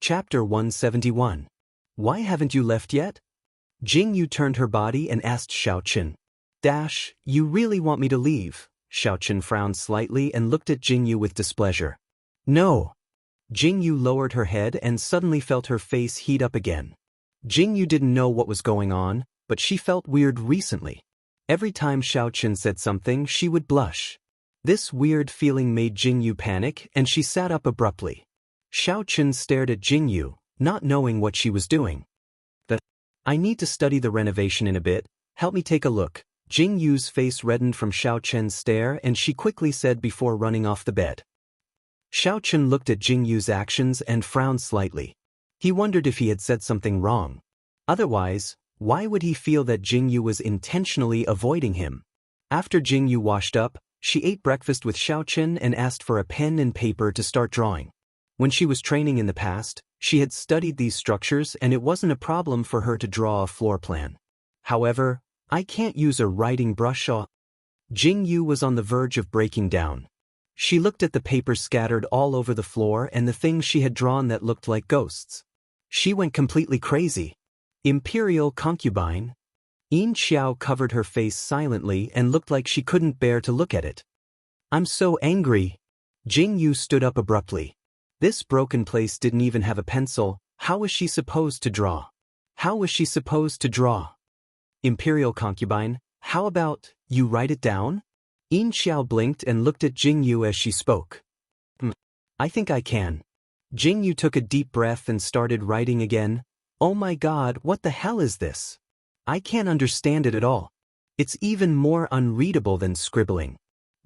Chapter 171. Why haven't you left yet? Jingyu turned her body and asked Xiaochen. You really want me to leave? Xiaochen frowned slightly and looked at Jingyu with displeasure. No. Jingyu lowered her head and suddenly felt her face heat up again. Jingyu didn't know what was going on, but she felt weird recently. Every time Xiaochen said something, she would blush. This weird feeling made Jingyu panic, and she sat up abruptly. Xiaochen stared at Jingyu, not knowing what she was doing. I need to study the renovation in a bit, help me take a look. Jingyu's face reddened from Xiaochen's stare and she quickly said before running off the bed. Xiaochen looked at Jingyu's actions and frowned slightly. He wondered if he had said something wrong. Otherwise, why would he feel that Jingyu was intentionally avoiding him? After Jingyu washed up, she ate breakfast with Xiaochen and asked for a pen and paper to start drawing. When she was training in the past, she had studied these structures and it wasn't a problem for her to draw a floor plan. However, I can't use a writing brush. Jingyu was on the verge of breaking down. She looked at the paper scattered all over the floor and the things she had drawn that looked like ghosts. She went completely crazy. Imperial concubine? Yin Xiao covered her face silently and looked like she couldn't bear to look at it. I'm so angry. Jingyu stood up abruptly. This broken place didn't even have a pencil. How was she supposed to draw? How was she supposed to draw? Imperial concubine, how about you write it down? Yin Xiao blinked and looked at Jingyu as she spoke. I think I can. Jingyu took a deep breath and started writing again. Oh my god, what the hell is this? I can't understand it at all. It's even more unreadable than scribbling.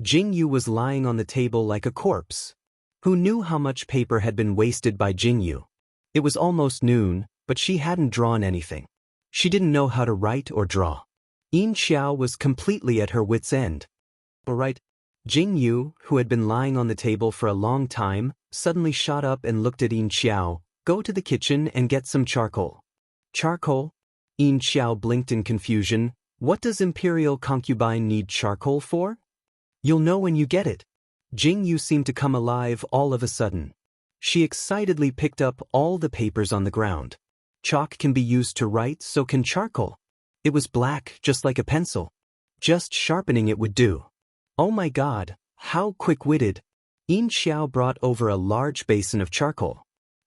Jingyu was lying on the table like a corpse. Who knew how much paper had been wasted by Jingyu? It was almost noon, but she hadn't drawn anything. She didn't know how to write or draw. Yin Xiao was completely at her wit's end. Alright. Jingyu, who had been lying on the table for a long time, suddenly shot up and looked at Yin Xiao. Go to the kitchen and get some charcoal. Charcoal? Yin Xiao blinked in confusion. What does Imperial concubine need charcoal for? You'll know when you get it. Jingyu seemed to come alive all of a sudden. She excitedly picked up all the papers on the ground. Chalk can be used to write, so can charcoal. It was black, just like a pencil. Just sharpening it would do. Oh my god, how quick-witted. Yin Xiao brought over a large basin of charcoal.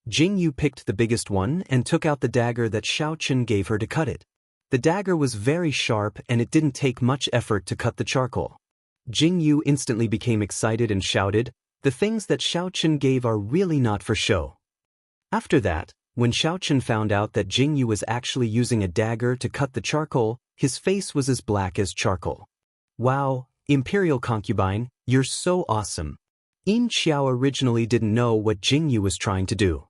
Jingyu picked the biggest one and took out the dagger that Xiaochen gave her to cut it. The dagger was very sharp and it didn't take much effort to cut the charcoal. Jingyu instantly became excited and shouted, the things that Xiaochen gave are really not for show. After that, when Xiaochen found out that Jingyu was actually using a dagger to cut the charcoal, his face was as black as charcoal. Wow, Imperial concubine, you're so awesome. Yin Xiao originally didn't know what Jingyu was trying to do.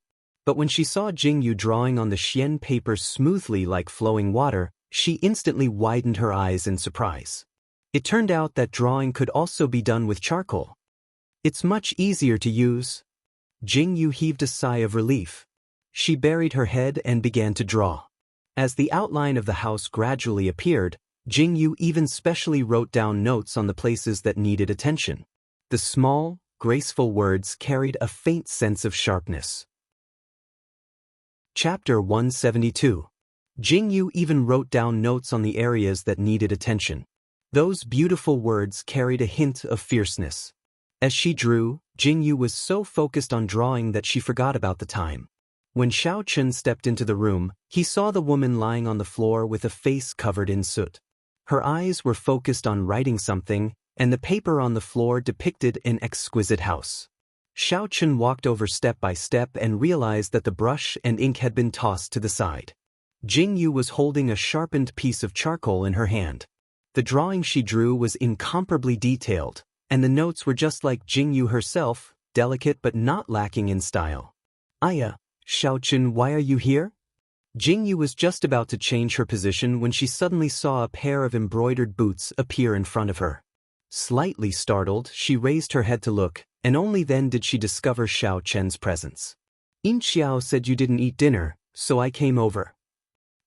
But when she saw Jingyu drawing on the xian paper smoothly like flowing water, she instantly widened her eyes in surprise. It turned out that drawing could also be done with charcoal. It's much easier to use. Jingyu heaved a sigh of relief. She buried her head and began to draw. As the outline of the house gradually appeared, Jingyu even specially wrote down notes on the places that needed attention. The small, graceful words carried a faint sense of sharpness. Chapter 172. Jingyu even wrote down notes on the areas that needed attention. Those beautiful words carried a hint of fierceness. As she drew, Jingyu was so focused on drawing that she forgot about the time. When Xiaochen stepped into the room, he saw the woman lying on the floor with a face covered in soot. Her eyes were focused on writing something, and the paper on the floor depicted an exquisite house. Xiaochen walked over step by step and realized that the brush and ink had been tossed to the side. Jingyu was holding a sharpened piece of charcoal in her hand. The drawing she drew was incomparably detailed, and the notes were just like Jingyu herself, delicate but not lacking in style. Aya, Xiaochen, why are you here? Jingyu was just about to change her position when she suddenly saw a pair of embroidered boots appear in front of her. Slightly startled, she raised her head to look, and only then did she discover Xiaochen's presence. Yin Xiao said you didn't eat dinner, so I came over.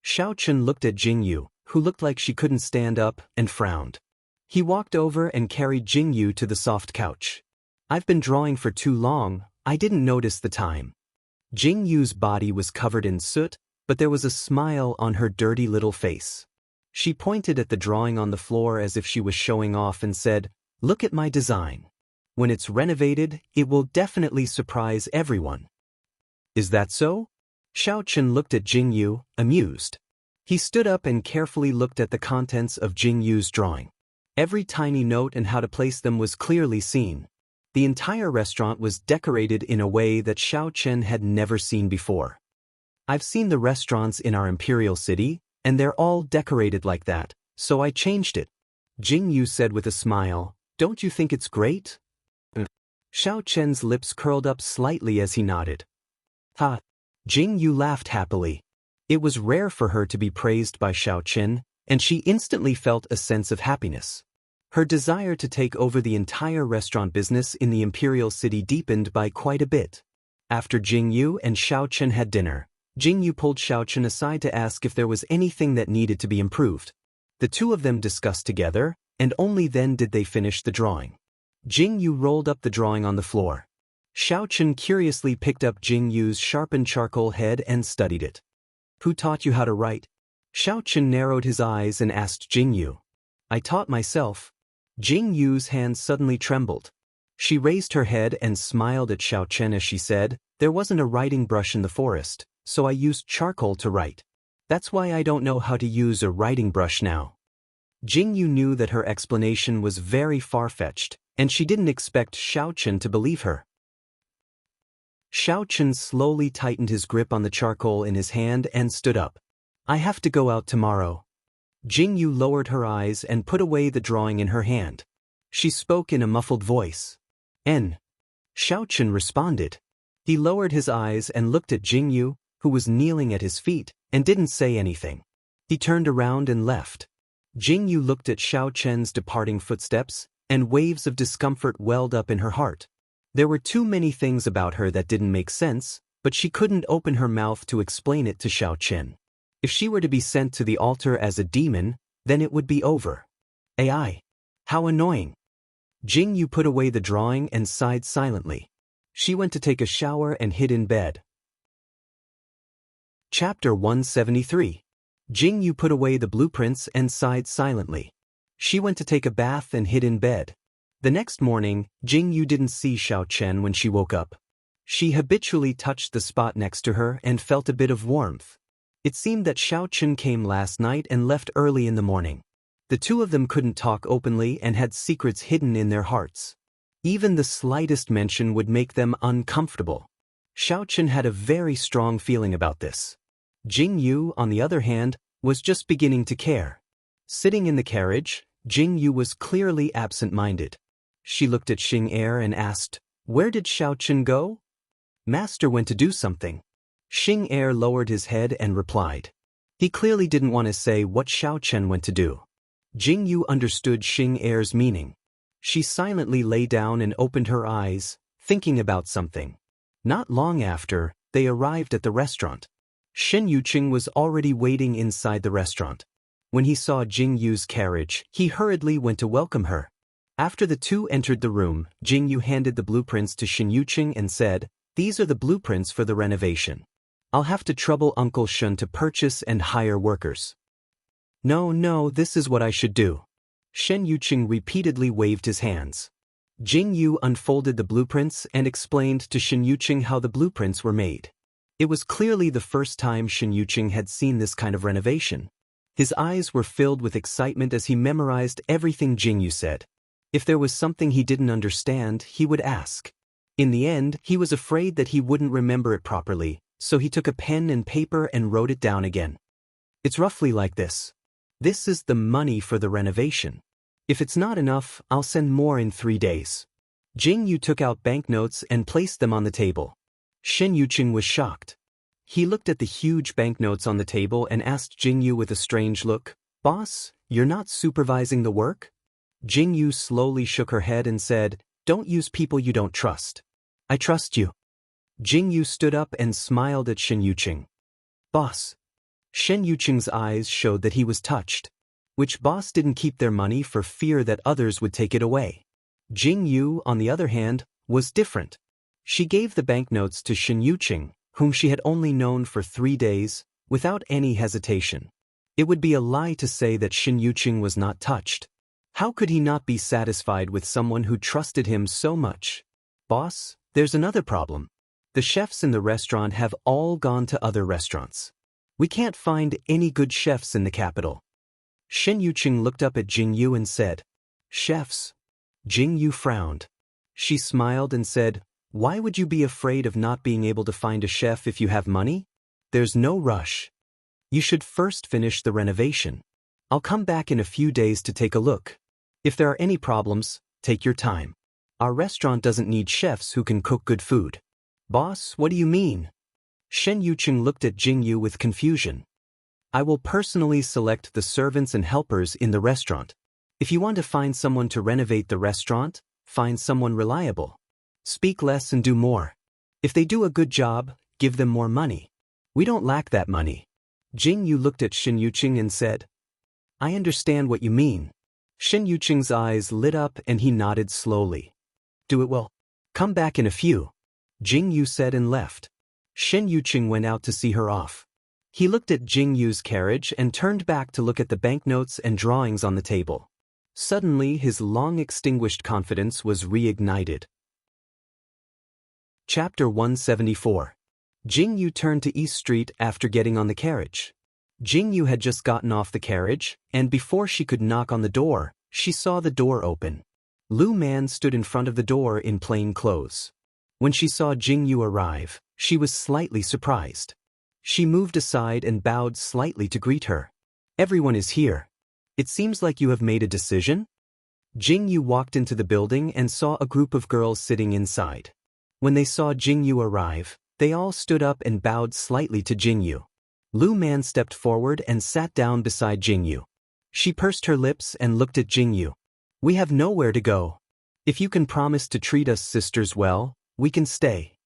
Xiaochen looked at Jingyu, who looked like she couldn't stand up, and frowned. He walked over and carried Jingyu to the soft couch. I've been drawing for too long, I didn't notice the time. Jing Yu's body was covered in soot, but there was a smile on her dirty little face. She pointed at the drawing on the floor as if she was showing off and said, "Look at my design. When it's renovated, it will definitely surprise everyone." "Is that so?" Xiaochen looked at Jing Yu, amused. He stood up and carefully looked at the contents of Jing Yu's drawing. Every tiny note and how to place them was clearly seen. The entire restaurant was decorated in a way that Xiaochen had never seen before. "I've seen the restaurants in our imperial city, and they're all decorated like that, so I changed it," Jing Yu said with a smile. "Don't you think it's great?" Xiaochen's lips curled up slightly as he nodded. "Ha!" Jing Yu laughed happily. It was rare for her to be praised by Xiaochen, and she instantly felt a sense of happiness. Her desire to take over the entire restaurant business in the imperial city deepened by quite a bit. After Jing Yu and Xiaochen had dinner, Jing Yu pulled Xiaochen aside to ask if there was anything that needed to be improved. The two of them discussed together, and only then did they finish the drawing. Jing Yu rolled up the drawing on the floor. Xiaochen curiously picked up Jing Yu's sharpened charcoal head and studied it. "Who taught you how to write?" Xiaochen narrowed his eyes and asked Jing Yu. "I taught myself." Jing Yu's hand suddenly trembled. She raised her head and smiled at Xiaochen as she said, "There wasn't a writing brush in the forest, so I used charcoal to write. That's why I don't know how to use a writing brush now." Jing Yu knew that her explanation was very far-fetched, and she didn't expect Xiaochen to believe her. Xiaochen slowly tightened his grip on the charcoal in his hand and stood up. "I have to go out tomorrow." Jing Yu lowered her eyes and put away the drawing in her hand. She spoke in a muffled voice. "N." Xiaochen responded. He lowered his eyes and looked at Jing Yu, who was kneeling at his feet, and didn't say anything. He turned around and left. Jing Yu looked at Xiaochen's departing footsteps, and waves of discomfort welled up in her heart. There were too many things about her that didn't make sense, but she couldn't open her mouth to explain it to Xiaochen. If she were to be sent to the altar as a demon, then it would be over. AI. How annoying. Jing Yu put away the drawing and sighed silently. She went to take a shower and hid in bed. Chapter 173. Jing Yu put away the blueprints and sighed silently. She went to take a bath and hid in bed. The next morning, Jing Yu didn't see Xiaochen when she woke up. She habitually touched the spot next to her and felt a bit of warmth. It seemed that Xiaochen came last night and left early in the morning. The two of them couldn't talk openly and had secrets hidden in their hearts. Even the slightest mention would make them uncomfortable. Xiaochen had a very strong feeling about this. Jing Yu, on the other hand, was just beginning to care. Sitting in the carriage, Jing Yu was clearly absent-minded. She looked at Xing Er and asked, "Where did Xiaochen go?" "Master went to do something." Xing Er lowered his head and replied. He clearly didn't want to say what Xiaochen went to do. Jing Yu understood Xing Er's meaning. She silently lay down and opened her eyes, thinking about something. Not long after, they arrived at the restaurant. Shen Yuqing was already waiting inside the restaurant. When he saw Jing Yu's carriage, he hurriedly went to welcome her. After the two entered the room, Jing Yu handed the blueprints to Shen Yuqing and said, "These are the blueprints for the renovation. I'll have to trouble Uncle Shen to purchase and hire workers." No, this is what I should do." Shen Yuqing repeatedly waved his hands. Jing Yu unfolded the blueprints and explained to Shen Yuqing how the blueprints were made. It was clearly the first time Shen Yuqing had seen this kind of renovation. His eyes were filled with excitement as he memorized everything Jing Yu said. If there was something he didn't understand, he would ask. In the end, he was afraid that he wouldn't remember it properly, so he took a pen and paper and wrote it down again. "It's roughly like this. This is the money for the renovation. If it's not enough, I'll send more in 3 days." Jing Yu took out banknotes and placed them on the table. Shen Yuqing was shocked. He looked at the huge banknotes on the table and asked Jing Yu with a strange look, "Boss, you're not supervising the work?" Jing Yu slowly shook her head and said, "Don't use people you don't trust. I trust you." Jing Yu stood up and smiled at Shen Yuqing. "Boss." Shen Yuqing's eyes showed that he was touched. Which boss didn't keep their money for fear that others would take it away? Jing Yu, on the other hand, was different. She gave the banknotes to Shen Yuqing, whom she had only known for 3 days, without any hesitation. It would be a lie to say that Shin Yuqing was not touched. How could he not be satisfied with someone who trusted him so much? Boss, there's another problem. The chefs in the restaurant have all gone to other restaurants. We can't find any good chefs in the capital. Shin Yuqing looked up at Jing Yu and said, "Chefs?" Jing Yu frowned. She smiled and said, "Why would you be afraid of not being able to find a chef if you have money? There's no rush. You should first finish the renovation. I'll come back in a few days to take a look. If there are any problems, take your time. Our restaurant doesn't need chefs who can cook good food." "Boss, what do you mean?" Shen Yuqing looked at Jing Yu with confusion. "I will personally select the servants and helpers in the restaurant. If you want to find someone to renovate the restaurant, find someone reliable. Speak less and do more. If they do a good job, give them more money. We don't lack that money." Jing Yu looked at Shen Yuqing and said, "I understand what you mean." Shen Yuqing's eyes lit up and he nodded slowly. "Do it well. Come back in a few," Jing Yu said and left. Shen Yuqing went out to see her off. He looked at Jing Yu's carriage and turned back to look at the banknotes and drawings on the table. Suddenly his long-extinguished confidence was reignited. Chapter 174. Jing Yu turned to East Street after getting on the carriage. Jing Yu had just gotten off the carriage, and before she could knock on the door, she saw the door open. Lu Man stood in front of the door in plain clothes. When she saw Jing Yu arrive, she was slightly surprised. She moved aside and bowed slightly to greet her. "Everyone is here. It seems like you have made a decision?" Jing Yu walked into the building and saw a group of girls sitting inside. When they saw Jing Yu arrive, they all stood up and bowed slightly to Jing Yu. Lu Man stepped forward and sat down beside Jing Yu. She pursed her lips and looked at Jing Yu. "We have nowhere to go. If you can promise to treat us sisters well, we can stay."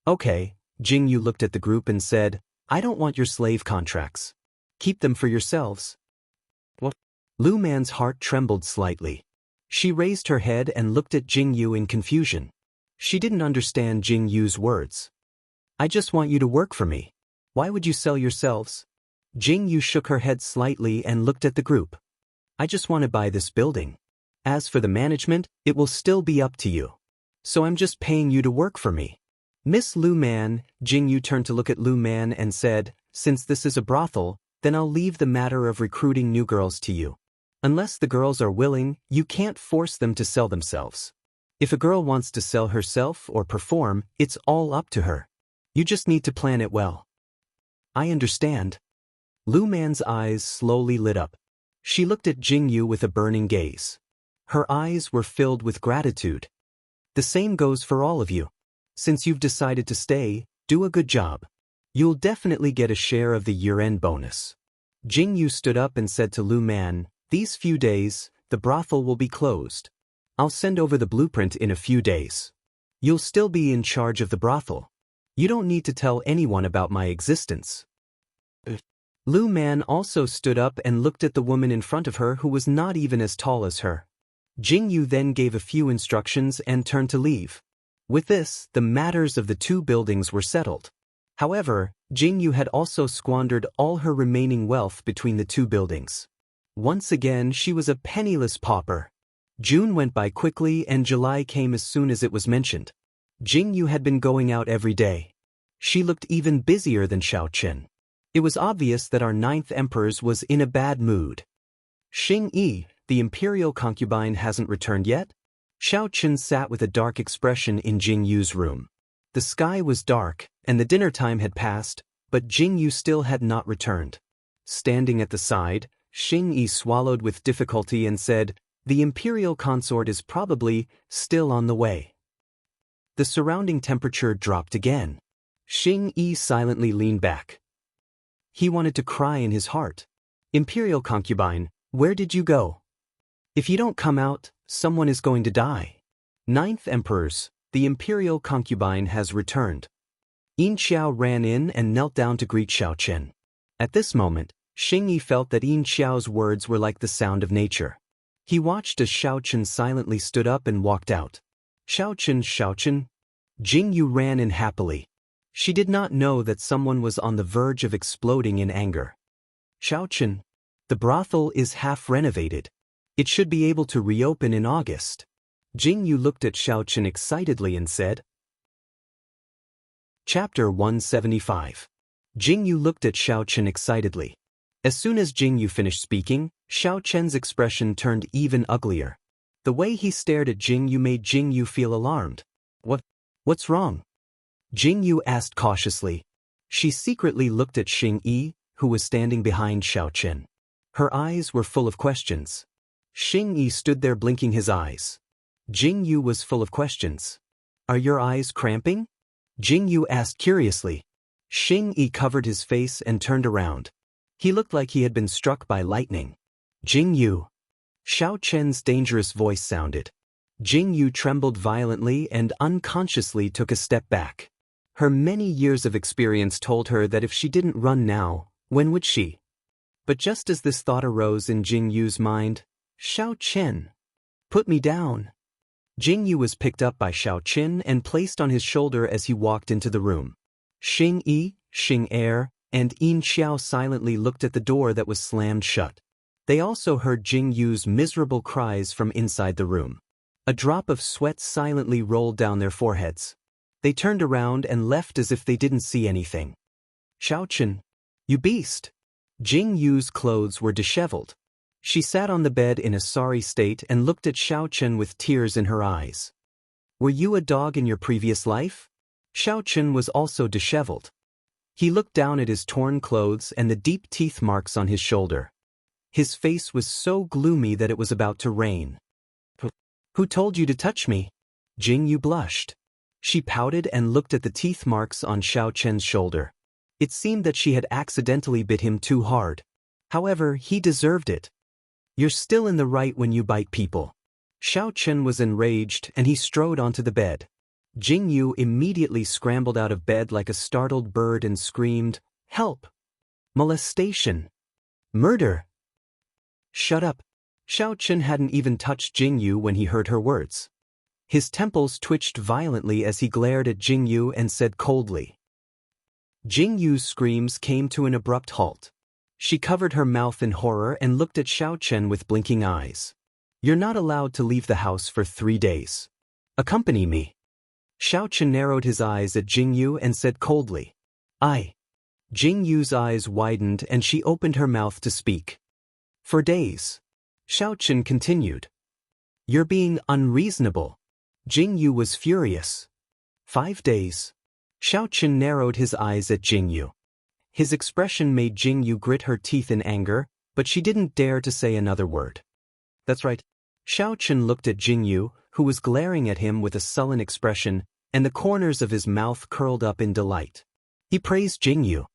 "Okay," Jing Yu looked at the group and said, "I don't want your slave contracts. Keep them for yourselves." "What?" Lu Man's heart trembled slightly. She raised her head and looked at Jing Yu in confusion. She didn't understand Jing Yu's words. "I just want you to work for me. Why would you sell yourselves?" Jing Yu shook her head slightly and looked at the group. "I just want to buy this building. As for the management, it will still be up to you. So I'm just paying you to work for me." "Miss Lu Man," Jing Yu turned to look at Lu Man and said, "Since this is a brothel, then I'll leave the matter of recruiting new girls to you. Unless the girls are willing, you can't force them to sell themselves. If a girl wants to sell herself or perform, it's all up to her. You just need to plan it well." "I understand." Lu Man's eyes slowly lit up. She looked at Jing Yu with a burning gaze. Her eyes were filled with gratitude. "The same goes for all of you. Since you've decided to stay, do a good job. You'll definitely get a share of the year-end bonus." Jing Yu stood up and said to Lu Man, "These few days, the brothel will be closed. I'll send over the blueprint in a few days. You'll still be in charge of the brothel. You don't need to tell anyone about my existence." Lu Man also stood up and looked at the woman in front of her who was not even as tall as her. Jing Yu then gave a few instructions and turned to leave. With this, the matters of the two buildings were settled. However, Jing Yu had also squandered all her remaining wealth between the two buildings. Once again, she was a penniless pauper. June went by quickly and July came as soon as it was mentioned. Jing Yu had been going out every day. She looked even busier than Xiao Chen. It was obvious that our 9th empress was in a bad mood. "Xing Yi, the imperial concubine hasn't returned yet?" Xiao Chen sat with a dark expression in Jing Yu's room. The sky was dark, and the dinner time had passed, but Jing Yu still had not returned. Standing at the side, Xing Yi swallowed with difficulty and said, "The imperial consort is probably still on the way." The surrounding temperature dropped again. Xing Yi silently leaned back. He wanted to cry in his heart. "Imperial concubine, where did you go? If you don't come out, someone is going to die." 9th emperors, the imperial concubine has returned. Yin Xiao ran in and knelt down to greet Xiao Chen. At this moment, Xing Yi felt that Yin Xiao's words were like the sound of nature. He watched as Xiao Chen silently stood up and walked out. Xiao Chen. Jing Yu ran in happily. She did not know that someone was on the verge of exploding in anger. Xiaochen, the brothel is half renovated. It should be able to reopen in August. Jingyu looked at Xiaochen excitedly and said. Chapter 175. Jingyu looked at Xiaochen excitedly. As soon as Jingyu finished speaking, Xiaochen's expression turned even uglier. The way he stared at Jingyu made Jingyu feel alarmed. What's wrong? Jingyu asked cautiously. She secretly looked at Xing Yi, who was standing behind Xiaochen. Her eyes were full of questions. Xing Yi stood there blinking his eyes. Jingyu was full of questions. Are your eyes cramping? Jingyu asked curiously. Xing Yi covered his face and turned around. He looked like he had been struck by lightning. Jingyu. Xiaochen's dangerous voice sounded. Jingyu trembled violently and unconsciously took a step back. Her many years of experience told her that if she didn't run now, when would she? But just as this thought arose in Jingyu's mind, Xiaochen. Put me down. Jingyu was picked up by Xiaochen and placed on his shoulder as he walked into the room. Xing Yi, Xing Er, and Yin Xiao silently looked at the door that was slammed shut. They also heard Jingyu's miserable cries from inside the room. A drop of sweat silently rolled down their foreheads. They turned around and left as if they didn't see anything. Xiaochen, you beast! Jingyu's clothes were disheveled. She sat on the bed in a sorry state and looked at Xiaochen with tears in her eyes. Were you a dog in your previous life? Xiaochen was also disheveled. He looked down at his torn clothes and the deep teeth marks on his shoulder. His face was so gloomy that it was about to rain. Who told you to touch me? Jingyu blushed. She pouted and looked at the teeth marks on Xiaochen's shoulder. It seemed that she had accidentally bit him too hard. However, he deserved it. You're still in the right when you bite people. Xiaochen was enraged and he strode onto the bed. Jingyu immediately scrambled out of bed like a startled bird and screamed, "Help! Molestation! Murder!" Shut up. Xiaochen hadn't even touched Jingyu when he heard her words. His temples twitched violently as he glared at Jingyu and said coldly. Jingyu's screams came to an abrupt halt. She covered her mouth in horror and looked at Xiaochen with blinking eyes. You're not allowed to leave the house for 3 days. Accompany me. Xiaochen narrowed his eyes at Jingyu and said coldly. I. Jingyu's eyes widened and she opened her mouth to speak. For days. Xiaochen continued. You're being unreasonable. Jingyu was furious. 5 days. Xiaochen narrowed his eyes at Jingyu. His expression made Jingyu grit her teeth in anger, but she didn't dare to say another word. That's right. Xiaochen looked at Jingyu, who was glaring at him with a sullen expression, and the corners of his mouth curled up in delight. He praised Jingyu.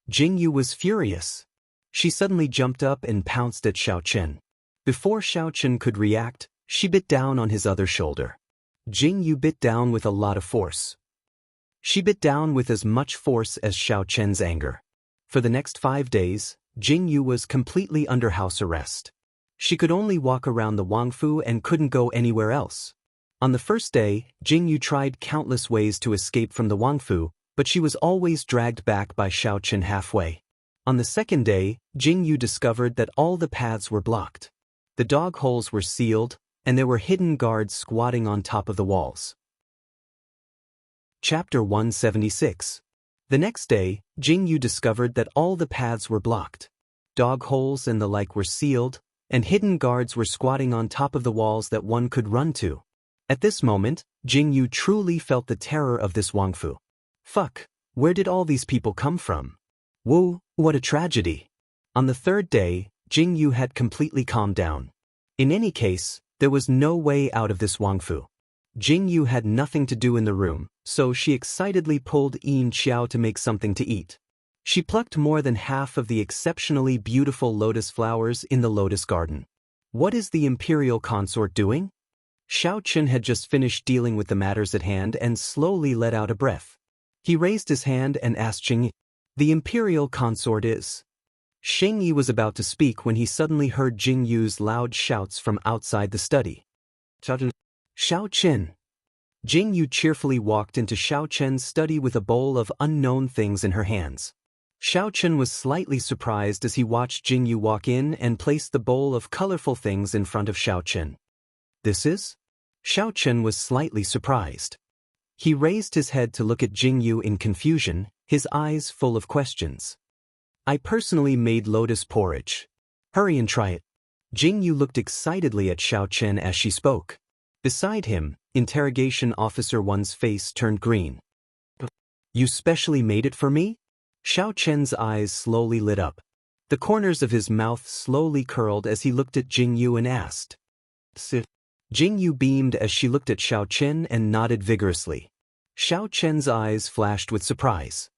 Jingyu was furious. She suddenly jumped up and pounced at Xiaochen. Before Xiaochen could react, she bit down on his other shoulder. Jingyu bit down with a lot of force. She bit down with as much force as Xiaochen's anger. For the next 5 days, Jingyu was completely under house arrest. She could only walk around the Wangfu and couldn't go anywhere else. On the first day, Jingyu tried countless ways to escape from the Wangfu, but she was always dragged back by Xiaochen halfway. On the second day, Jingyu discovered that all the paths were blocked. The dog holes were sealed, and there were hidden guards squatting on top of the walls. Chapter 176. The next day, Jingyu discovered that all the paths were blocked. Dog holes and the like were sealed, and hidden guards were squatting on top of the walls that one could run to. At this moment, Jingyu truly felt the terror of this Wangfu. Fuck, where did all these people come from? Whoa, what a tragedy. On the third day, Jingyu had completely calmed down. In any case, there was no way out of this Wangfu. Jingyu had nothing to do in the room, so she excitedly pulled Yin Xiao to make something to eat. She plucked more than half of the exceptionally beautiful lotus flowers in the lotus garden. What is the imperial consort doing? Xiaochen had just finished dealing with the matters at hand and slowly let out a breath. He raised his hand and asked Xing Yi, "The imperial consort is?" Xing Yi was about to speak when he suddenly heard Jingyu's loud shouts from outside the study. Xiaochen! Jing Yu cheerfully walked into Xiao Chen's study with a bowl of unknown things in her hands. Xiao Chen was slightly surprised as he watched Jing Yu walk in and place the bowl of colorful things in front of Xiao Chen. "This is?" Xiao Chen was slightly surprised. He raised his head to look at Jing Yu in confusion, his eyes full of questions. "I personally made lotus porridge. Hurry and try it." Jing Yu looked excitedly at Xiao Chen as she spoke. Beside him, Interrogation Officer 1's face turned green. "You specially made it for me?" Xiao Chen's eyes slowly lit up. The corners of his mouth slowly curled as he looked at Jing Yu and asked. "Sit." Jing Yu beamed as she looked at Xiao Chen and nodded vigorously. Xiao Chen's eyes flashed with surprise.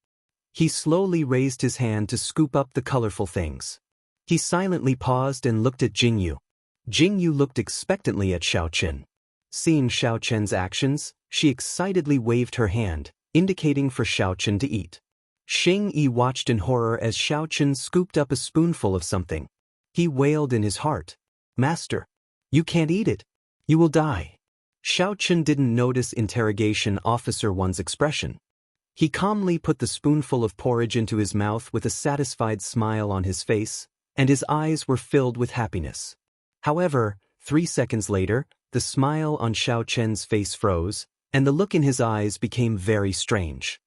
He slowly raised his hand to scoop up the colorful things. He silently paused and looked at Jing Yu. Jing Yu looked expectantly at Xiao Chen. Seeing Xiao Chen's actions, she excitedly waved her hand, indicating for Xiao Chen to eat. Xing Yi watched in horror as Xiao Chen scooped up a spoonful of something. He wailed in his heart, "Master, you can't eat it. You will die." Xiao Chen didn't notice Interrogation Officer 1's expression. He calmly put the spoonful of porridge into his mouth with a satisfied smile on his face, and his eyes were filled with happiness. However, 3 seconds later, the smile on Xiao Chen's face froze, and the look in his eyes became very strange.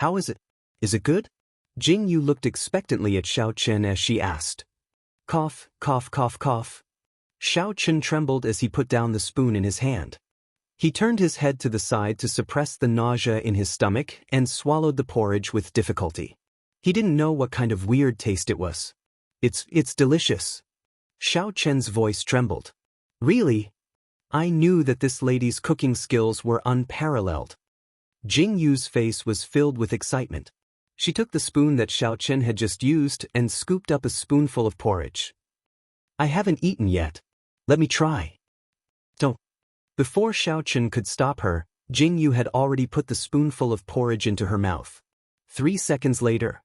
"How is it? Is it good?" Jing Yu looked expectantly at Xiao Chen as she asked. Cough, cough, cough, cough. Xiao Chen trembled as he put down the spoon in his hand. He turned his head to the side to suppress the nausea in his stomach and swallowed the porridge with difficulty. He didn't know what kind of weird taste it was. It's delicious." Xiao Chen's voice trembled. "Really? I knew that this lady's cooking skills were unparalleled." Jing Yu's face was filled with excitement. She took the spoon that Xiao Chen had just used and scooped up a spoonful of porridge. "I haven't eaten yet. Let me try." "Don't." Before Xiao Chen could stop her, Jing Yu had already put the spoonful of porridge into her mouth. 3 seconds later,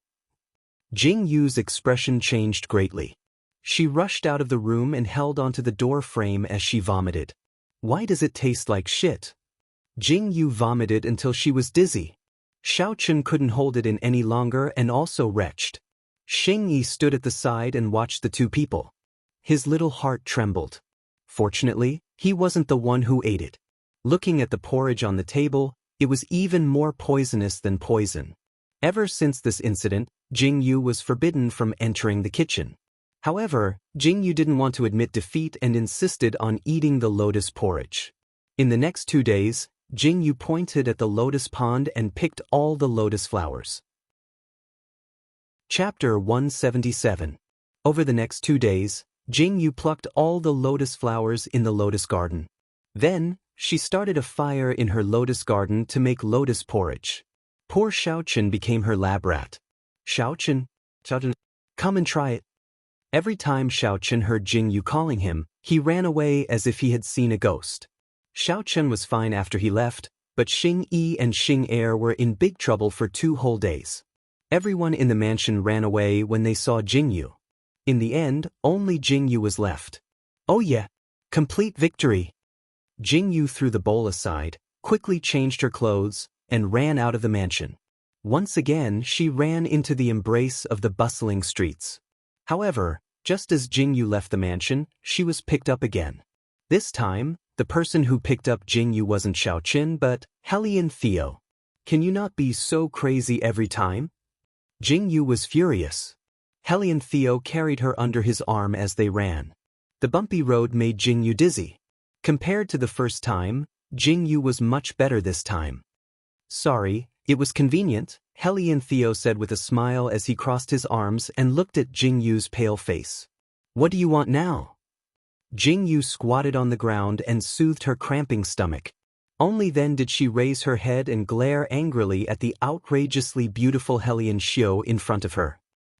Jing Yu's expression changed greatly. She rushed out of the room and held onto the door frame as she vomited. "Why does it taste like shit?" Jing Yu vomited until she was dizzy. Xiao Chen couldn't hold it in any longer and also retched. Xing Yi stood at the side and watched the two people. His little heart trembled. Fortunately, he wasn't the one who ate it. Looking at the porridge on the table, it was even more poisonous than poison. Ever since this incident, Jing Yu was forbidden from entering the kitchen. However, Jing Yu didn't want to admit defeat and insisted on eating the lotus porridge. In the next 2 days, Jing Yu pointed at the lotus pond and picked all the lotus flowers. Chapter 177. Over the next 2 days, Jing Yu plucked all the lotus flowers in the lotus garden. Then, she started a fire in her lotus garden to make lotus porridge. Poor Xiao Chen became her lab rat. Xiao Chen, come and try it." Every time Xiao Chen heard Jing Yu calling him, he ran away as if he had seen a ghost. Xiao Chen was fine after he left, but Xing Yi and Xing Er were in big trouble for 2 whole days. Everyone in the mansion ran away when they saw Jing Yu. In the end, only Jing Yu was left. "Oh yeah, complete victory." Jing Yu threw the bowl aside, quickly changed her clothes, and ran out of the mansion. Once again, she ran into the embrace of the bustling streets. However, just as Jing Yu left the mansion, she was picked up again. This time, the person who picked up Jing Yu wasn't Xiao Chen but Hellion Theo. "Can you not be so crazy every time?" Jing Yu was furious. Hellion Theo carried her under his arm as they ran. The bumpy road made Jing Yu dizzy. Compared to the first time, Jing Yu was much better this time. "Sorry, it was convenient," Hellion Theo said with a smile as he crossed his arms and looked at Jing Yu's pale face. "What do you want now?" Jing Yu squatted on the ground and soothed her cramping stomach. Only then did she raise her head and glare angrily at the outrageously beautiful Hellion Xiao in front of her.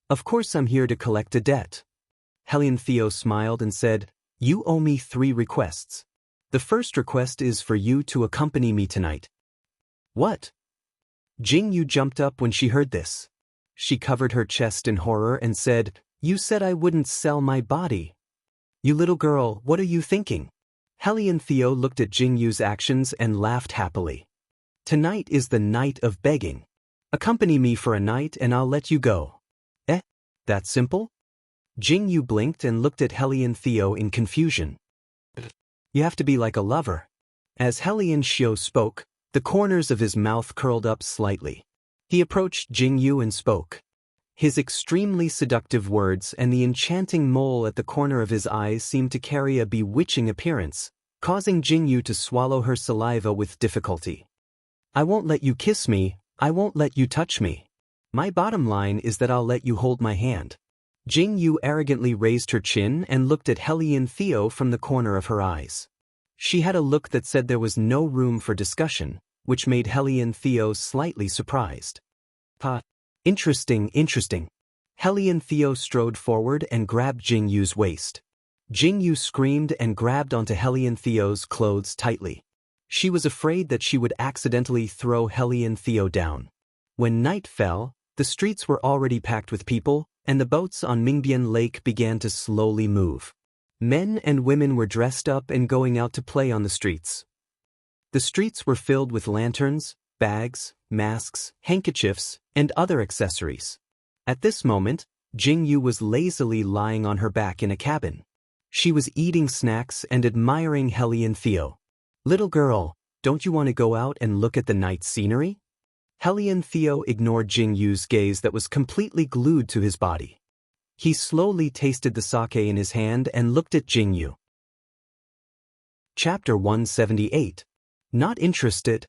"Of course I'm here to collect a debt." Hellion Theo smiled and said, "You owe me 3 requests. The first request is for you to accompany me tonight." "What?" Jing Yu jumped up when she heard this. She covered her chest in horror and said, "You said I wouldn't sell my body." "You little girl, what are you thinking?" Helly and Theo looked at Jingyu's actions and laughed happily. Tonight is the night of begging. Accompany me for a night and I'll let you go. Eh? That simple? Jingyu blinked and looked at Helly and Theo in confusion. You have to be like a lover. As Helly and Xiao spoke, the corners of his mouth curled up slightly. He approached Jingyu and spoke. His extremely seductive words and the enchanting mole at the corner of his eyes seemed to carry a bewitching appearance, causing Jingyu to swallow her saliva with difficulty. I won't let you kiss me, I won't let you touch me. My bottom line is that I'll let you hold my hand. Jingyu arrogantly raised her chin and looked at Helly and Theo from the corner of her eyes. She had a look that said there was no room for discussion, which made Helly and Theo slightly surprised. Interesting. Helly and Theo strode forward and grabbed Jingyu's waist. Jingyu screamed and grabbed onto Helly and Theo's clothes tightly. She was afraid that she would accidentally throw Helly and Theo down. When night fell, the streets were already packed with people, and the boats on Mingbian Lake began to slowly move. Men and women were dressed up and going out to play on the streets. The streets were filled with lanterns, bags, masks, handkerchiefs, and other accessories. At this moment, Jingyu was lazily lying on her back in a cabin. She was eating snacks and admiring Helly and Theo. Little girl, don't you want to go out and look at the night scenery? Helly and Theo ignored Jingyu's gaze that was completely glued to his body. He slowly tasted the sake in his hand and looked at Jingyu. Chapter 178. Not interested.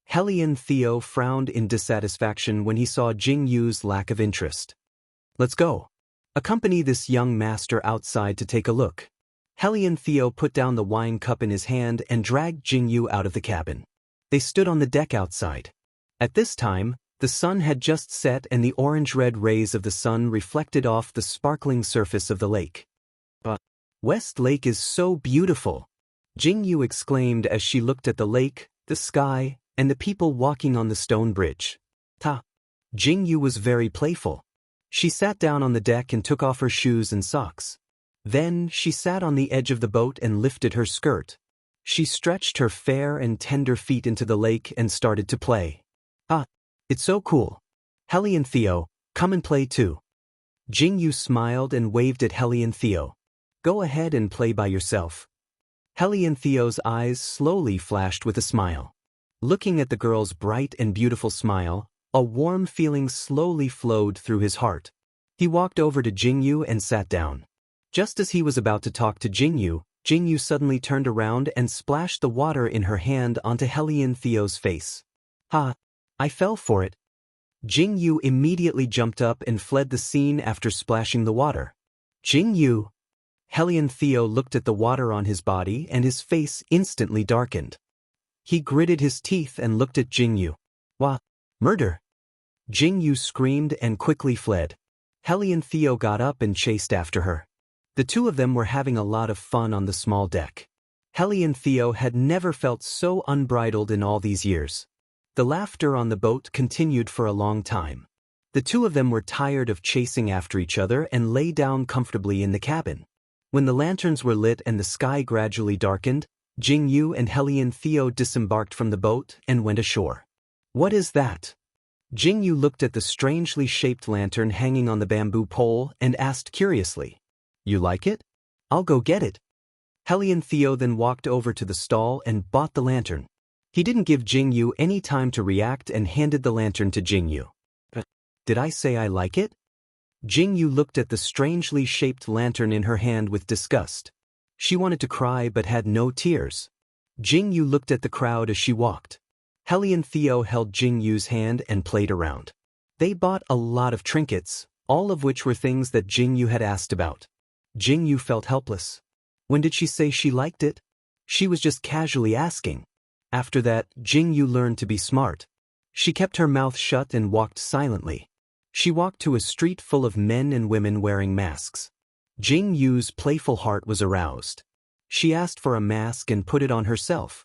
Helly and Theo frowned in dissatisfaction when he saw Jingyu's lack of interest. Let's go. Accompany this young master outside to take a look. Helly and Theo put down the wine cup in his hand and dragged Jingyu out of the cabin. They stood on the deck outside. At this time, the sun had just set and the orange-red rays of the sun reflected off the sparkling surface of the lake. West Lake is so beautiful, Jingyu exclaimed as she looked at the lake, the sky, and the people walking on the stone bridge. Jingyu was very playful. She sat down on the deck and took off her shoes and socks. Then she sat on the edge of the boat and lifted her skirt. She stretched her fair and tender feet into the lake and started to play. It's so cool. Helly and Theo, come and play too. Jingyu smiled and waved at Helly and Theo. Go ahead and play by yourself. Helly and Theo's eyes slowly flashed with a smile. Looking at the girl's bright and beautiful smile, a warm feeling slowly flowed through his heart. He walked over to Jingyu and sat down. Just as he was about to talk to Jingyu, Jingyu suddenly turned around and splashed the water in her hand onto Helly and Theo's face. I fell for it. Jingyu immediately jumped up and fled the scene after splashing the water. Jingyu! Helly and Theo looked at the water on his body and his face instantly darkened. He gritted his teeth and looked at Jingyu. Murder! Jingyu screamed and quickly fled. Helly and Theo got up and chased after her. The two of them were having a lot of fun on the small deck. Helly and Theo had never felt so unbridled in all these years. The laughter on the boat continued for a long time. The two of them were tired of chasing after each other and lay down comfortably in the cabin. When the lanterns were lit and the sky gradually darkened, Jingyu and Helly and Theo disembarked from the boat and went ashore. What is that? Jingyu looked at the strangely shaped lantern hanging on the bamboo pole and asked curiously. You like it? I'll go get it. Helly and Theo then walked over to the stall and bought the lantern. He didn't give Jingyu any time to react and handed the lantern to Jingyu. Did I say I like it? Jingyu looked at the strangely shaped lantern in her hand with disgust. She wanted to cry but had no tears. Jingyu looked at the crowd as she walked. Helly and Theo held Jingyu's hand and played around. They bought a lot of trinkets, all of which were things that Jingyu had asked about. Jingyu felt helpless. When did she say she liked it? She was just casually asking. After that, Jingyu learned to be smart. She kept her mouth shut and walked silently. She walked to a street full of men and women wearing masks. Jingyu's playful heart was aroused. She asked for a mask and put it on herself.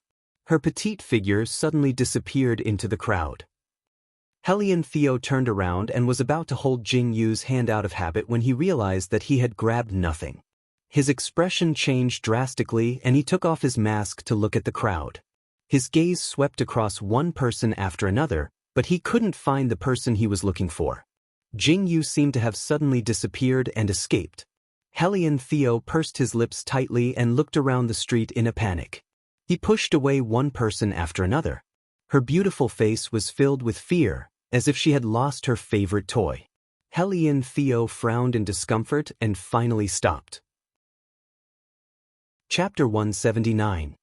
Her petite figure suddenly disappeared into the crowd. Helly and Theo turned around and was about to hold Jingyu's hand out of habit when he realized that he had grabbed nothing. His expression changed drastically and he took off his mask to look at the crowd. His gaze swept across one person after another, but he couldn't find the person he was looking for. Jingyu seemed to have suddenly disappeared and escaped. Hellion Theo pursed his lips tightly and looked around the street in a panic. He pushed away one person after another. Her beautiful face was filled with fear, as if she had lost her favorite toy. Hellion Theo frowned in discomfort and finally stopped. Chapter 179.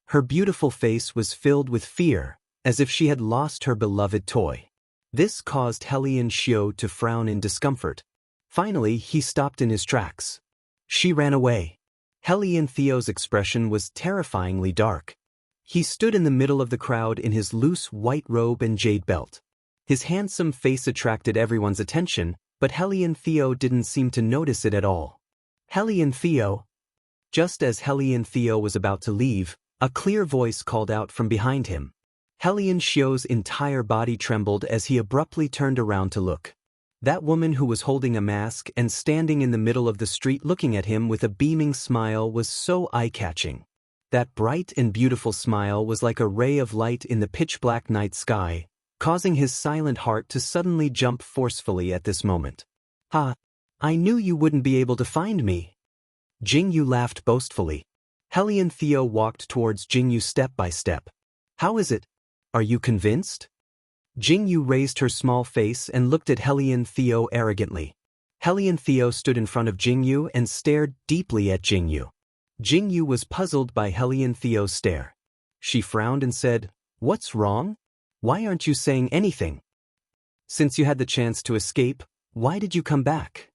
Her beautiful face was filled with fear, as if she had lost her beloved toy. This caused Hellion Xiao to frown in discomfort. Finally, he stopped in his tracks. She ran away. Hellion Theo's expression was terrifyingly dark. He stood in the middle of the crowd in his loose white robe and jade belt. His handsome face attracted everyone's attention, but Hellion Theo didn't seem to notice it at all. Hellion Theo. Just as Hellion Theo was about to leave, a clear voice called out from behind him. Hellion Xiao's entire body trembled as he abruptly turned around to look. That woman who was holding a mask and standing in the middle of the street looking at him with a beaming smile was so eye-catching. That bright and beautiful smile was like a ray of light in the pitch-black night sky, causing his silent heart to suddenly jump forcefully at this moment. "Ha! I knew you wouldn't be able to find me." Jingyu laughed boastfully. Hellion Theo walked towards Jingyu step by step. "How is it? Are you convinced?" Jingyu raised her small face and looked at Hellion Theo arrogantly. Hellion Theo stood in front of Jingyu and stared deeply at Jingyu. Jingyu was puzzled by Hellion Theo's stare. She frowned and said, "What's wrong? Why aren't you saying anything? Since you had the chance to escape, why did you come back?"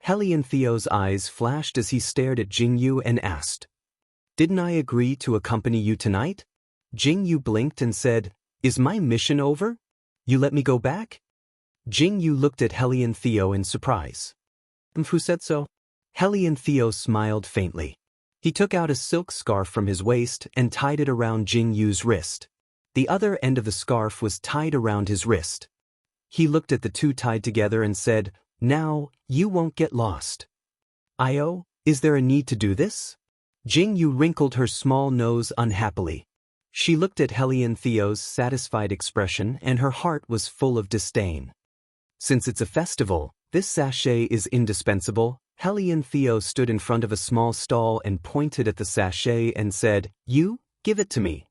Hellion Theo's eyes flashed as he stared at Jingyu and asked, "Didn't I agree to accompany you tonight?" Jingyu blinked and said, "Is my mission over? You let me go back?" Jingyu looked at Hellion Theo in surprise. "Who said so?" Hellion Theo smiled faintly. He took out a silk scarf from his waist and tied it around Jingyu's wrist. The other end of the scarf was tied around his wrist. He looked at the two tied together and said, "Now, you won't get lost." "Io, is there a need to do this?" Jingyu wrinkled her small nose unhappily. She looked at Hellion Theo's satisfied expression and her heart was full of disdain. "Since it's a festival, this sachet is indispensable." Hellion Theo stood in front of a small stall and pointed at the sachet and said, "You, give it to me."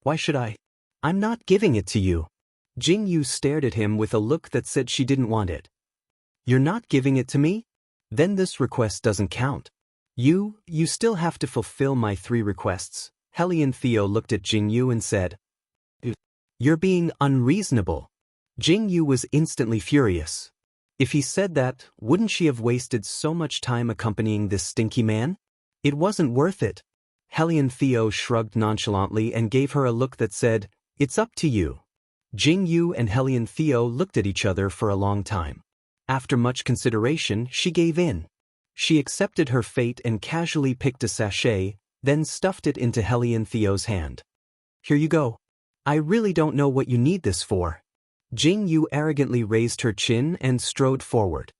"Why should I?" "I'm not giving it to you." Jingyu stared at him with a look that said she didn't want it. "You're not giving it to me? Then this request doesn't count. You still have to fulfill my 3 requests. Hellion Theo looked at Jingyu and said, "You're being unreasonable." Jingyu was instantly furious. If he said that, wouldn't she have wasted so much time accompanying this stinky man? It wasn't worth it. Hellion Theo shrugged nonchalantly and gave her a look that said, "It's up to you." Jingyu and Hellion Theo looked at each other for a long time. After much consideration, she gave in. She accepted her fate and casually picked a sachet, then stuffed it into Hellion Theo's hand. "Here you go. I really don't know what you need this for." Jingyu arrogantly raised her chin and strode forward.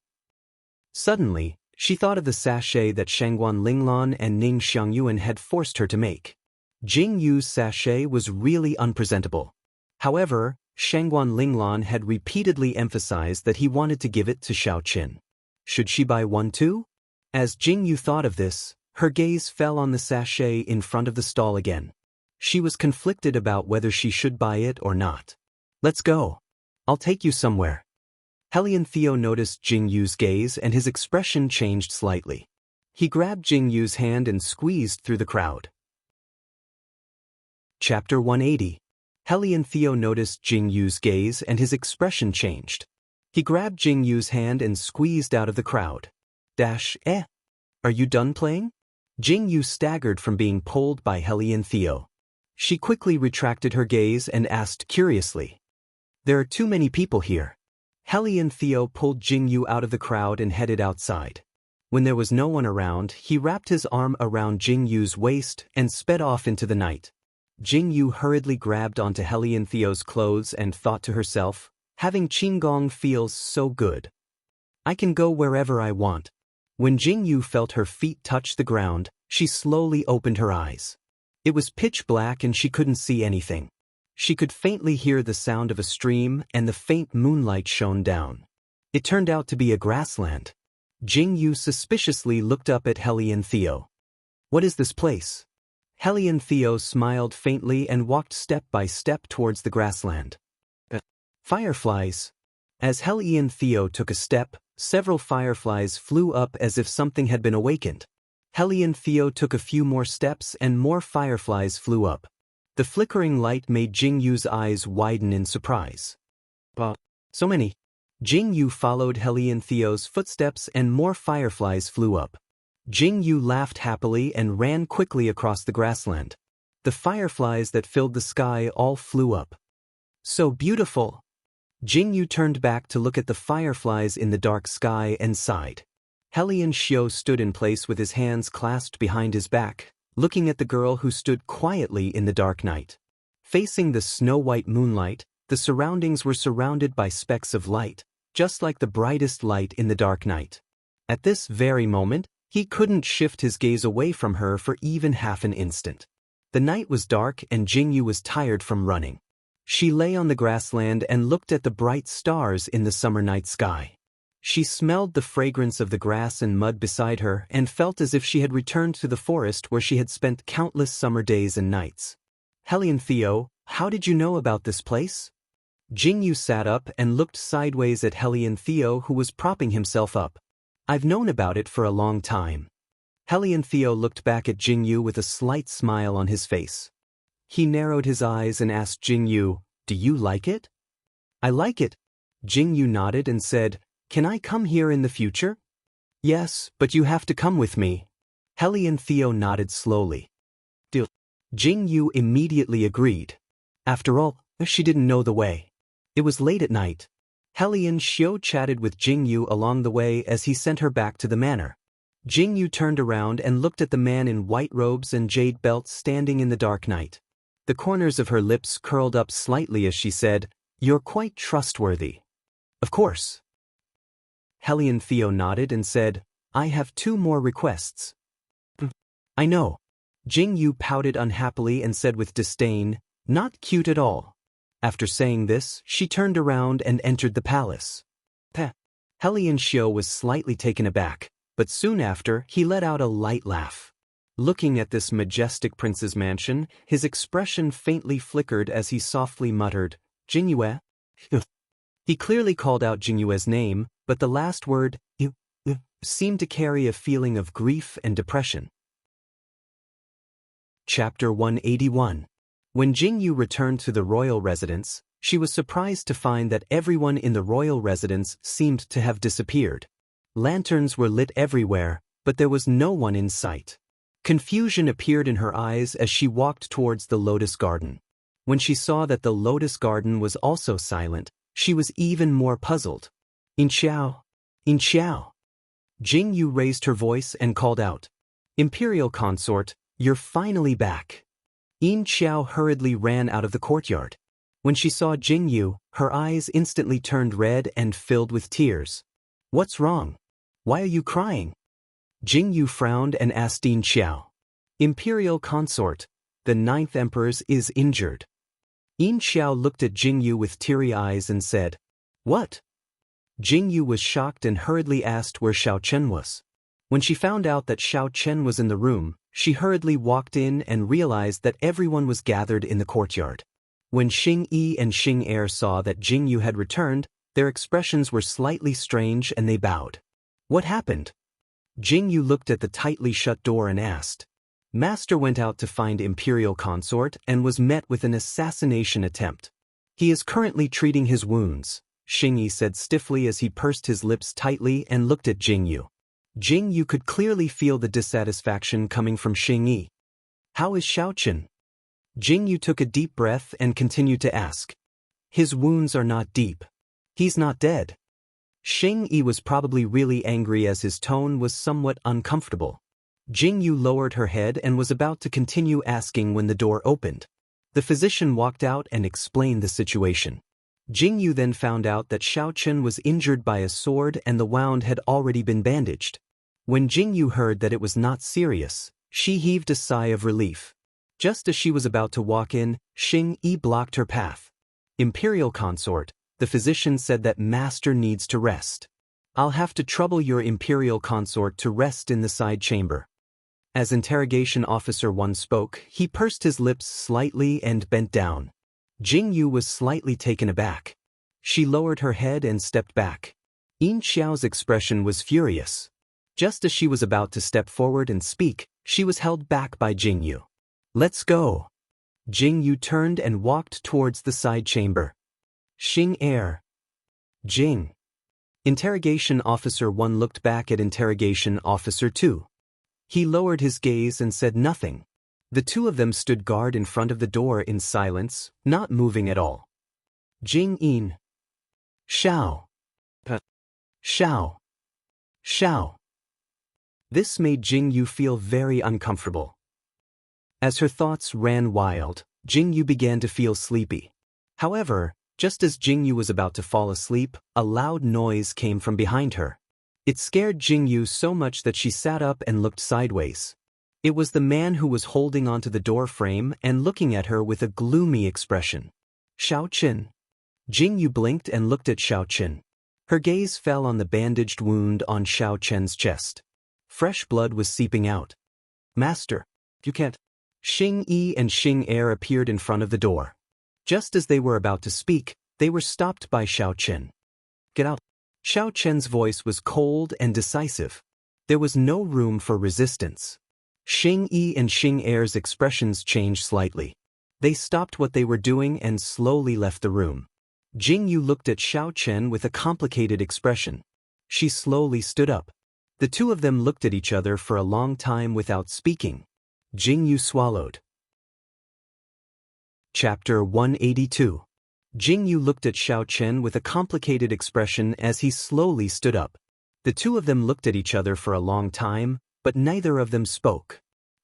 Suddenly, she thought of the sachet that Shangguan Linglan and Ning Xiangyuan had forced her to make. Jingyu's sachet was really unpresentable. However, Shangguan Linglan had repeatedly emphasized that he wanted to give it to Xiaoqin. Should she buy one too? As Jingyu thought of this, her gaze fell on the sachet in front of the stall again. She was conflicted about whether she should buy it or not. "Let's go. I'll take you somewhere." Hellion Theo noticed Jingyu's gaze and his expression changed slightly. He grabbed Jingyu's hand and squeezed through the crowd. Chapter 180. Hellion Theo noticed Jingyu's gaze and his expression changed. He grabbed Jingyu's hand and squeezed out of the crowd. Are you done playing?" Jingyu staggered from being pulled by Hellion Theo. She quickly retracted her gaze and asked curiously, "There are too many people here." Hellion Theo pulled Jingyu out of the crowd and headed outside. When there was no one around, he wrapped his arm around Jingyu's waist and sped off into the night. Jingyu hurriedly grabbed onto Hellion Theo's clothes and thought to herself, "Having Qinggong feels so good. I can go wherever I want." When Jingyu felt her feet touch the ground, she slowly opened her eyes. It was pitch black and she couldn't see anything. She could faintly hear the sound of a stream and the faint moonlight shone down. It turned out to be a grassland. Jingyu suspiciously looked up at Helly and Theo. "What is this place?" Helly and Theo smiled faintly and walked step by step towards the grassland. Fireflies. As Helly and Theo took a step, several fireflies flew up as if something had been awakened. Helly and Theo took a few more steps and more fireflies flew up. The flickering light made Jingyu's eyes widen in surprise. So many. Jingyu followed Helly and Theo's footsteps and more fireflies flew up. Jingyu laughed happily and ran quickly across the grassland. The fireflies that filled the sky all flew up. So beautiful. Jingyu turned back to look at the fireflies in the dark sky and sighed. Helly and Xiao stood in place with his hands clasped behind his back, looking at the girl who stood quietly in the dark night. Facing the snow-white moonlight, the surroundings were surrounded by specks of light, just like the brightest light in the dark night. At this very moment, he couldn't shift his gaze away from her for even half an instant. The night was dark and Jingyu was tired from running. She lay on the grassland and looked at the bright stars in the summer night sky. She smelled the fragrance of the grass and mud beside her and felt as if she had returned to the forest where she had spent countless summer days and nights. "Helly and Theo, how did you know about this place?" Jingyu sat up and looked sideways at Helly and Theo, who was propping himself up. "I've known about it for a long time." Helly and Theo looked back at Jingyu with a slight smile on his face. He narrowed his eyes and asked Jingyu, "Do you like it?" "I like it." Jingyu nodded and said, "Can I come here in the future?" "Yes, but you have to come with me." Helly and Theo nodded slowly. "Deal." Jingyu immediately agreed. After all, she didn't know the way. It was late at night. Helly and Xiao chatted with Jingyu along the way as he sent her back to the manor. Jingyu turned around and looked at the man in white robes and jade belts standing in the dark night. The corners of her lips curled up slightly as she said, "You're quite trustworthy." "Of course." Helly and Theo nodded and said, "I have 2 more requests." "I know." Jingyu pouted unhappily and said with disdain, "Not cute at all." After saying this, she turned around and entered the palace. Helly and Xiao was slightly taken aback, but soon after, he let out a light laugh. Looking at this majestic prince's mansion, his expression faintly flickered as he softly muttered, "Jingyue?" He clearly called out Jingyue's name, but the last word, seemed to carry a feeling of grief and depression. Chapter 181. When Jingyu returned to the royal residence, she was surprised to find that everyone in the royal residence seemed to have disappeared. Lanterns were lit everywhere, but there was no one in sight. Confusion appeared in her eyes as she walked towards the lotus garden. When she saw that the lotus garden was also silent, she was even more puzzled. "In Xiao! In Xiao!" Jingyu raised her voice and called out, "Imperial consort, you're finally back." Yin Xiao hurriedly ran out of the courtyard. When she saw Jingyu, her eyes instantly turned red and filled with tears. "What's wrong? Why are you crying?" Jingyu frowned and asked Yin Xiao. "Imperial consort, the 9th emperor is injured." Yin Xiao looked at Jingyu with teary eyes and said, "What?" Jingyu was shocked and hurriedly asked where Xiao Chen was. When she found out that Xiao Chen was in the room, she hurriedly walked in and realized that everyone was gathered in the courtyard. When Xing Yi and Xing Er saw that Jingyu had returned, their expressions were slightly strange and they bowed. "What happened?" Jingyu looked at the tightly shut door and asked. "Master went out to find Imperial Consort and was met with an assassination attempt. He is currently treating his wounds," Xing Yi said stiffly as he pursed his lips tightly and looked at Jingyu. Jingyu could clearly feel the dissatisfaction coming from Xing Yi. "How is Xiao Chen?" Jingyu took a deep breath and continued to ask. "His wounds are not deep. He's not dead." Xing Yi was probably really angry as his tone was somewhat uncomfortable. Jingyu lowered her head and was about to continue asking when the door opened. The physician walked out and explained the situation. Jingyu then found out that Xiao Chen was injured by a sword and the wound had already been bandaged. When Jingyu heard that it was not serious, she heaved a sigh of relief. Just as she was about to walk in, Xing-yi blocked her path. Imperial Consort, the physician said that Master needs to rest. I'll have to trouble your Imperial Consort to rest in the side chamber. As Interrogation Officer 1 spoke, he pursed his lips slightly and bent down. Jingyu was slightly taken aback. She lowered her head and stepped back. Yin Xiao's expression was furious. Just as she was about to step forward and speak, she was held back by Jingyu. Let's go. Jingyu turned and walked towards the side chamber. Xing Air. Jing. Interrogation Officer 1 looked back at Interrogation Officer 2. He lowered his gaze and said nothing. The two of them stood guard in front of the door in silence, not moving at all. Jing Yin. Xiao. Xiao. Xiao. This made Jingyu feel very uncomfortable. As her thoughts ran wild, Jingyu began to feel sleepy. However, just as Jingyu was about to fall asleep, a loud noise came from behind her. It scared Jingyu so much that she sat up and looked sideways. It was the man who was holding onto the door frame and looking at her with a gloomy expression. Xiao Qin. Jingyu blinked and looked at Xiao Qin. Her gaze fell on the bandaged wound on Xiao Qin's chest. Fresh blood was seeping out. Master, you can't. Xing-yi and Xing Air appeared in front of the door. Just as they were about to speak, they were stopped by Xiao Qin. Get out. Xiao Qin's voice was cold and decisive. There was no room for resistance. Xing-yi and Xing Air's expressions changed slightly. They stopped what they were doing and slowly left the room. Jingyu looked at Xiao Qin with a complicated expression. She slowly stood up. The two of them looked at each other for a long time without speaking. Jingyu swallowed. Chapter 182. Jingyu looked at Xiao Qin with a complicated expression as he slowly stood up. The two of them looked at each other for a long time, but neither of them spoke.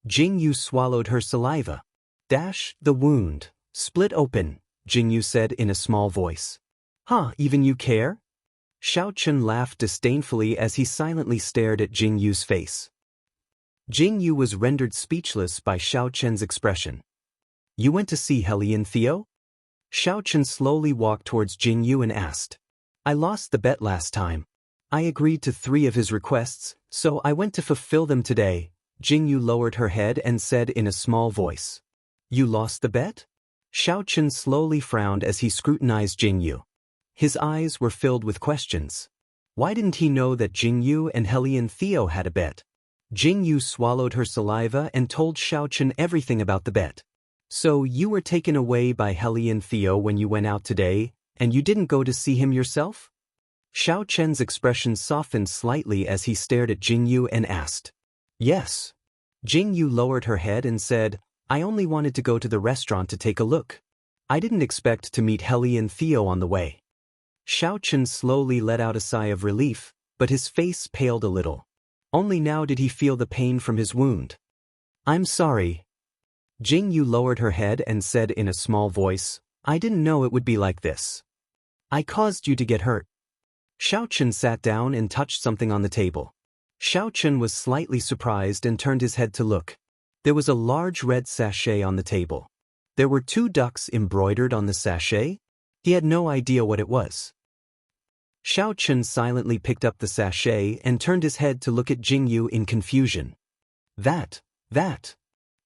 Jingyu swallowed her saliva. The wound. Split open, Jingyu said in a small voice. Huh, even you care? Xiao Qin laughed disdainfully as he silently stared at Jingyu's face. Jingyu was rendered speechless by Xiao Qin's expression. You went to see Helian Theo? Xiao Qin slowly walked towards Jingyu and asked. I lost the bet last time. I agreed to 3 of his requests, so I went to fulfill them today. Jingyu lowered her head and said in a small voice. You lost the bet? Xiao Qin slowly frowned as he scrutinized Jingyu. His eyes were filled with questions. Why didn't he know that Jingyu and Helian Theo had a bet? Jingyu swallowed her saliva and told Xiao Qin everything about the bet. So you were taken away by Helian Theo when you went out today, and you didn't go to see him yourself? Xiao Qin's expression softened slightly as he stared at Jingyu and asked. Yes. Jingyu lowered her head and said, I only wanted to go to the restaurant to take a look. I didn't expect to meet Helian Theo on the way. Xiao Qin slowly let out a sigh of relief, but his face paled a little. Only now did he feel the pain from his wound. I'm sorry. Jingyu lowered her head and said in a small voice, I didn't know it would be like this. I caused you to get hurt. Xiao Qin sat down and touched something on the table. Xiao Qin was slightly surprised and turned his head to look. There was a large red sachet on the table. There were 2 ducks embroidered on the sachet. He had no idea what it was. Xiao Qin silently picked up the sachet and turned his head to look at Jingyu in confusion. That.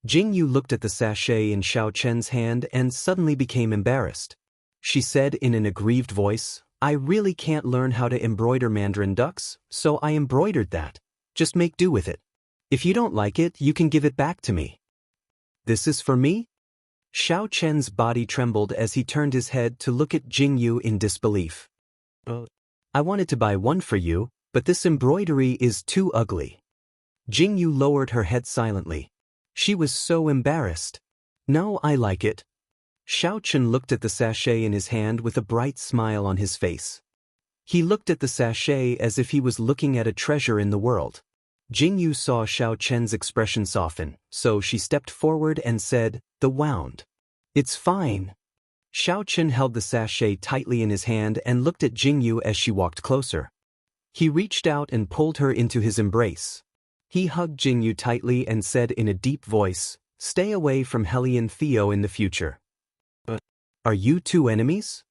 Jingyu looked at the sachet in Xiao Qin's hand and suddenly became embarrassed. She said in an aggrieved voice, I really can't learn how to embroider mandarin ducks, so I embroidered that. Just make do with it. If you don't like it, you can give it back to me. This is for me? Xiao Qin's body trembled as he turned his head to look at Jingyu in disbelief. I wanted to buy one for you, but this embroidery is too ugly. Jingyu lowered her head silently. She was so embarrassed. No, I like it. Xiao Qin looked at the sachet in his hand with a bright smile on his face. He looked at the sachet as if he was looking at a treasure in the world. Jingyu saw Xiao Qin's expression soften, so she stepped forward and said, the wound. It's fine. Xiao Qin held the sachet tightly in his hand and looked at Jingyu as she walked closer. He reached out and pulled her into his embrace. He hugged Jingyu tightly and said in a deep voice, "Stay away from Hellion Theo in the future." Are you two enemies?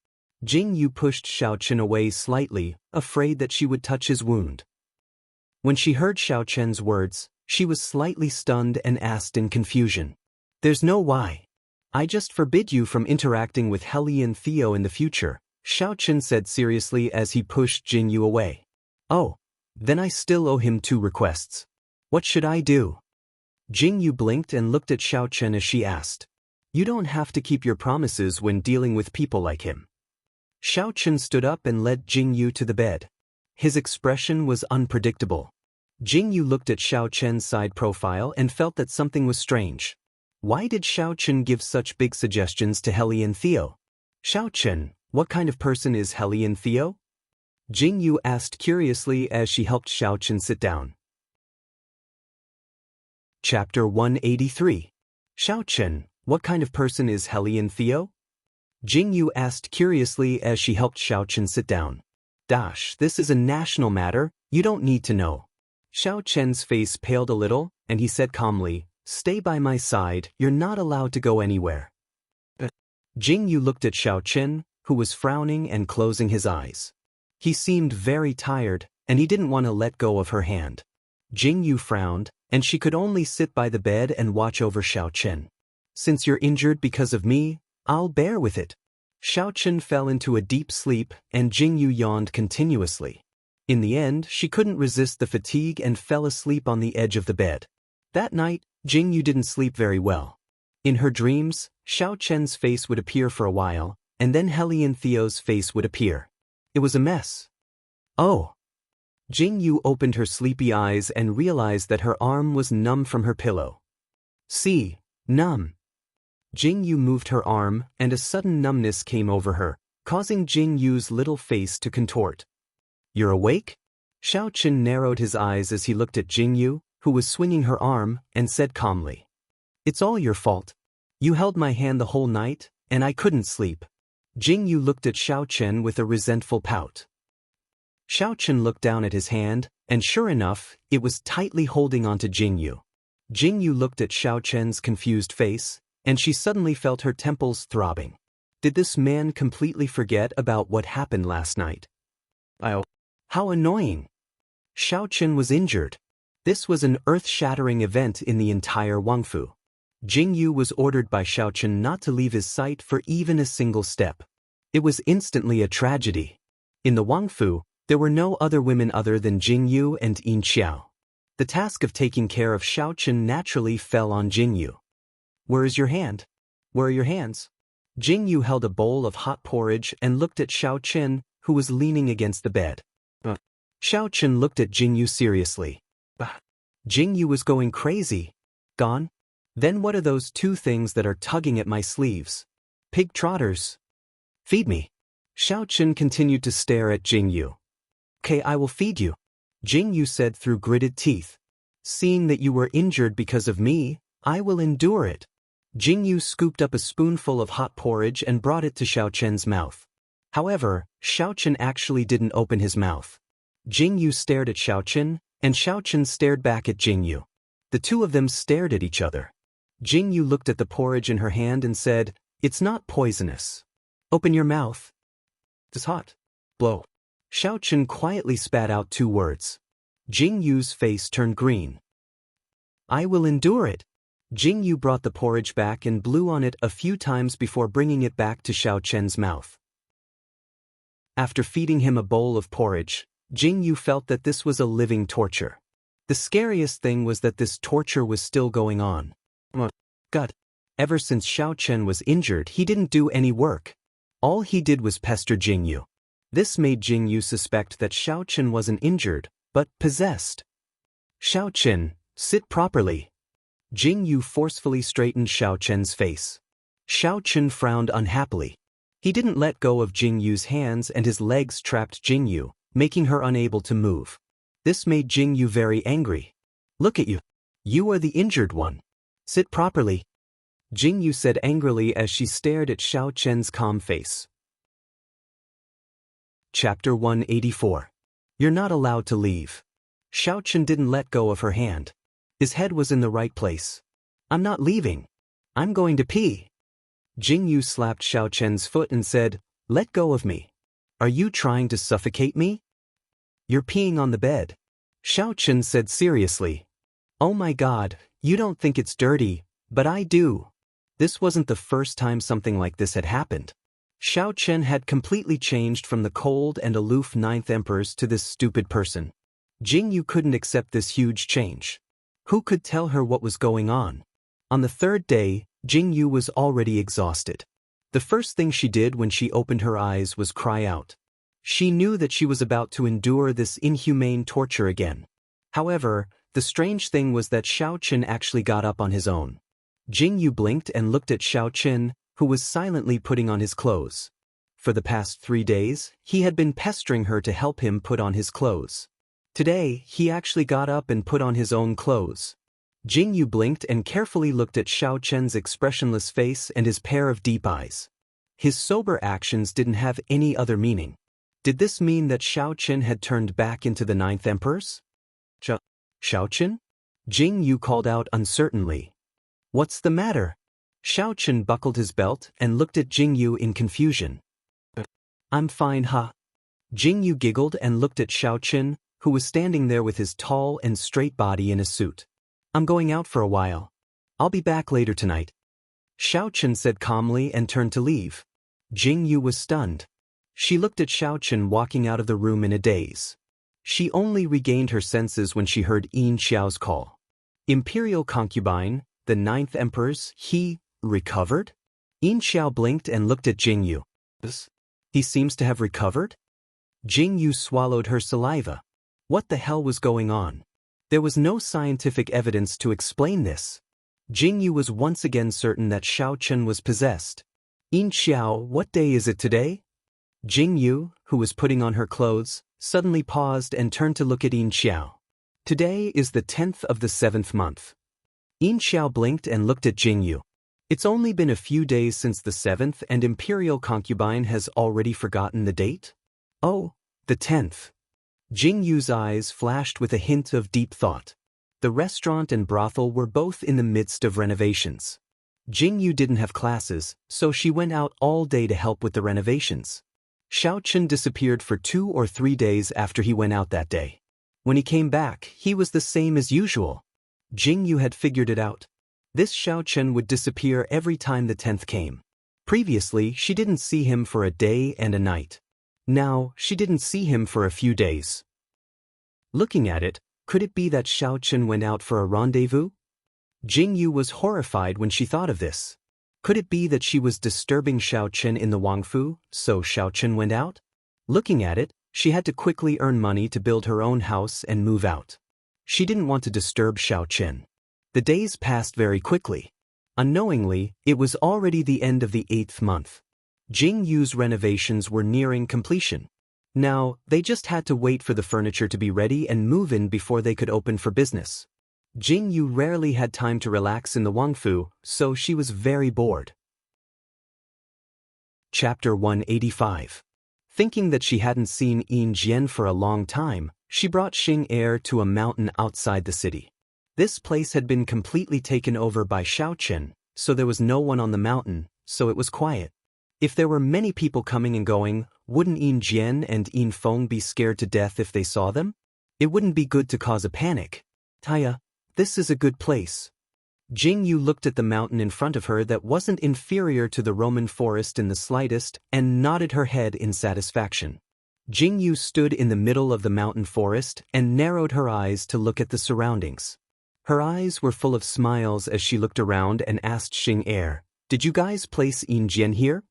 Jingyu pushed Xiaochen away slightly, afraid that she would touch his wound. When she heard Xiaochen's words, she was slightly stunned and asked in confusion. There's no why. I just forbid you from interacting with Hellion Theo in the future, Xiaochen said seriously as he pushed Jingyu away. Oh, then I still owe him 2 requests. What should I do? Jingyu blinked and looked at Xiaochen as she asked. You don't have to keep your promises when dealing with people like him. Xiaochen stood up and led Jingyu to the bed. His expression was unpredictable. Jingyu looked at Xiaochen's side profile and felt that something was strange. Why did Xiaochen give such big suggestions to Hellion Theo? Xiaochen, what kind of person is Hellion Theo? Jingyu asked curiously as she helped Xiaochen sit down. Chapter 183. Xiaochen, what kind of person is Hellion Theo? Jingyu asked curiously as she helped Xiaochen sit down. This is a national matter, you don't need to know. Xiaochen's face paled a little, and he said calmly, Stay by my side, you're not allowed to go anywhere. Jingyu looked at Xiaochen, who was frowning and closing his eyes. He seemed very tired, and he didn't want to let go of her hand. Jingyu frowned, and she could only sit by the bed and watch over Xiaochen. Since you're injured because of me, I'll bear with it. Xiaochen fell into a deep sleep, and Jingyu yawned continuously. In the end, she couldn't resist the fatigue and fell asleep on the edge of the bed. That night, Jingyu didn't sleep very well. In her dreams, Xiaochen's face would appear for a while, and then Hellion Theo's face would appear. It was a mess. Oh. Jingyu opened her sleepy eyes and realized that her arm was numb from her pillow. See, numb. Jingyu moved her arm, and a sudden numbness came over her, causing Jingyu's little face to contort. You're awake? Xiaochen narrowed his eyes as he looked at Jingyu, who was swinging her arm, and said calmly. It's all your fault. You held my hand the whole night, and I couldn't sleep. Jingyu looked at Xiaochen with a resentful pout. Xiaochen looked down at his hand, and sure enough, it was tightly holding onto Jingyu. Jingyu looked at Xiaochen's confused face, and she suddenly felt her temples throbbing. Did this man completely forget about what happened last night? Oh, how annoying! Xiaochen was injured. This was an earth-shattering event in the entire Wangfu. Jingyu was ordered by Xiaochen not to leave his sight for even a single step. It was instantly a tragedy. In the Wangfu, there were no other women other than Jingyu and Yin Xiao. The task of taking care of Xiaochen naturally fell on Jingyu. Where is your hand? Where are your hands? Jingyu held a bowl of hot porridge and looked at Xiaochen, who was leaning against the bed. Xiaochen looked at Jingyu seriously. Jingyu was going crazy. Gone? Then what are those 2 things that are tugging at my sleeves? Pig trotters. Feed me. Xiaochen continued to stare at Jingyu. Okay, I will feed you, Jingyu said through gritted teeth. Seeing that you were injured because of me, I will endure it. Jingyu scooped up a spoonful of hot porridge and brought it to Xiaochen's mouth. However, Xiaochen actually didn't open his mouth. Jingyu stared at Xiaochen, and Xiaochen stared back at Jingyu. The 2 of them stared at each other. Jingyu looked at the porridge in her hand and said, It's not poisonous. Open your mouth. It's hot. Blow. Xiaochen quietly spat out 2 words. Jingyu's face turned green. I will endure it. Jingyu brought the porridge back and blew on it a few times before bringing it back to Xiaochen's mouth. After feeding him a bowl of porridge, Jingyu felt that this was a living torture. The scariest thing was that this torture was still going on. God. Ever since Xiaochen was injured, he didn't do any work. All he did was pester Jingyu. This made Jingyu suspect that Xiaochen wasn't injured, but possessed. Xiaochen, sit properly. Jingyu forcefully straightened Xiaochen's face. Xiaochen frowned unhappily. He didn't let go of Jingyu's hands and his legs trapped Jingyu, making her unable to move. This made Jingyu very angry. Look at you. You are the injured one. Sit properly. Jingyu said angrily as she stared at Xiaochen's calm face. Chapter 184. You're not allowed to leave. Xiaochen didn't let go of her hand. His head was in the right place. I'm not leaving. I'm going to pee. Jingyu slapped Xiaochen's foot and said, Let go of me. Are you trying to suffocate me? You're peeing on the bed. Xiaochen said seriously. Oh my god, you don't think it's dirty, but I do. This wasn't the first time something like this had happened. Xiaochen had completely changed from the cold and aloof Ninth Empress to this stupid person. Jingyu couldn't accept this huge change. Who could tell her what was going on? On the third day, Jingyu was already exhausted. The first thing she did when she opened her eyes was cry out. She knew that she was about to endure this inhumane torture again. However, the strange thing was that Xiaochen actually got up on his own. Jingyu blinked and looked at Xiaochen, who was silently putting on his clothes. For the past 3 days, he had been pestering her to help him put on his clothes. Today, he actually got up and put on his own clothes. Jingyu blinked and carefully looked at Xiaochen's expressionless face and his pair of deep eyes. His sober actions didn't have any other meaning. Did this mean that Xiaochen had turned back into the Ninth Empress? Xiaochen? Jingyu called out uncertainly. What's the matter? Xiaochen buckled his belt and looked at Jingyu in confusion. I'm fine, huh? Jingyu giggled and looked at Xiaochen, who was standing there with his tall and straight body in a suit. I'm going out for a while. I'll be back later tonight. Xiaochen said calmly and turned to leave. Jingyu was stunned. She looked at Xiaochen walking out of the room in a daze. She only regained her senses when she heard Yin Xiao's call. Imperial concubine, the Ninth Emperor's, he recovered? Yin Xiao blinked and looked at Jingyu. He seems to have recovered? Jingyu swallowed her saliva. What the hell was going on? There was no scientific evidence to explain this. Jingyu was once again certain that Xiaochen was possessed. Yin Xiao, what day is it today? Jingyu, who was putting on her clothes, suddenly paused and turned to look at Yin Xiao. Today is the 10th of the 7th month. Yin Xiao blinked and looked at Jingyu. It's only been a few days since the 7th and Imperial concubine has already forgotten the date? Oh, the 10th. Jingyu's eyes flashed with a hint of deep thought. The restaurant and brothel were both in the midst of renovations. Jingyu didn't have classes, so she went out all day to help with the renovations. Xiaochen disappeared for 2 or 3 days after he went out that day. When he came back, he was the same as usual. Jingyu had figured it out. This Xiaochen would disappear every time the 10th came. Previously, she didn't see him for a day and a night. Now, she didn't see him for a few days. Looking at it, could it be that Xiaochen went out for a rendezvous? Jingyu was horrified when she thought of this. Could it be that she was disturbing Xiaochen in the Wangfu, so Xiaochen went out? Looking at it, she had to quickly earn money to build her own house and move out. She didn't want to disturb Xiaochen. The days passed very quickly. Unknowingly, it was already the end of the 8th month. Jingyu's renovations were nearing completion. Now, they just had to wait for the furniture to be ready and move in before they could open for business. Jingyu rarely had time to relax in the Wangfu, so she was very bored. Chapter 185. Thinking that she hadn't seen Yin Jian for a long time, she brought Xing Er to a mountain outside the city. This place had been completely taken over by Xiaochen, so there was no one on the mountain, so it was quiet. If there were many people coming and going, wouldn't Yin Jian and Yin Feng be scared to death if they saw them? It wouldn't be good to cause a panic. Taya, this is a good place. Jingyu looked at the mountain in front of her that wasn't inferior to the Roman forest in the slightest and nodded her head in satisfaction. Jingyu stood in the middle of the mountain forest and narrowed her eyes to look at the surroundings. Her eyes were full of smiles as she looked around and asked Xing Er, "Did you guys place Yin Jian here?"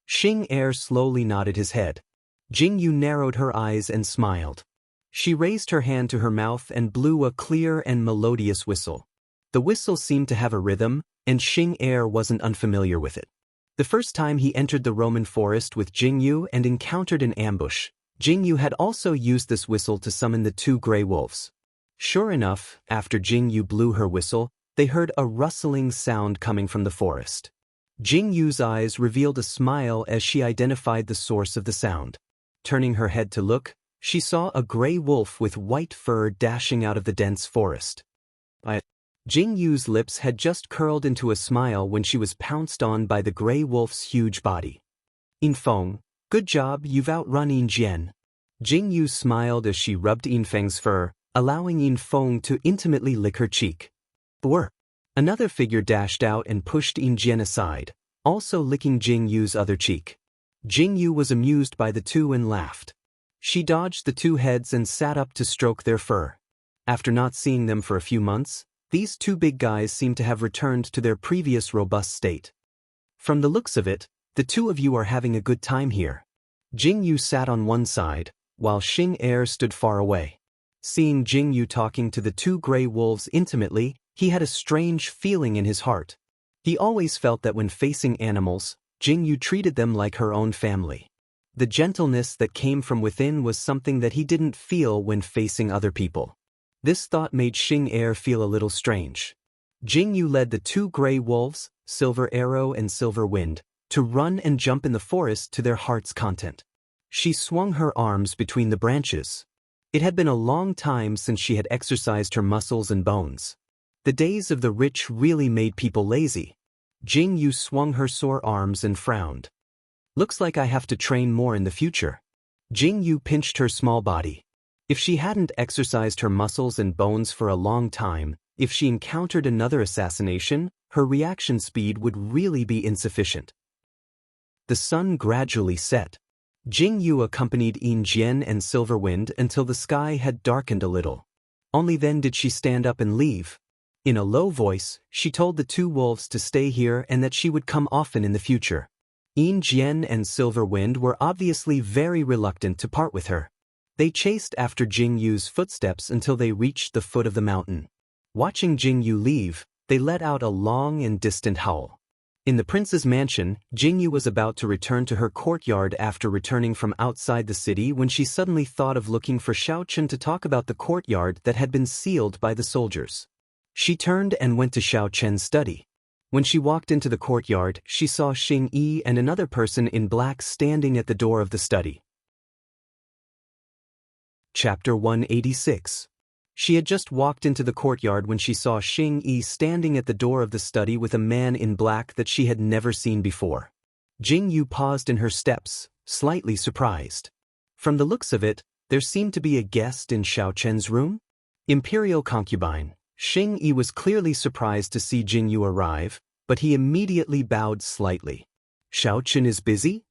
Xing Er slowly nodded his head. Jingyu narrowed her eyes and smiled. She raised her hand to her mouth and blew a clear and melodious whistle. The whistle seemed to have a rhythm, and Xing Er wasn't unfamiliar with it. The first time he entered the Roman forest with Jingyu and encountered an ambush, Jingyu had also used this whistle to summon the 2 gray wolves. Sure enough, after Jingyu blew her whistle, they heard a rustling sound coming from the forest. Jingyu's eyes revealed a smile as she identified the source of the sound. Turning her head to look, She saw a gray wolf with white fur dashing out of the dense forest. Jing Yu's lips had just curled into a smile when she was pounced on by the gray wolf's huge body. "In Feng, good job, you've outrun In Jian." Jing Yu smiled as she rubbed In Feng's fur, allowing In Feng to intimately lick her cheek. "Bwr." Another figure dashed out and pushed In Jian aside, also licking Jing Yu's other cheek. Jing Yu was amused by the two and laughed. She dodged the two heads and sat up to stroke their fur. After not seeing them for a few months, these two big guys seemed to have returned to their previous robust state. "From the looks of it, the two of you are having a good time here." Jing Yu sat on one side, while Xing Er stood far away. Seeing Jing Yu talking to the two gray wolves intimately, he had a strange feeling in his heart. He always felt that when facing animals, Jing Yu treated them like her own family. The gentleness that came from within was something that he didn't feel when facing other people. This thought made Xing Er feel a little strange. Jing Yu led the two gray wolves, Silver Arrow and Silver Wind, to run and jump in the forest to their heart's content. She swung her arms between the branches. It had been a long time since she had exercised her muscles and bones. The days of the rich really made people lazy. Jing Yu swung her sore arms and frowned. "Looks like I have to train more in the future." Jing Yu pinched her small body. If she hadn't exercised her muscles and bones for a long time, if she encountered another assassination, her reaction speed would really be insufficient. The sun gradually set. Jing Yu accompanied In Jian and Silverwind until the sky had darkened a little. Only then did she stand up and leave. In a low voice, she told the two wolves to stay here and that she would come often in the future. In Jian and Silverwind were obviously very reluctant to part with her. They chased after Jing Yu's footsteps until they reached the foot of the mountain. Watching Jing Yu leave, they let out a long and distant howl. In the prince's mansion, Jing Yu was about to return to her courtyard after returning from outside the city when she suddenly thought of looking for Xiao Chen to talk about the courtyard that had been sealed by the soldiers. She turned and went to Xiao Chen's study. When she walked into the courtyard, she saw Xing Yi and another person in black standing at the door of the study. Chapter 186. She had just walked into the courtyard when she saw Xing Yi standing at the door of the study with a man in black that she had never seen before. Jing Yu paused in her steps, slightly surprised. From the looks of it, there seemed to be a guest in Xiao Chen's room? Imperial concubine. Xing Yi was clearly surprised to see Jing Yu arrive, but he immediately bowed slightly. "Xiao Chen is busy?"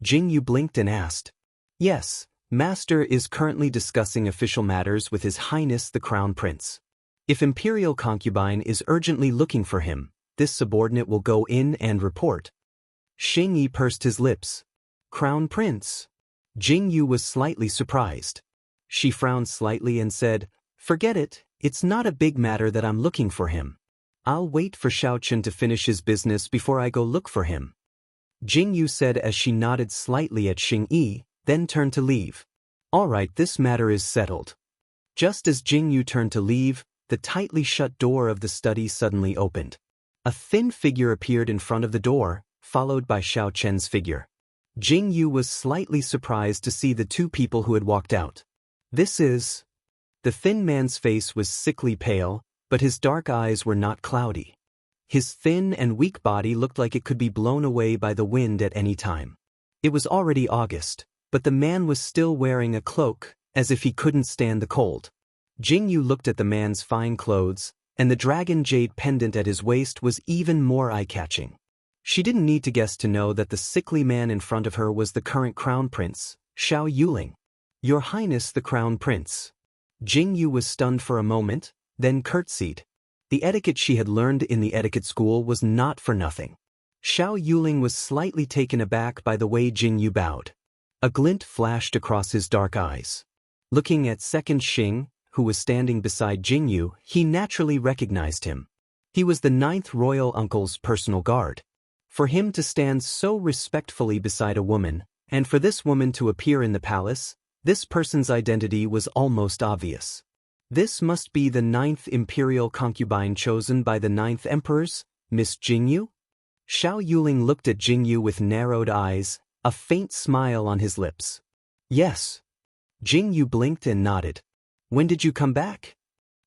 Jing Yu blinked and asked. "Yes. Master is currently discussing official matters with His Highness the Crown Prince. If Imperial Concubine is urgently looking for him, this subordinate will go in and report." Xing Yi pursed his lips. "Crown Prince?" Jing Yu was slightly surprised. She frowned slightly and said, "Forget it, it's not a big matter that I'm looking for him. I'll wait for Xiao Chen to finish his business before I go look for him." Jing Yu said as she nodded slightly at Xing Yi, then turned to leave. "All right, this matter is settled." Just as Jing Yu turned to leave, the tightly shut door of the study suddenly opened. A thin figure appeared in front of the door, followed by Xiao Chen's figure. Jing Yu was slightly surprised to see the two people who had walked out. "This is..." The thin man's face was sickly pale, but his dark eyes were not cloudy. His thin and weak body looked like it could be blown away by the wind at any time. It was already August, but the man was still wearing a cloak, as if he couldn't stand the cold. Jing Yu looked at the man's fine clothes, and the dragon jade pendant at his waist was even more eye-catching. She didn't need to guess to know that the sickly man in front of her was the current crown prince, Xiao Yuling. "Your Highness the Crown Prince." Jing Yu was stunned for a moment, then curtsied. The etiquette she had learned in the etiquette school was not for nothing. Xiao Yuling was slightly taken aback by the way Jing Yu bowed. A glint flashed across his dark eyes. Looking at second Xing, who was standing beside Jing Yu, he naturally recognized him. He was the 9th royal uncle's personal guard. For him to stand so respectfully beside a woman, and for this woman to appear in the palace, this person's identity was almost obvious. This must be the 9th imperial concubine chosen by the 9th emperors, Miss Jing Yu? Xiao Yuling looked at Jing Yu with narrowed eyes, a faint smile on his lips. "Yes." Jing Yu blinked and nodded. When did you come back?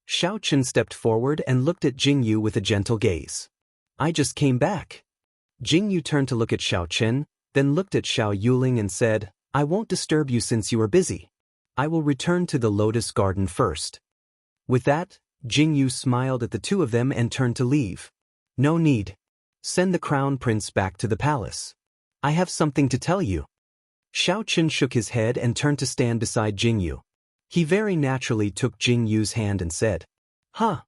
Xiao Chen stepped forward and looked at Jing Yu with a gentle gaze. I just came back. Jing Yu turned to look at Xiao Chen, then looked at Xiao Yuling and said, I won't disturb you since you are busy. I will return to the Lotus Garden first. With that, Jing Yu smiled at the two of them and turned to leave. No need. Send the Crown Prince back to the palace. I have something to tell you. Xiao Chen shook his head and turned to stand beside Jing Yu. He very naturally took Jing Yu's hand and said, Huh?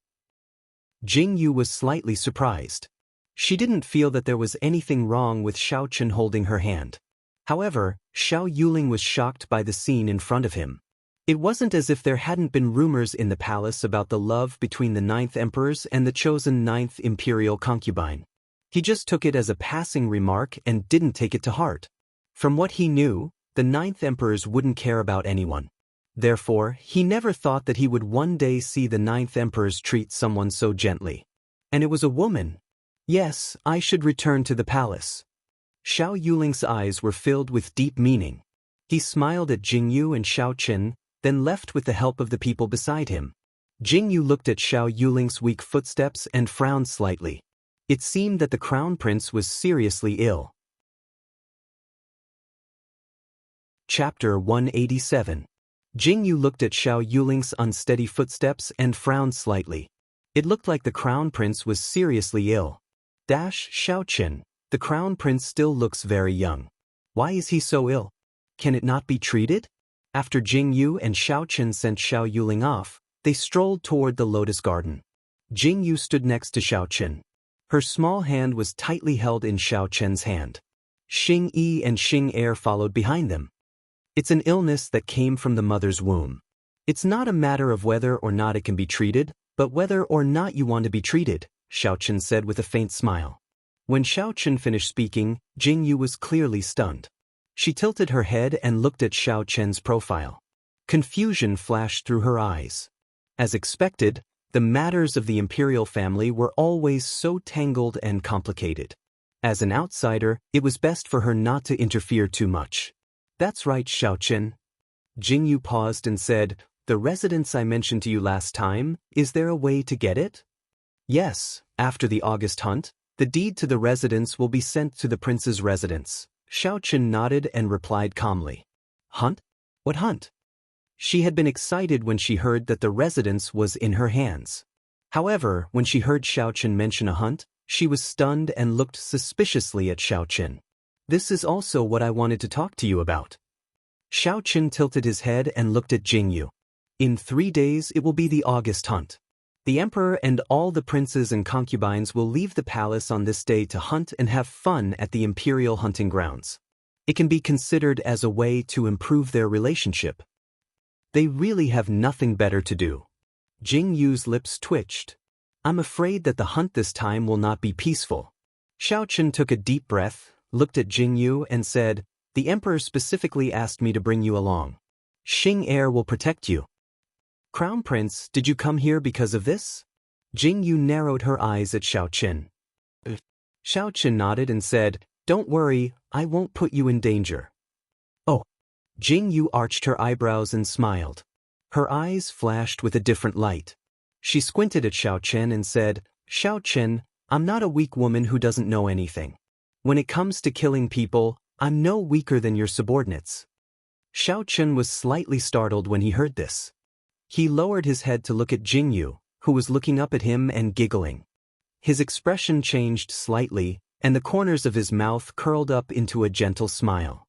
Jing Yu was slightly surprised. She didn't feel that there was anything wrong with Xiao Chen holding her hand. However, Xiao Yuling was shocked by the scene in front of him. It wasn't as if there hadn't been rumors in the palace about the love between the 9th emperors and the chosen 9th imperial concubine. He just took it as a passing remark and didn't take it to heart. From what he knew, the 9th emperors wouldn't care about anyone. Therefore, he never thought that he would one day see the 9th emperors treat someone so gently. And it was a woman. Yes, I should return to the palace. Xiao Yuling's eyes were filled with deep meaning. He smiled at Jing Yu and Xiao Chen, then left with the help of the people beside him. Jing Yu looked at Xiao Yuling's weak footsteps and frowned slightly. It seemed that the crown prince was seriously ill. Chapter 187. Jing Yu looked at Xiao Yuling's unsteady footsteps and frowned slightly. It looked like the crown prince was seriously ill. Xiao Chen, the crown prince still looks very young. Why is he so ill? Can it not be treated? After Jing Yu and Xiao Chen sent Xiao Yuling off, they strolled toward the Lotus Garden. Jing Yu stood next to Xiao Chen. Her small hand was tightly held in Xiao Chen's hand. Xing Yi and Xing Er followed behind them. It's an illness that came from the mother's womb. It's not a matter of whether or not it can be treated, but whether or not you want to be treated, Xiao Chen said with a faint smile. When Xiao Chen finished speaking, Jing Yu was clearly stunned. She tilted her head and looked at Xiao Chen's profile. Confusion flashed through her eyes. As expected, the matters of the imperial family were always so tangled and complicated. As an outsider, it was best for her not to interfere too much. That's right, Xiao Chen. Jing Yu paused and said, The residence I mentioned to you last time, is there a way to get it? Yes, after the August hunt, the deed to the residence will be sent to the prince's residence. Xiao Chen nodded and replied calmly. Hunt? What hunt? She had been excited when she heard that the residence was in her hands. However, when she heard Xiao Chen mention a hunt, she was stunned and looked suspiciously at Xiao Chen. This is also what I wanted to talk to you about. Xiao Chen tilted his head and looked at Jing Yu. In 3 days it will be the August hunt. The emperor and all the princes and concubines will leave the palace on this day to hunt and have fun at the imperial hunting grounds. It can be considered as a way to improve their relationship. They really have nothing better to do. Jing Yu's lips twitched. I'm afraid that the hunt this time will not be peaceful. Xiao Chen took a deep breath, looked at Jing Yu and said, The emperor specifically asked me to bring you along. Xing Er will protect you. Crown Prince, did you come here because of this? Jing Yu narrowed her eyes at Xiao Chen. Xiao Chen nodded and said, Don't worry, I won't put you in danger. Oh. Jing Yu arched her eyebrows and smiled. Her eyes flashed with a different light. She squinted at Xiao Chen and said, Xiao Chen, I'm not a weak woman who doesn't know anything. When it comes to killing people, I'm no weaker than your subordinates. Xiao Chen was slightly startled when he heard this. He lowered his head to look at Jing Yu, who was looking up at him and giggling. His expression changed slightly, and the corners of his mouth curled up into a gentle smile.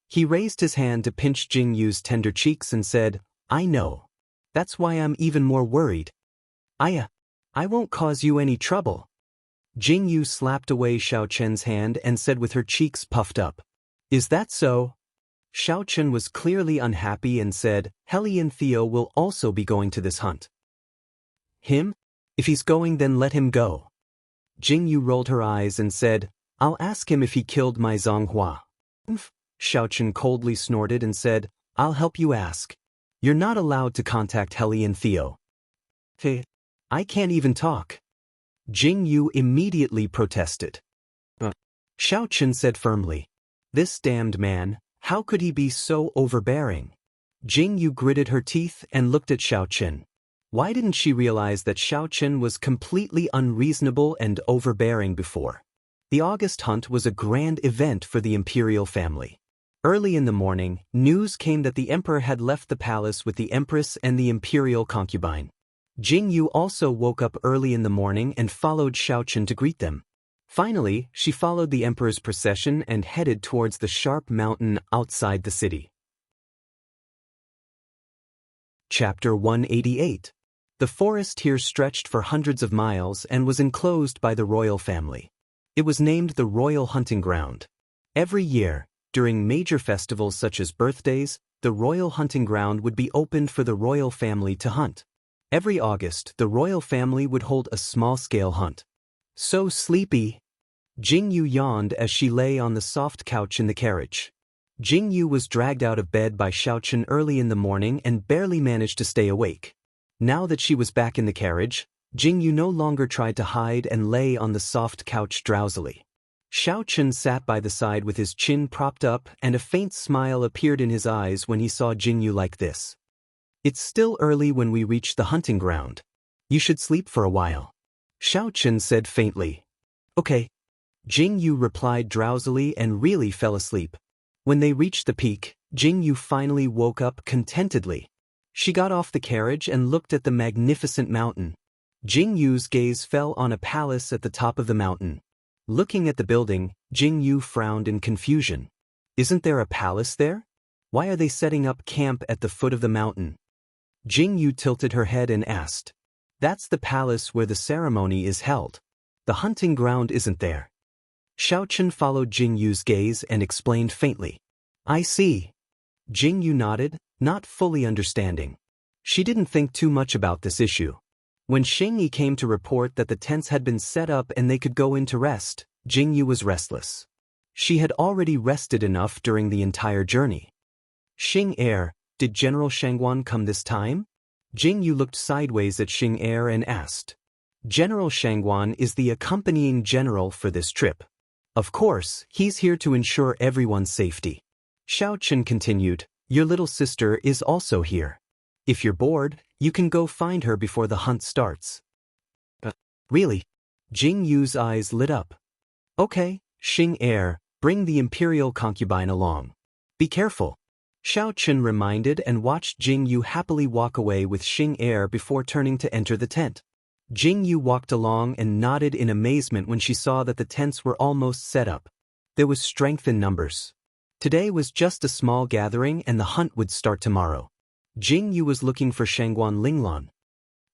He raised his hand to pinch Jing Yu's tender cheeks and said, I know. That's why I'm even more worried. I won't cause you any trouble. Jing Yu slapped away Xiao Chen's hand and said with her cheeks puffed up. Is that so? Xiao Chen was clearly unhappy and said, Heli and Theo will also be going to this hunt. Him? If he's going, then let him go. Jing Yu rolled her eyes and said, I'll ask him if he killed my Zonghua. Xiao Chen coldly snorted and said, I'll help you ask. You're not allowed to contact Heli and Theo. I can't even talk. Jing Yu immediately protested. Xiao Chen said firmly, This damned man, how could he be so overbearing? Jing Yu gritted her teeth and looked at Xiaoqin. Why didn't she realize that Xiaoqin was completely unreasonable and overbearing before? The August hunt was a grand event for the imperial family. Early in the morning, news came that the emperor had left the palace with the empress and the imperial concubine. Jing Yu also woke up early in the morning and followed Xiaoqin to greet them. Finally, she followed the emperor's procession and headed towards the sharp mountain outside the city. Chapter 188. The forest here stretched for hundreds of miles and was enclosed by the royal family. It was named the Royal Hunting Ground. Every year, during major festivals such as birthdays, the Royal Hunting Ground would be opened for the royal family to hunt. Every August, the royal family would hold a small-scale hunt. So sleepy. Jing Yu yawned as she lay on the soft couch in the carriage. Jing Yu was dragged out of bed by Xiaoqin early in the morning and barely managed to stay awake. Now that she was back in the carriage, Jing Yu no longer tried to hide and lay on the soft couch drowsily. Xiaoqin sat by the side with his chin propped up, and a faint smile appeared in his eyes when he saw Jing Yu like this. "It's still early when we reach the hunting ground. You should sleep for a while," Xiaoqin said faintly. "Okay." Jing Yu replied drowsily and really fell asleep. When they reached the peak, Jing Yu finally woke up contentedly. She got off the carriage and looked at the magnificent mountain. Jing Yu's gaze fell on a palace at the top of the mountain. Looking at the building, Jing Yu frowned in confusion. Isn't there a palace there? Why are they setting up camp at the foot of the mountain? Jing Yu tilted her head and asked. That's the palace where the ceremony is held. The hunting ground isn't there. Xiaoqin followed Jing Yu's gaze and explained faintly. I see. Jing Yu nodded, not fully understanding. She didn't think too much about this issue. When Xing Yi came to report that the tents had been set up and they could go in to rest, Jing Yu was restless. She had already rested enough during the entire journey. Xing Er, did General Shangguan come this time? Jing Yu looked sideways at Xing Er and asked. General Shangguan is the accompanying general for this trip. Of course, he's here to ensure everyone's safety. Xiaoqin continued, your little sister is also here. If you're bored, you can go find her before the hunt starts. Really? Jing Yu's eyes lit up. Okay, Xing Er, bring the imperial concubine along. Be careful. Xiaoqin reminded and watched Jing Yu happily walk away with Xing Er before turning to enter the tent. Jing Yu walked along and nodded in amazement when she saw that the tents were almost set up. There was strength in numbers. Today was just a small gathering and the hunt would start tomorrow. Jing Yu was looking for Shangguan Linglan.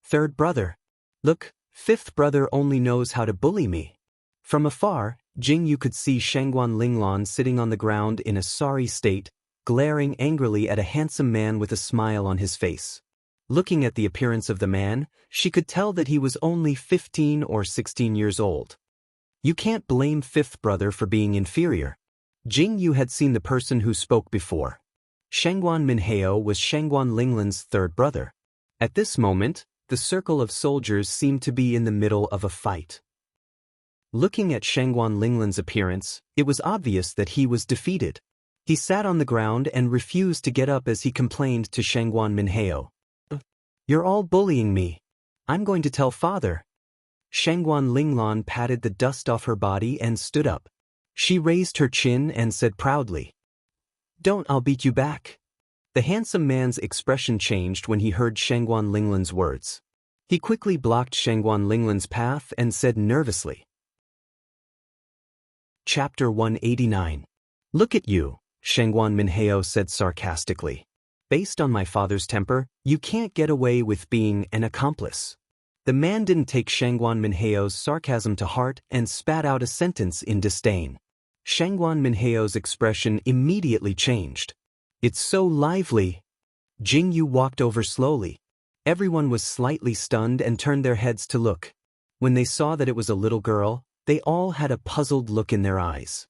Third brother. Look, fifth brother only knows how to bully me. From afar, Jing Yu could see Shangguan Linglan sitting on the ground in a sorry state, glaring angrily at a handsome man with a smile on his face. Looking at the appearance of the man, she could tell that he was only 15 or 16 years old. You can't blame fifth brother for being inferior. Jing Yu had seen the person who spoke before. Shangguan Minheo was Shangguan Linglan's third brother. At this moment, the circle of soldiers seemed to be in the middle of a fight. Looking at Shangguan Linglan's appearance, it was obvious that he was defeated. He sat on the ground and refused to get up as he complained to Shangguan Minheo. You're all bullying me. I'm going to tell father. Shangguan Linglan patted the dust off her body and stood up. She raised her chin and said proudly, Don't, I'll beat you back. The handsome man's expression changed when he heard Shangguan Linglan's words. He quickly blocked Shangguan Linglan's path and said nervously. Chapter 189. Look at you, Shangguan Minheo said sarcastically. Based on my father's temper, you can't get away with being an accomplice. The man didn't take Shangguan Minheo's sarcasm to heart and spat out a sentence in disdain. Shangguan Minheo's expression immediately changed. It's so lively. Jing Yu walked over slowly. Everyone was slightly stunned and turned their heads to look. When they saw that it was a little girl, they all had a puzzled look in their eyes.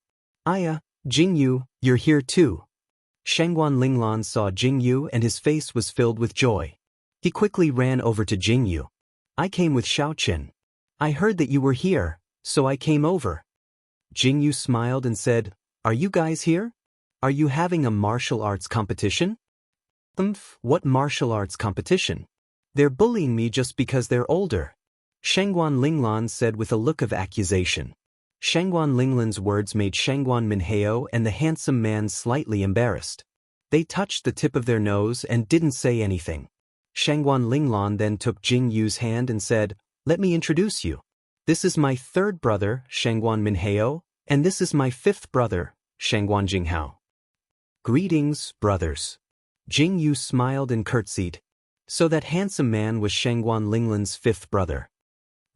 Aya, Jing Yu, you're here too. Shangguan Linglan saw Jing Yu and his face was filled with joy. He quickly ran over to Jing Yu. I came with Xiaoqin. I heard that you were here, so I came over. Jing Yu smiled and said, Are you guys here? Are you having a martial arts competition? What martial arts competition? They're bullying me just because they're older. Shangguan Linglan said with a look of accusation. Shangguan Linglan's words made Shangguan Minheo and the handsome man slightly embarrassed. They touched the tip of their nose and didn't say anything. Shangguan Linglan then took Jing Yu's hand and said, "Let me introduce you. This is my third brother, Shangguan Minheo, and this is my fifth brother, Shangguan Jinghao." Greetings, brothers. Jing Yu smiled and curtsied. So that handsome man was Shangguan Linglan's fifth brother.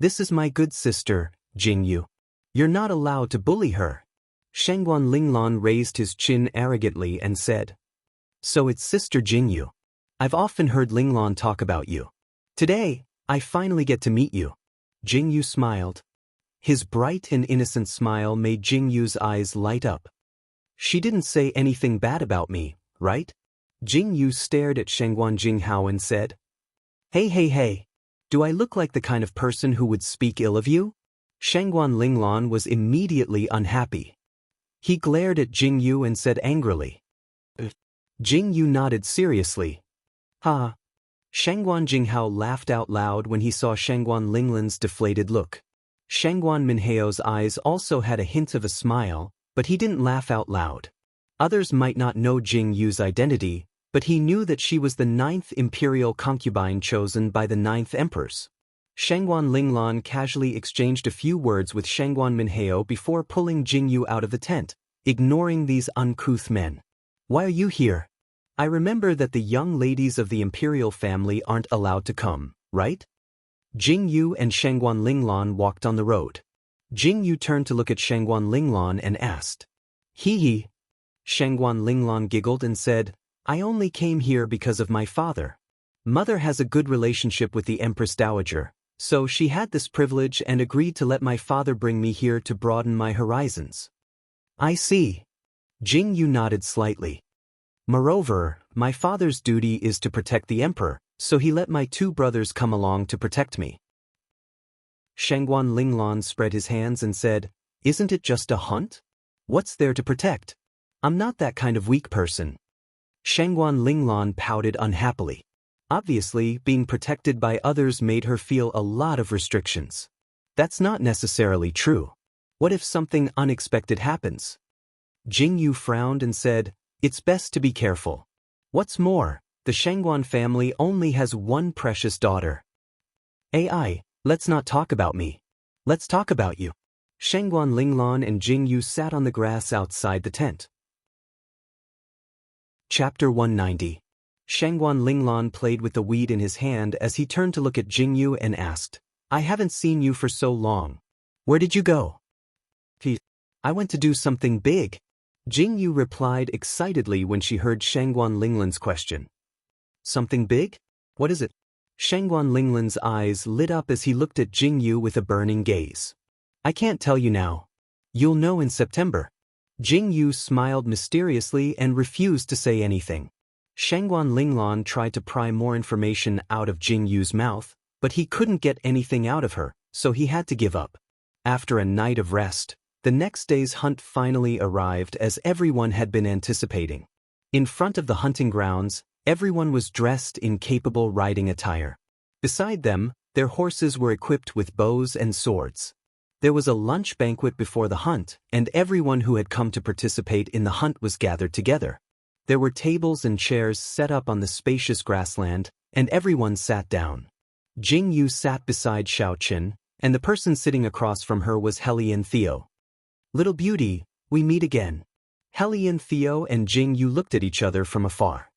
"This is my good sister, Jing Yu. You're not allowed to bully her." Shangguan Linglan raised his chin arrogantly and said, "So it's Sister Jing Yu. I've often heard Linglan talk about you. Today, I finally get to meet you." Jing Yu smiled. His bright and innocent smile made Jing Yu's eyes light up. "She didn't say anything bad about me, right?" Jing Yu stared at Shangguan Jinghao and said, Hey. Do I look like the kind of person who would speak ill of you?" Shangguan Linglan was immediately unhappy. He glared at Jing Yu and said angrily. Jing Yu nodded seriously. "Ha." Shangguan Jinghao laughed out loud when he saw Shangguan Linglan's deflated look. Shangguan Minheo's eyes also had a hint of a smile, but he didn't laugh out loud. Others might not know Jing Yu's identity, but he knew that she was the 9th imperial concubine chosen by the 9th emperors. Shangguan Linglan casually exchanged a few words with Shangguan Minheo before pulling Jing Yu out of the tent, ignoring these uncouth men. "Why are you here? I remember that the young ladies of the imperial family aren't allowed to come, right?" Jing Yu and Shangguan Linglan walked on the road. Jing Yu turned to look at Shangguan Linglan and asked, Hee. Shangguan Linglan giggled and said, "I only came here because of my father. Mother has a good relationship with the Empress Dowager, so she had this privilege and agreed to let my father bring me here to broaden my horizons." "I see." Jing Yu nodded slightly. "Moreover, my father's duty is to protect the emperor, so he let my two brothers come along to protect me." Shangguan Linglan spread his hands and said, "Isn't it just a hunt? What's there to protect? I'm not that kind of weak person." Shangguan Linglan pouted unhappily. Obviously, being protected by others made her feel a lot of restrictions. That's not necessarily true. What if something unexpected happens? Jing Yu frowned and said, "It's best to be careful. What's more, the Shangguan family only has one precious daughter." "AI, let's not talk about me. Let's talk about you." Shangguan Linglan and Jing Yu sat on the grass outside the tent. Chapter 190. Shangguan Linglan played with the weed in his hand as he turned to look at Jing Yu and asked, "I haven't seen you for so long. Where did you go?" "I went to do something big." Jing Yu replied excitedly when she heard Shangguan Linglan's question. "Something big? What is it?" Shangguan Linglan's eyes lit up as he looked at Jing Yu with a burning gaze. "I can't tell you now. You'll know in September." Jing Yu smiled mysteriously and refused to say anything. Shangguan Linglan tried to pry more information out of Jing Yu's mouth, but he couldn't get anything out of her, so he had to give up. After a night of rest, the next day's hunt finally arrived as everyone had been anticipating. In front of the hunting grounds, everyone was dressed in capable riding attire. Beside them, their horses were equipped with bows and swords. There was a lunch banquet before the hunt, and everyone who had come to participate in the hunt was gathered together. There were tables and chairs set up on the spacious grassland, and everyone sat down. Jing Yu sat beside Xiao Qin, and the person sitting across from her was Hellion Theo. "Little beauty, we meet again." Hellion Theo and Jing Yu looked at each other from afar.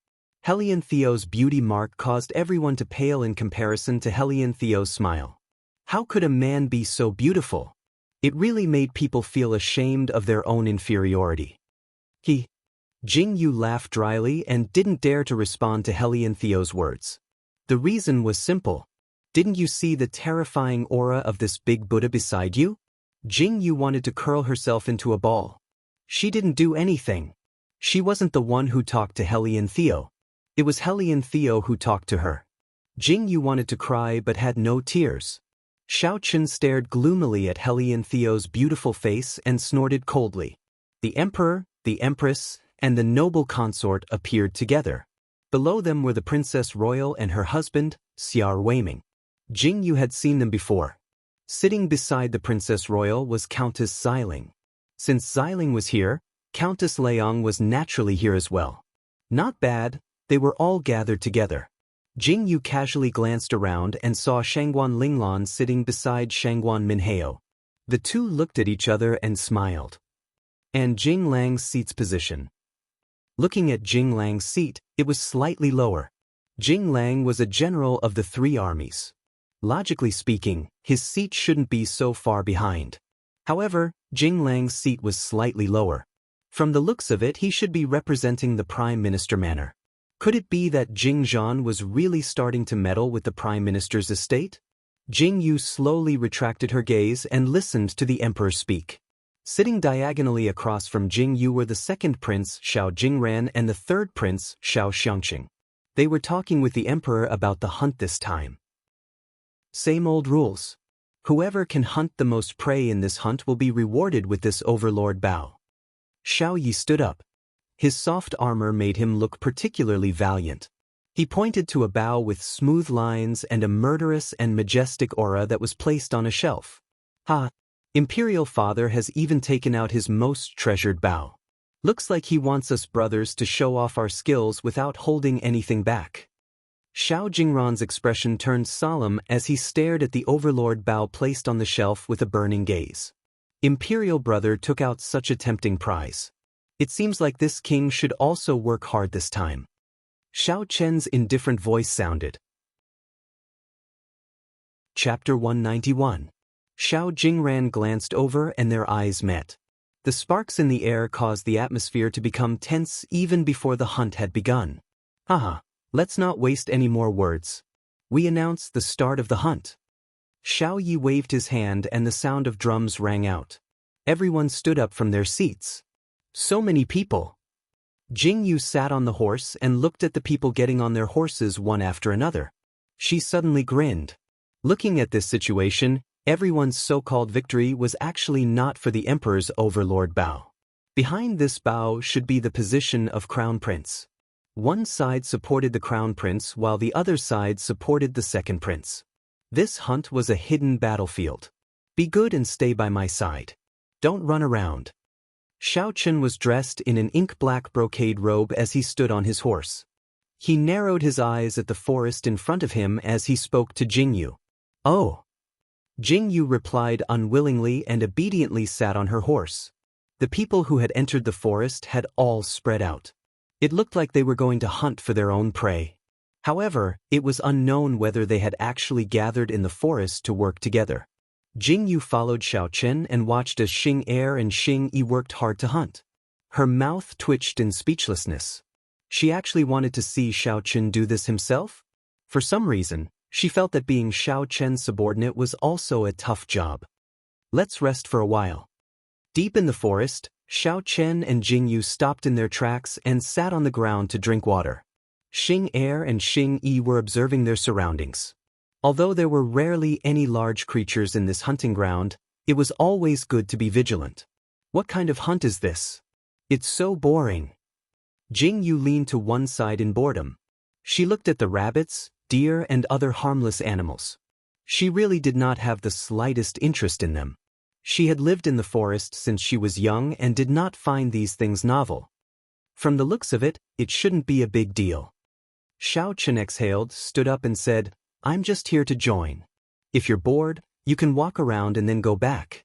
Hellion Theo's beauty mark caused everyone to pale in comparison to Hellion Theo's smile. How could a man be so beautiful? It really made people feel ashamed of their own inferiority. Jing Yu laughed dryly and didn't dare to respond to Hellion Theo's words. The reason was simple. Didn't you see the terrifying aura of this big Buddha beside you? Jing Yu wanted to curl herself into a ball. She didn't do anything. She wasn't the one who talked to Hellion Theo. It was Hellion Theo who talked to her. Jing Yu wanted to cry but had no tears. Xiao Qin stared gloomily at Hellion Theo's beautiful face and snorted coldly. The emperor, the empress, and the noble consort appeared together. Below them were the Princess Royal and her husband, Xiao Weiming. Jing Yu had seen them before. Sitting beside the Princess Royal was Countess Xiling. Since Xiling was here, Countess Leong was naturally here as well. Not bad, they were all gathered together. Jing Yu casually glanced around and saw Shangguan Linglan sitting beside Shangguan Minhao. The two looked at each other and smiled. And Jing Lang's seat's position. Looking at Jing Lang's seat, it was slightly lower. Jing Lang was a general of the 3 armies. Logically speaking, his seat shouldn't be so far behind. However, Jing Lang's seat was slightly lower. From the looks of it, he should be representing the Prime Minister manner. Could it be that Jing Zhan was really starting to meddle with the Prime Minister's estate? Jing Yu slowly retracted her gaze and listened to the Emperor speak. Sitting diagonally across from Jing Yu were the second prince, Xiao Jingran, and the third prince, Xiao Xiangqing. They were talking with the Emperor about the hunt this time. Same old rules. Whoever can hunt the most prey in this hunt will be rewarded with this overlord bow. Xiao Yi stood up. His soft armor made him look particularly valiant. He pointed to a bow with smooth lines and a murderous and majestic aura that was placed on a shelf. Ha! Imperial Father has even taken out his most treasured bow. Looks like he wants us brothers to show off our skills without holding anything back. Xiao Jingran's expression turned solemn as he stared at the overlord bow placed on the shelf with a burning gaze. Imperial brother took out such a tempting prize. It seems like this king should also work hard this time. Xiao Chen's indifferent voice sounded. Chapter 191. Xiao Jingran glanced over and their eyes met. The sparks in the air caused the atmosphere to become tense even before the hunt had begun. Haha, let's not waste any more words. We announce the start of the hunt. Xiao Yi waved his hand and the sound of drums rang out. Everyone stood up from their seats. So many people. Jing Yu sat on the horse and looked at the people getting on their horses one after another. She suddenly grinned. Looking at this situation, everyone's so-called victory was actually not for the Emperor's overlord bow. Behind this bow should be the position of Crown Prince. One side supported the Crown Prince while the other side supported the second prince. This hunt was a hidden battlefield. Be good and stay by my side. Don't run around. Xiao Chen was dressed in an ink-black brocade robe as he stood on his horse. He narrowed his eyes at the forest in front of him as he spoke to Jing Yu. Oh. Jing Yu replied unwillingly and obediently sat on her horse. The people who had entered the forest had all spread out. It looked like they were going to hunt for their own prey. However, it was unknown whether they had actually gathered in the forest to work together. Jing Yu followed Xiao Chen and watched as Xing Er and Xing Yi worked hard to hunt. Her mouth twitched in speechlessness. She actually wanted to see Xiao Chen do this himself? For some reason, she felt that being Xiao Chen's subordinate was also a tough job. Let's rest for a while. Deep in the forest, Xiao Chen and Jing Yu stopped in their tracks and sat on the ground to drink water. Xing Er and Xing Yi were observing their surroundings. Although there were rarely any large creatures in this hunting ground, it was always good to be vigilant. What kind of hunt is this? It's so boring. Jing Yu leaned to one side in boredom. She looked at the rabbits, deer, and other harmless animals. She really did not have the slightest interest in them. She had lived in the forest since she was young and did not find these things novel. From the looks of it, it shouldn't be a big deal. Xiao Chen exhaled, stood up and said, I'm just here to join. If you're bored, you can walk around and then go back.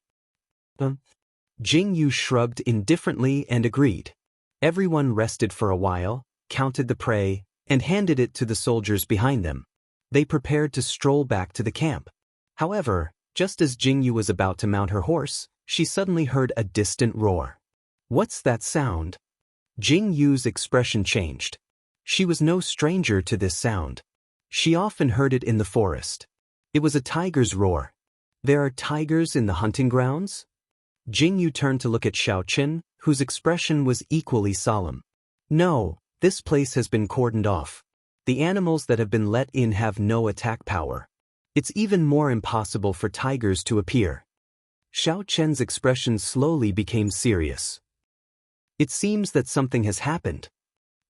Jing Yu shrugged indifferently and agreed. Everyone rested for a while, counted the prey, and handed it to the soldiers behind them. They prepared to stroll back to the camp. However, just as Jing Yu was about to mount her horse, she suddenly heard a distant roar. What's that sound? Jing Yu's expression changed. She was no stranger to this sound. She often heard it in the forest. It was a tiger's roar. There are tigers in the hunting grounds? Jing Yu turned to look at Xiao Chen, whose expression was equally solemn. No, this place has been cordoned off. The animals that have been let in have no attack power. It's even more impossible for tigers to appear. Xiao Chen's expression slowly became serious. It seems that something has happened.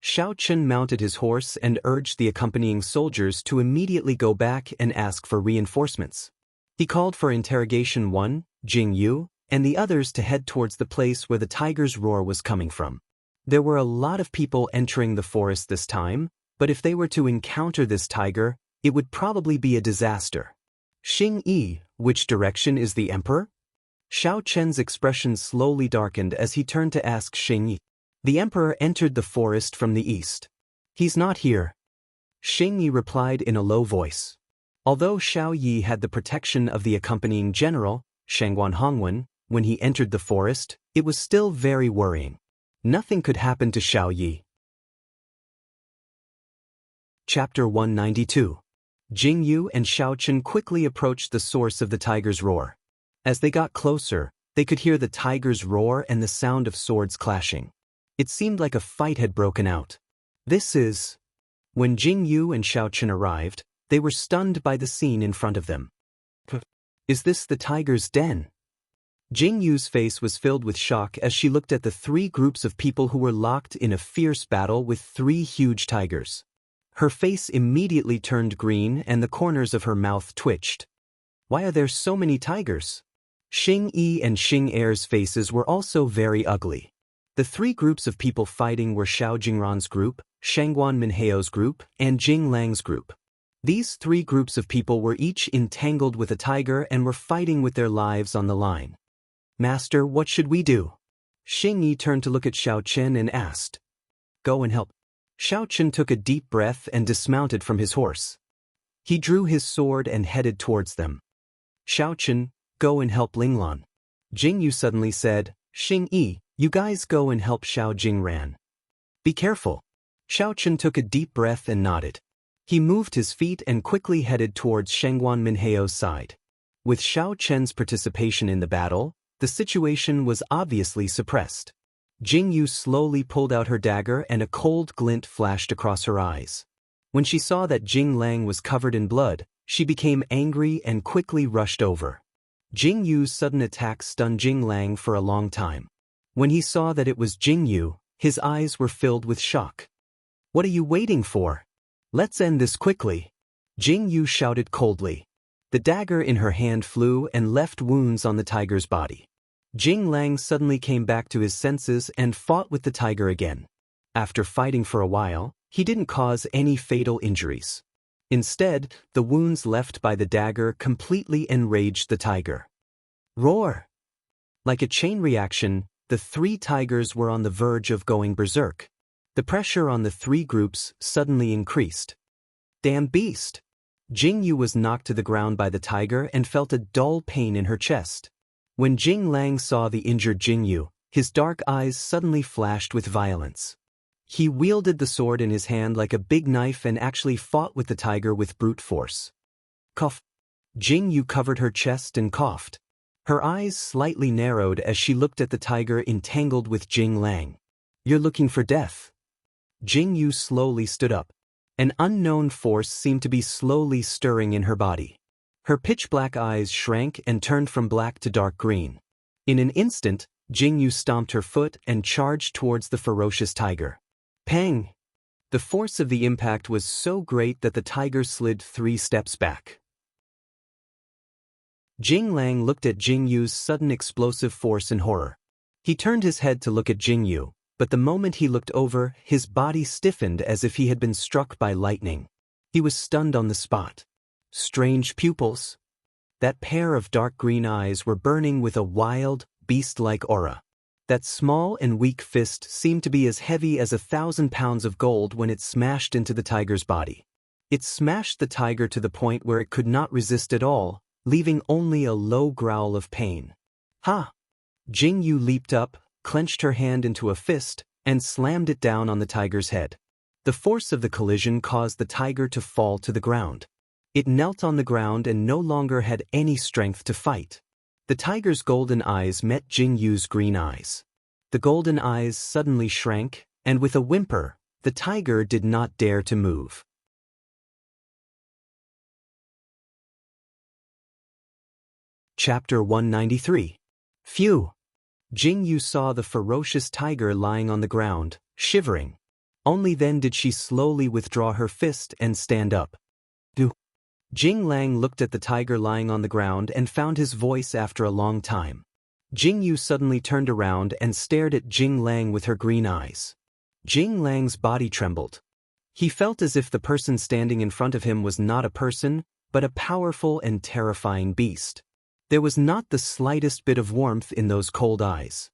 Xiao Chen mounted his horse and urged the accompanying soldiers to immediately go back and ask for reinforcements. He called for interrogation 1, Jing Yu, and the others to head towards the place where the tiger's roar was coming from. There were a lot of people entering the forest this time, but if they were to encounter this tiger, it would probably be a disaster. Xing Yi, which direction is the emperor? Xiao Chen's expression slowly darkened as he turned to ask Xing Yi. The emperor entered the forest from the east. He's not here. Xing Yi replied in a low voice. Although Xiao Yi had the protection of the accompanying general, Shangguan Hongwen, when he entered the forest, it was still very worrying. Nothing could happen to Xiao Yi. Chapter 192. Jing Yu and Xiao Chen quickly approached the source of the tiger's roar. As they got closer, they could hear the tiger's roar and the sound of swords clashing. It seemed like a fight had broken out. When Jing Yu and Xiao Chen arrived, they were stunned by the scene in front of them. Is this the tiger's den? Jing Yu's face was filled with shock as she looked at the 3 groups of people who were locked in a fierce battle with 3 huge tigers. Her face immediately turned green and the corners of her mouth twitched. Why are there so many tigers? Xing Yi and Xing Er's faces were also very ugly. The 3 groups of people fighting were Xiao Jingran's group, Shangguan Minheo's group, and Jing Lang's group. These 3 groups of people were each entangled with a tiger and were fighting with their lives on the line. Master, what should we do? Xing Yi turned to look at Xiao Chen and asked. Go and help. Xiao Chen took a deep breath and dismounted from his horse. He drew his sword and headed towards them. Xiao Chen, go and help Linglan. Jing Yu suddenly said, Xing Yi, you guys go and help Xiao Jingran. Be careful. Xiao Chen took a deep breath and nodded. He moved his feet and quickly headed towards Shangguan Minheo's side. With Xiao Chen's participation in the battle, the situation was obviously suppressed. Jing Yu slowly pulled out her dagger and a cold glint flashed across her eyes. When she saw that Jing Lang was covered in blood, she became angry and quickly rushed over. Jing Yu's sudden attack stunned Jing Lang for a long time. When he saw that it was Jing Yu, his eyes were filled with shock. What are you waiting for? Let's end this quickly. Jing Yu shouted coldly. The dagger in her hand flew and left wounds on the tiger's body. Jing Lang suddenly came back to his senses and fought with the tiger again. After fighting for a while, he didn't cause any fatal injuries. Instead, the wounds left by the dagger completely enraged the tiger. Roar! Like a chain reaction, the 3 tigers were on the verge of going berserk. The pressure on the 3 groups suddenly increased. Damn beast! Jing Yu was knocked to the ground by the tiger and felt a dull pain in her chest. When Jing Lang saw the injured Jing Yu, his dark eyes suddenly flashed with violence. He wielded the sword in his hand like a big knife and actually fought with the tiger with brute force. Cough. Jing Yu covered her chest and coughed. Her eyes slightly narrowed as she looked at the tiger entangled with Jing Lang. You're looking for death. Jing Yu slowly stood up. An unknown force seemed to be slowly stirring in her body. Her pitch-black eyes shrank and turned from black to dark green. In an instant, Jing Yu stomped her foot and charged towards the ferocious tiger. Pang! The force of the impact was so great that the tiger slid 3 steps back. Jing Lang looked at Jing Yu's sudden explosive force in horror. He turned his head to look at Jing Yu, but the moment he looked over, his body stiffened as if he had been struck by lightning. He was stunned on the spot. Strange pupils. That pair of dark green eyes were burning with a wild, beast-like aura. That small and weak fist seemed to be as heavy as 1,000 pounds of gold when it smashed into the tiger's body. It smashed the tiger to the point where it could not resist at all, leaving only a low growl of pain. Ha! Jing Yu leaped up, clenched her hand into a fist, and slammed it down on the tiger's head. The force of the collision caused the tiger to fall to the ground. It knelt on the ground and no longer had any strength to fight. The tiger's golden eyes met Jing Yu's green eyes. The golden eyes suddenly shrank, and with a whimper, the tiger did not dare to move. Chapter 193. Phew! Jing Yu saw the ferocious tiger lying on the ground, shivering. Only then did she slowly withdraw her fist and stand up. "Do." Jing Lang looked at the tiger lying on the ground and found his voice after a long time. Jing Yu suddenly turned around and stared at Jing Lang with her green eyes. Jing Lang's body trembled. He felt as if the person standing in front of him was not a person, but a powerful and terrifying beast. There was not the slightest bit of warmth in those cold eyes.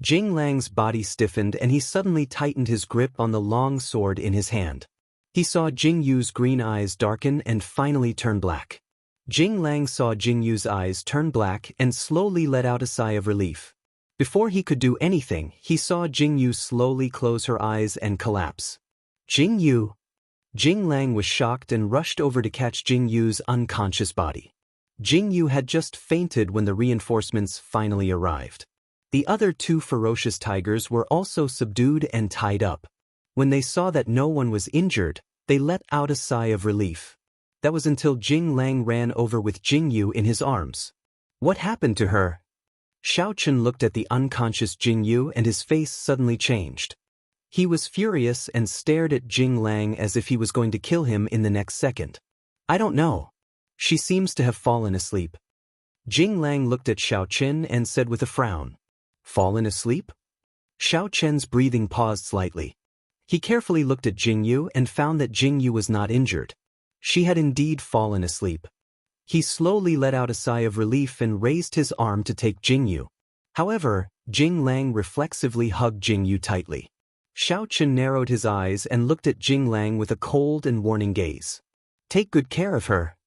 Jing Lang's body stiffened and he suddenly tightened his grip on the long sword in his hand. He saw Jing Yu's green eyes darken and finally turn black. Jing Lang saw Jing Yu's eyes turn black and slowly let out a sigh of relief. Before he could do anything, he saw Jing Yu slowly close her eyes and collapse. "Jing Yu!" Jing Lang was shocked and rushed over to catch Jing Yu's unconscious body. Jing Yu had just fainted when the reinforcements finally arrived. The other two ferocious tigers were also subdued and tied up. When they saw that no one was injured, they let out a sigh of relief. That was until Jing Lang ran over with Jing Yu in his arms. "What happened to her?" Xiao Chen looked at the unconscious Jing Yu and his face suddenly changed. He was furious and stared at Jing Lang as if he was going to kill him in the next second. "I don't know. She seems to have fallen asleep." Jing Lang looked at Xiao Chen and said with a frown, "Fallen asleep?" Xiao Chen's breathing paused slightly. He carefully looked at Jing Yu and found that Jing Yu was not injured. She had indeed fallen asleep. He slowly let out a sigh of relief and raised his arm to take Jing Yu. However, Jing Lang reflexively hugged Jing Yu tightly. Xiao Chen narrowed his eyes and looked at Jing Lang with a cold and warning gaze. "Take good care of her."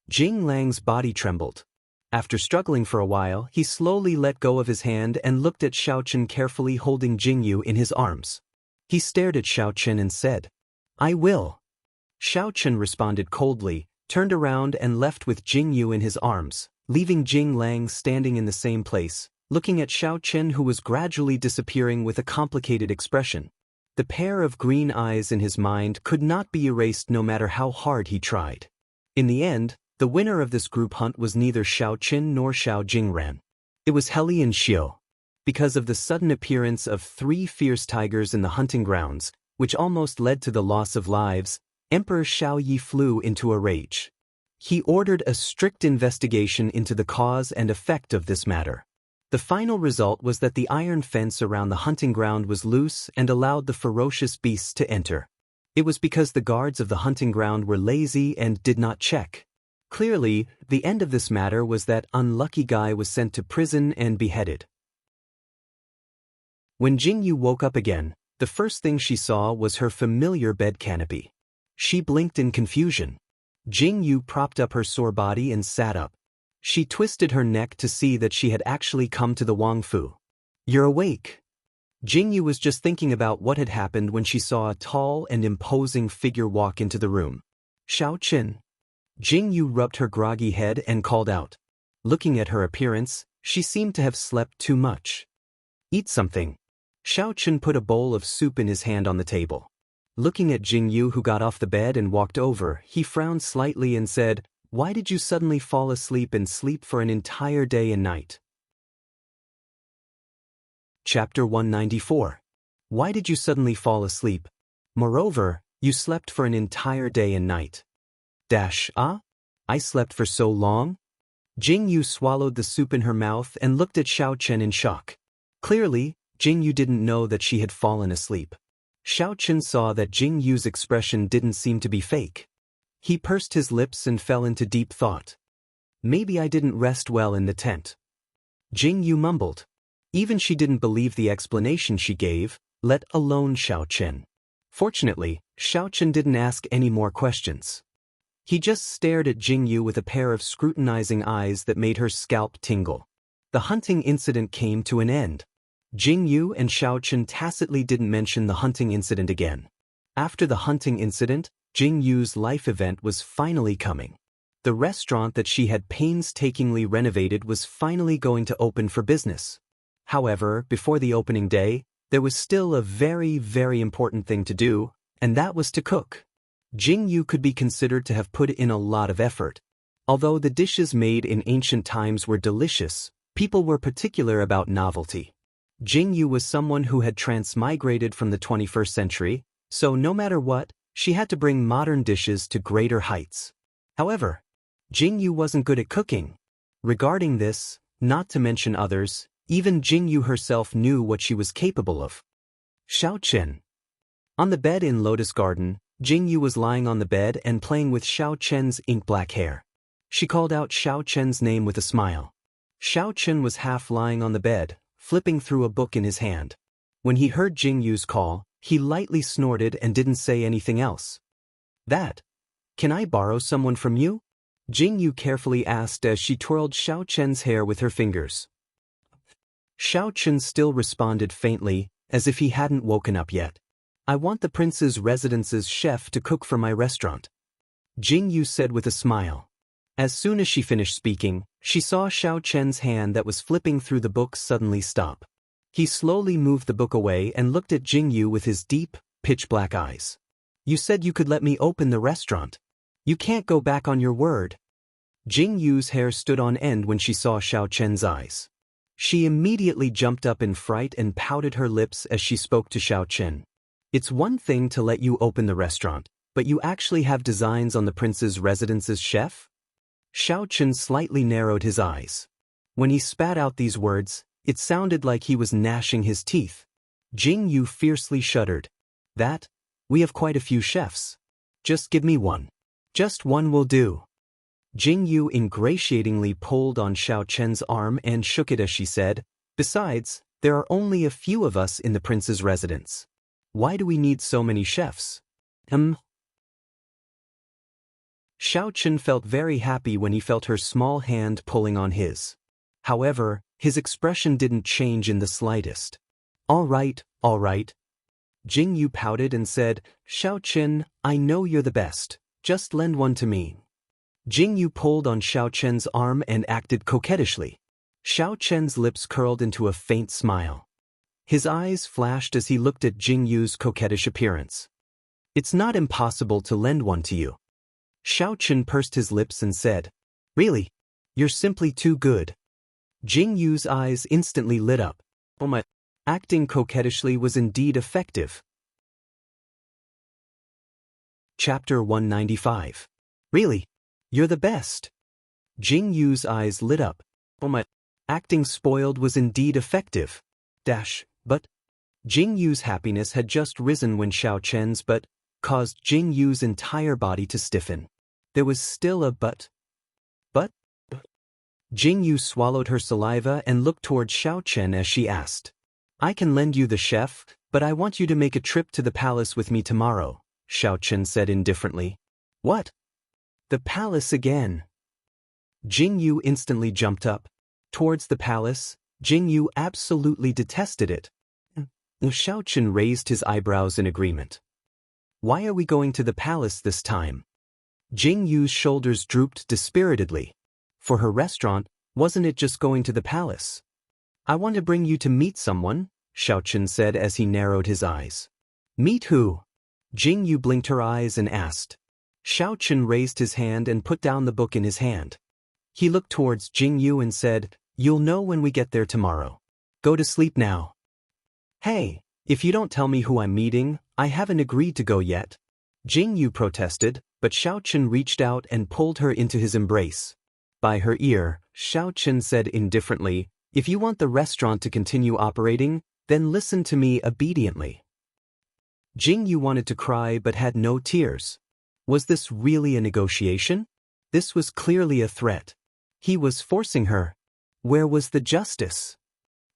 Jing Lang's body trembled. After struggling for a while, he slowly let go of his hand and looked at Xiao Chen carefully holding Jing Yu in his arms. He stared at Xiao Chen and said, "I will." Xiao Chen responded coldly, turned around and left with Jing Yu in his arms, leaving Jing Lang standing in the same place, looking at Xiao Chen who was gradually disappearing with a complicated expression. The pair of green eyes in his mind could not be erased no matter how hard he tried. In the end, the winner of this group hunt was neither Xiao Chen nor Xiao Jingran. It was Heli and Xiao. Because of the sudden appearance of 3 fierce tigers in the hunting grounds, which almost led to the loss of lives, Emperor Xiao Yi flew into a rage. He ordered a strict investigation into the cause and effect of this matter. The final result was that the iron fence around the hunting ground was loose and allowed the ferocious beasts to enter. It was because the guards of the hunting ground were lazy and did not check. Clearly, the end of this matter was that unlucky guy was sent to prison and beheaded. When Jing Yu woke up again, the first thing she saw was her familiar bed canopy. She blinked in confusion. Jing Yu propped up her sore body and sat up. She twisted her neck to see that she had actually come to the Wang Fu. "You're awake." Jing Yu was just thinking about what had happened when she saw a tall and imposing figure walk into the room. "Xiao Chen." Jing Yu rubbed her groggy head and called out. Looking at her appearance, she seemed to have slept too much. "Eat something." Xiao Chen put a bowl of soup in his hand on the table. Looking at Jing Yu who got off the bed and walked over, he frowned slightly and said, "Why did you suddenly fall asleep and sleep for an entire day and night?" Chapter 194. Why did you suddenly fall asleep? Moreover, you slept for an entire day and night. I slept for so long? Jing Yu swallowed the soup in her mouth and looked at Xiao Chen in shock. Clearly, Jing Yu didn't know that she had fallen asleep. Xiao Chen saw that Jing Yu's expression didn't seem to be fake. He pursed his lips and fell into deep thought. "Maybe I didn't rest well in the tent." Jing Yu mumbled. Even she didn't believe the explanation she gave, let alone Xiao Chen. Fortunately, Xiao Chen didn't ask any more questions. He just stared at Jing Yu with a pair of scrutinizing eyes that made her scalp tingle. The hunting incident came to an end. Jing Yu and Xiao Chen tacitly didn't mention the hunting incident again. After the hunting incident, Jing Yu's life event was finally coming. The restaurant that she had painstakingly renovated was finally going to open for business. However, before the opening day, there was still a very, very important thing to do, and that was to cook. Jing Yu could be considered to have put in a lot of effort. Although the dishes made in ancient times were delicious, people were particular about novelty. Jing Yu was someone who had transmigrated from the 21st century, So no matter what, she had to bring modern dishes to greater heights. However, Jingyu wasn't good at cooking. Regarding this, not to mention others, even Jingyu herself knew what she was capable of. Xiaochen. On the bed in Lotus Garden, Jingyu was lying on the bed and playing with Xiaochen's ink-black hair. She called out Xiaochen's name with a smile. Xiaochen was half lying on the bed, flipping through a book in his hand. When he heard Jingyu's call, he lightly snorted and didn't say anything else. "That. Can I borrow someone from you?" Jingyu carefully asked as she twirled Xiaochen's hair with her fingers. Xiaochen still responded faintly, as if he hadn't woken up yet. "I want the prince's residence's chef to cook for my restaurant," Jingyu said with a smile. As soon as she finished speaking, she saw Xiaochen's hand that was flipping through the book suddenly stop. He slowly moved the book away and looked at Jingyu with his deep, pitch-black eyes. "You said you could let me open the restaurant. You can't go back on your word." Jingyu's hair stood on end when she saw Xiaochen's eyes. She immediately jumped up in fright and pouted her lips as she spoke to Xiaochen. "It's one thing to let you open the restaurant, but you actually have designs on the prince's residence's chef?" Xiaochen slightly narrowed his eyes. When he spat out these words, it sounded like he was gnashing his teeth. Jingyu fiercely shuddered. "That? We have quite a few chefs. Just give me one. Just one will do." Jingyu ingratiatingly pulled on Xiaochen's arm and shook it as she said, "Besides, there are only a few of us in the prince's residence. Why do we need so many chefs?" Xiaochen felt very happy when he felt her small hand pulling on his. However, his expression didn't change in the slightest. All right. Jingyu pouted and said, "Xiaochen, I know you're the best. Just lend one to me." Jingyu pulled on Xiaochen's arm and acted coquettishly. Xiaochen's lips curled into a faint smile. His eyes flashed as he looked at Jingyu's coquettish appearance. "It's not impossible to lend one to you." Xiaochen pursed his lips and said, "Really? You're simply too good." Jingyu's eyes instantly lit up. "Oh my." Acting coquettishly was indeed effective. Chapter 195. "Really? You're the best." Jingyu's eyes lit up. "Oh my." Acting spoiled was indeed effective. But Jingyu's happiness had just risen when Xiaochen's but caused Jingyu's entire body to stiffen. There was still a but. Jingyu swallowed her saliva and looked toward Xiaochen as she asked, "I can lend you the chef, but I want you to make a trip to the palace with me tomorrow," Xiaochen said indifferently. "What? The palace again?" Jingyu instantly jumped up. Towards the palace, Jingyu absolutely detested it. Xiaochen raised his eyebrows in agreement. "Why are we going to the palace this time?" Jingyu's shoulders drooped dispiritedly. For her restaurant, wasn't it just going to the palace? "I want to bring you to meet someone," Xiaochen said as he narrowed his eyes. "Meet who?" Jingyu blinked her eyes and asked. Xiaochen raised his hand and put down the book in his hand. He looked towards Jingyu and said, "You'll know when we get there tomorrow. Go to sleep now." "Hey, if you don't tell me who I'm meeting, I haven't agreed to go yet." Jingyu protested, but Xiaochen reached out and pulled her into his embrace. By her ear, Xiaochen said indifferently, "If you want the restaurant to continue operating, then listen to me obediently." Jingyu wanted to cry but had no tears. Was this really a negotiation? This was clearly a threat. He was forcing her. Where was the justice?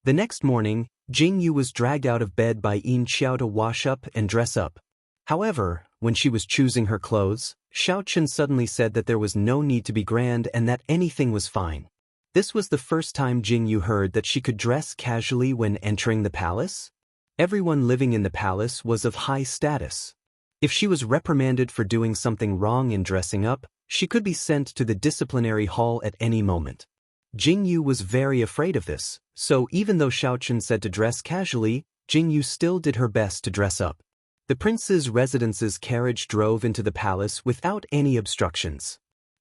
The next morning, Jingyu was dragged out of bed by Yin Xiao to wash up and dress up. However, when she was choosing her clothes, Xiaochen suddenly said that there was no need to be grand and that anything was fine. This was the first time Jingyu heard that she could dress casually when entering the palace. Everyone living in the palace was of high status. If she was reprimanded for doing something wrong in dressing up, she could be sent to the disciplinary hall at any moment. Jingyu was very afraid of this, so even though Xiaochen said to dress casually, Jingyu still did her best to dress up. The prince's residence's carriage drove into the palace without any obstructions.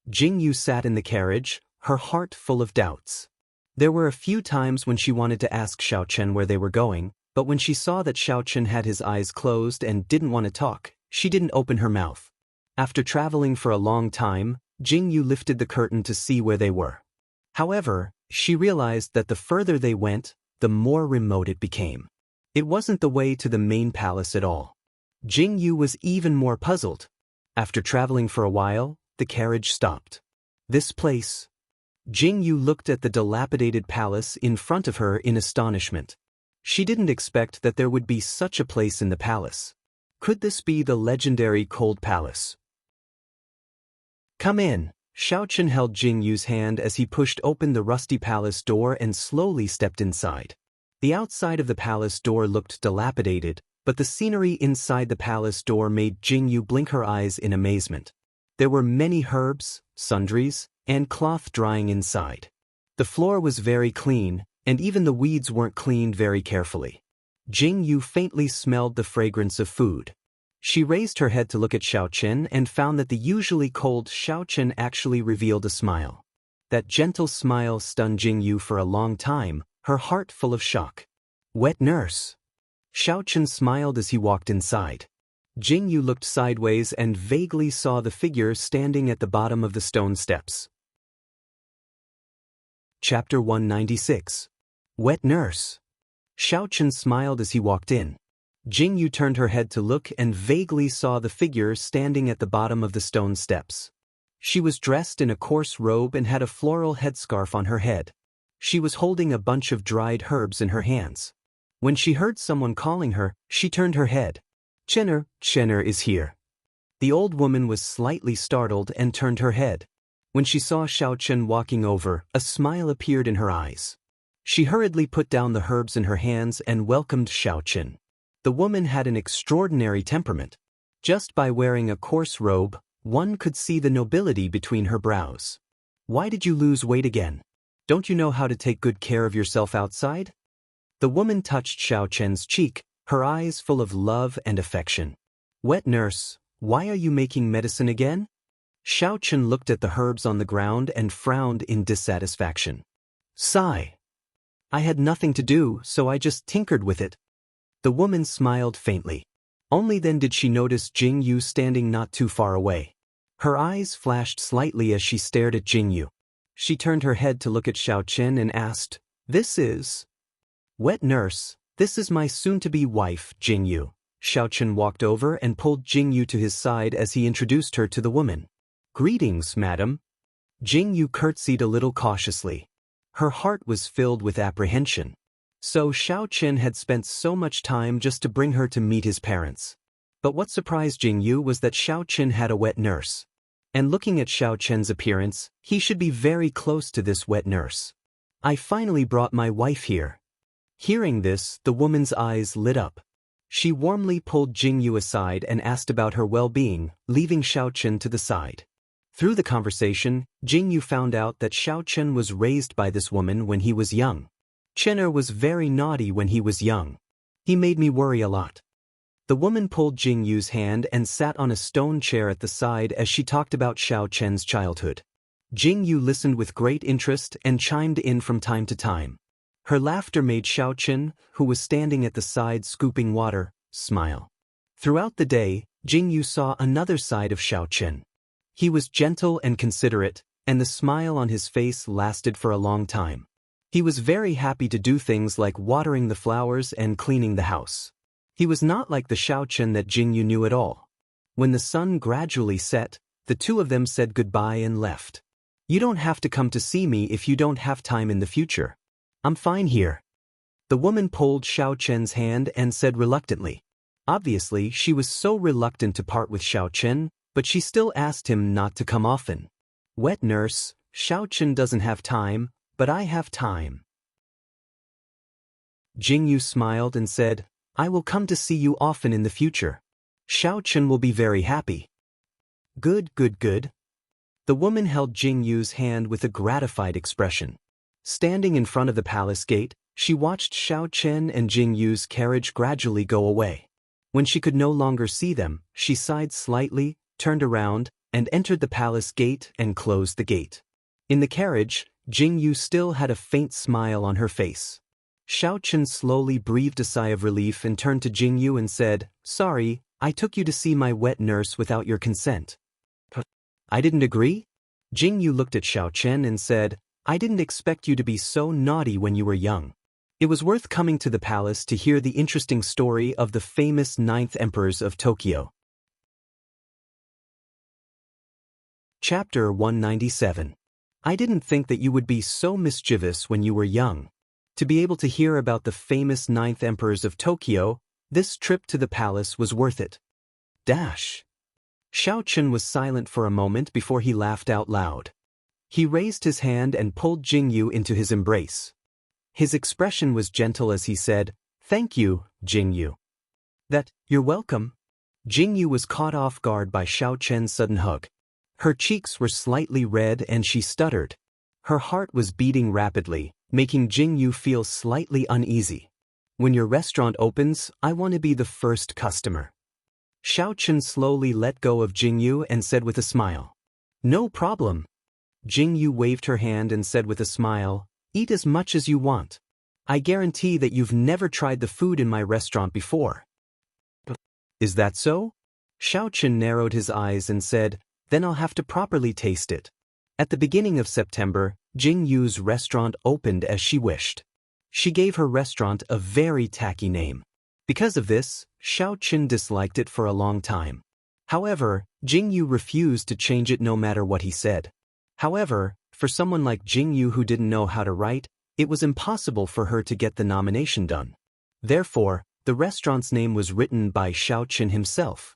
Jingyu sat in the carriage, her heart full of doubts. There were a few times when she wanted to ask Xiaochen where they were going, But when she saw that Xiaochen had his eyes closed and didn't want to talk, she didn't open her mouth. After traveling for a long time, Jingyu lifted the curtain to see where they were. However, she realized that the further they went, the more remote it became. It wasn't the way to the main palace at all. Jingyu was even more puzzled. After traveling for a while, the carriage stopped. This place. Jingyu looked at the dilapidated palace in front of her in astonishment. She didn't expect that there would be such a place in the palace. Could this be the legendary Cold Palace? Come in. Xiaochen held Jingyu's hand as he pushed open the rusty palace door and slowly stepped inside. The outside of the palace door looked dilapidated, but the scenery inside the palace door made Jingyu blink her eyes in amazement. There were many herbs, sundries, and cloth drying inside. The floor was very clean, and even the weeds weren't cleaned very carefully. Jingyu faintly smelled the fragrance of food. She raised her head to look at Xiaochen and found that the usually cold Xiaochen actually revealed a smile. That gentle smile stunned Jingyu for a long time, her heart full of shock. Wet nurse. Xiaochen smiled as he walked inside. Jingyu looked sideways and vaguely saw the figure standing at the bottom of the stone steps. Chapter 196. Wet nurse. Xiaochen smiled as he walked in. Jingyu turned her head to look and vaguely saw the figure standing at the bottom of the stone steps. She was dressed in a coarse robe and had a floral headscarf on her head. She was holding a bunch of dried herbs in her hands. When she heard someone calling her, she turned her head. Chenner is here. The old woman was slightly startled and turned her head. When she saw Xiaochen walking over, a smile appeared in her eyes. She hurriedly put down the herbs in her hands and welcomed Xiaochen. The woman had an extraordinary temperament. Just by wearing a coarse robe, one could see the nobility between her brows. Why did you lose weight again? Don't you know how to take good care of yourself outside? The woman touched Xiaochen's cheek, her eyes full of love and affection. Wet nurse, why are you making medicine again? Xiaochen looked at the herbs on the ground and frowned in dissatisfaction. Sigh. I had nothing to do, so I just tinkered with it. The woman smiled faintly. Only then did she notice Jingyu standing not too far away. Her eyes flashed slightly as she stared at Jingyu. She turned her head to look at Xiaochen and asked, This is... Wet nurse, this is my soon-to-be wife, Jingyu. Xiaochen walked over and pulled Jingyu to his side as he introduced her to the woman. Greetings, madam. Jingyu curtsied a little cautiously. Her heart was filled with apprehension. So Xiaochen had spent so much time just to bring her to meet his parents. But what surprised Jingyu was that Xiaochen had a wet nurse. And looking at Xiaochen's appearance, he should be very close to this wet nurse. I finally brought my wife here. Hearing this, the woman's eyes lit up. She warmly pulled Jingyu aside and asked about her well-being, leaving Xiaochen to the side. Through the conversation, Jingyu found out that Xiaochen was raised by this woman when he was young. Chenner was very naughty when he was young. He made me worry a lot. The woman pulled Jingyu's hand and sat on a stone chair at the side as she talked about Xiaochen's childhood. Jingyu listened with great interest and chimed in from time to time. Her laughter made Xiaochen, who was standing at the side scooping water, smile. Throughout the day, Jingyu saw another side of Xiaochen. He was gentle and considerate, and the smile on his face lasted for a long time. He was very happy to do things like watering the flowers and cleaning the house. He was not like the Xiaochen that Jingyu knew at all. When the sun gradually set, the two of them said goodbye and left. You don't have to come to see me if you don't have time in the future. I'm fine here. The woman pulled Xiaochen's hand and said reluctantly. Obviously, she was so reluctant to part with Xiaochen, but she still asked him not to come often. Wet nurse, Xiaochen doesn't have time, but I have time. Jingyu smiled and said, I will come to see you often in the future. Xiaochen will be very happy. Good. The woman held Jingyu's hand with a gratified expression. Standing in front of the palace gate, she watched Xiaochen and Jingyu's carriage gradually go away. When she could no longer see them, she sighed slightly, turned around, and entered the palace gate and closed the gate. In the carriage, Jingyu still had a faint smile on her face. Xiao slowly breathed a sigh of relief and turned to Jingyu and said, "Sorry, I took you to see my wet nurse without your consent." "I didn't agree?" Jingyu looked at Xiao and said, "I didn't expect you to be so naughty when you were young." It was worth coming to the palace to hear the interesting story of the famous 9th emperors of Tokyo. Chapter 197. I didn't think that you would be so mischievous when you were young. To be able to hear about the famous 9th emperors of Tokyo, this trip to the palace was worth it. Xiao was silent for a moment before he laughed out loud. He raised his hand and pulled Jingyu into his embrace. His expression was gentle as he said, "Thank you, Jingyu." "You're welcome." Jingyu was caught off guard by Xiao's sudden hug. Her cheeks were slightly red and she stuttered. Her heart was beating rapidly, making Jingyu feel slightly uneasy. "When your restaurant opens, I want to be the first customer." Xiao slowly let go of Jingyu and said with a smile, "No problem." Jingyu waved her hand and said with a smile, "Eat as much as you want. I guarantee that you've never tried the food in my restaurant before." "Is that so?" Xiao narrowed his eyes and said, "Then I'll have to properly taste it." At the beginning of September, Jingyu's restaurant opened as she wished. She gave her restaurant a very tacky name. Because of this, Xiao disliked it for a long time. However, Jingyu refused to change it no matter what he said. However, for someone like Jingyu who didn't know how to write, it was impossible for her to get the nomination done. Therefore, the restaurant's name was written by Xiao himself.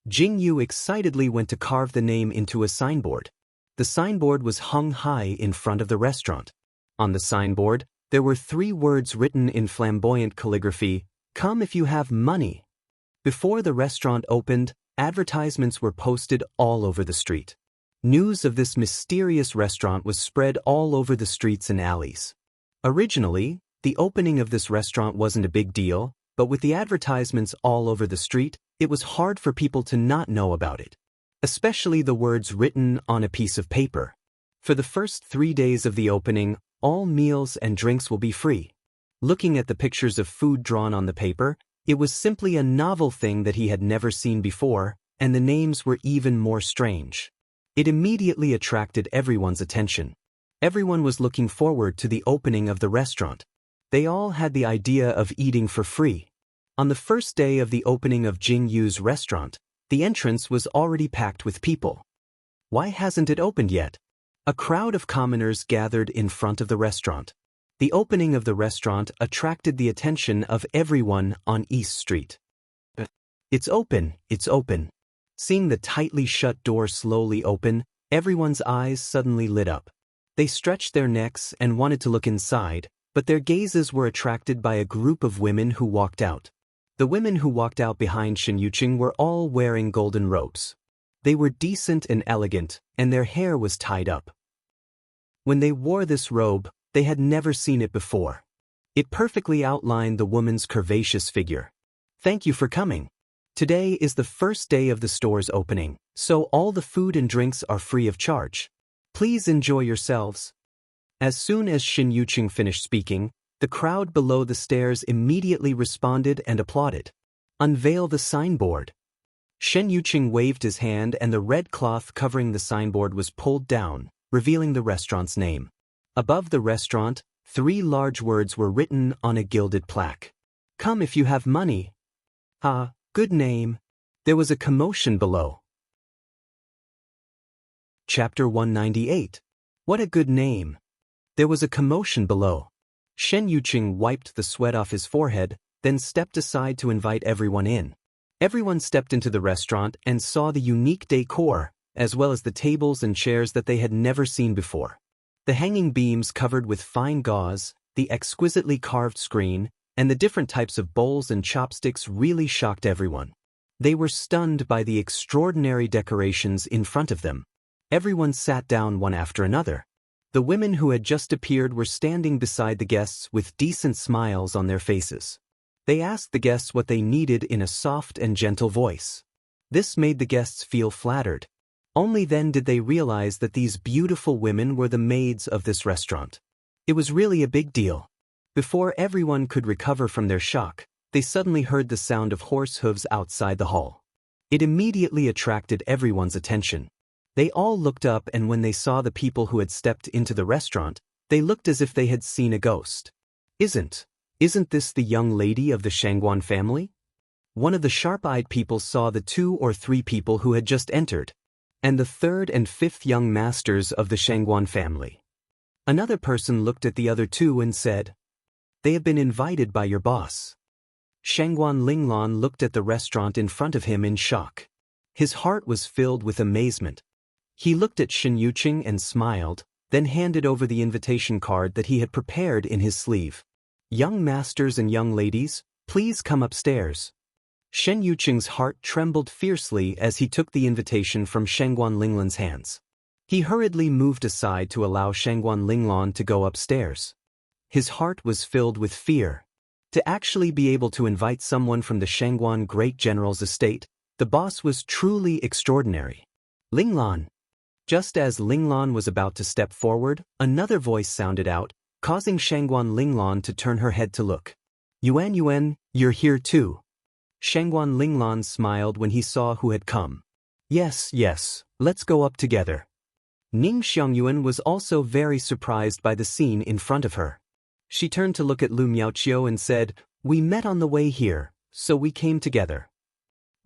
Jingyu excitedly went to carve the name into a signboard. The signboard was hung high in front of the restaurant. On the signboard, there were 3 words written in flamboyant calligraphy, "Come if you have money." Before the restaurant opened, advertisements were posted all over the street. News of this mysterious restaurant was spread all over the streets and alleys. Originally, the opening of this restaurant wasn't a big deal, but with the advertisements all over the street, it was hard for people to not know about it. Especially the words written on a piece of paper. For the first 3 days of the opening, all meals and drinks will be free. Looking at the pictures of food drawn on the paper, it was simply a novel thing that he had never seen before, and the names were even more strange. It immediately attracted everyone's attention. Everyone was looking forward to the opening of the restaurant. They all had the idea of eating for free. On the first day of the opening of Jingyu's restaurant, the entrance was already packed with people. Why hasn't it opened yet? A crowd of commoners gathered in front of the restaurant. The opening of the restaurant attracted the attention of everyone on East Street. "It's open, it's open." Seeing the tightly shut door slowly open, everyone's eyes suddenly lit up. They stretched their necks and wanted to look inside, but their gazes were attracted by a group of women who walked out. The women who walked out behind Shen were all wearing golden robes. They were decent and elegant, and their hair was tied up. When they wore this robe, they had never seen it before. It perfectly outlined the woman's curvaceous figure. "Thank you for coming. Today is the first day of the store's opening, so all the food and drinks are free of charge. Please enjoy yourselves." As soon as Shen finished speaking, the crowd below the stairs immediately responded and applauded. "Unveil the signboard." Shen waved his hand and the red cloth covering the signboard was pulled down, revealing the restaurant's name. Above the restaurant, 3 large words were written on a gilded plaque. "Come if you have money." "Ah, good name." There was a commotion below. Chapter 198. What a good name. There was a commotion below. Shen wiped the sweat off his forehead, then stepped aside to invite everyone in. Everyone stepped into the restaurant and saw the unique decor, as well as the tables and chairs that they had never seen before. The hanging beams covered with fine gauze, the exquisitely carved screen, and the different types of bowls and chopsticks really shocked everyone. They were stunned by the extraordinary decorations in front of them. Everyone sat down one after another. The women who had just appeared were standing beside the guests with decent smiles on their faces. They asked the guests what they needed in a soft and gentle voice. This made the guests feel flattered. Only then did they realize that these beautiful women were the maids of this restaurant. It was really a big deal. Before everyone could recover from their shock, they suddenly heard the sound of horse hooves outside the hall. It immediately attracted everyone's attention. They all looked up, and when they saw the people who had stepped into the restaurant, they looked as if they had seen a ghost. Isn't this the young lady of the Shangguan family? One of the sharp-eyed people saw the 2 or 3 people who had just entered, and the 3rd and 5th young masters of the Shangguan family. Another person looked at the other 2 and said, "They have been invited by your boss." Shangguan Linglan looked at the restaurant in front of him in shock. His heart was filled with amazement. He looked at Shen Yuqing and smiled, then handed over the invitation card that he had prepared in his sleeve. "Young masters and young ladies, please come upstairs." Shen Yuqing's heart trembled fiercely as he took the invitation from Shangguan Linglan's hands. He hurriedly moved aside to allow Shangguan Linglan to go upstairs. His heart was filled with fear. To actually be able to invite someone from the Shangguan great general's estate, the boss was truly extraordinary. "Linglan." Just as Linglan was about to step forward, another voice sounded out, causing Shangguan Linglan to turn her head to look. Yuan, you're here too." Shangguan Linglan smiled when he saw who had come. Yes, let's go up together." Ning Xiangyuan was also very surprised by the scene in front of her. She turned to look at Lu Miaoqiu and said, "We met on the way here, so we came together.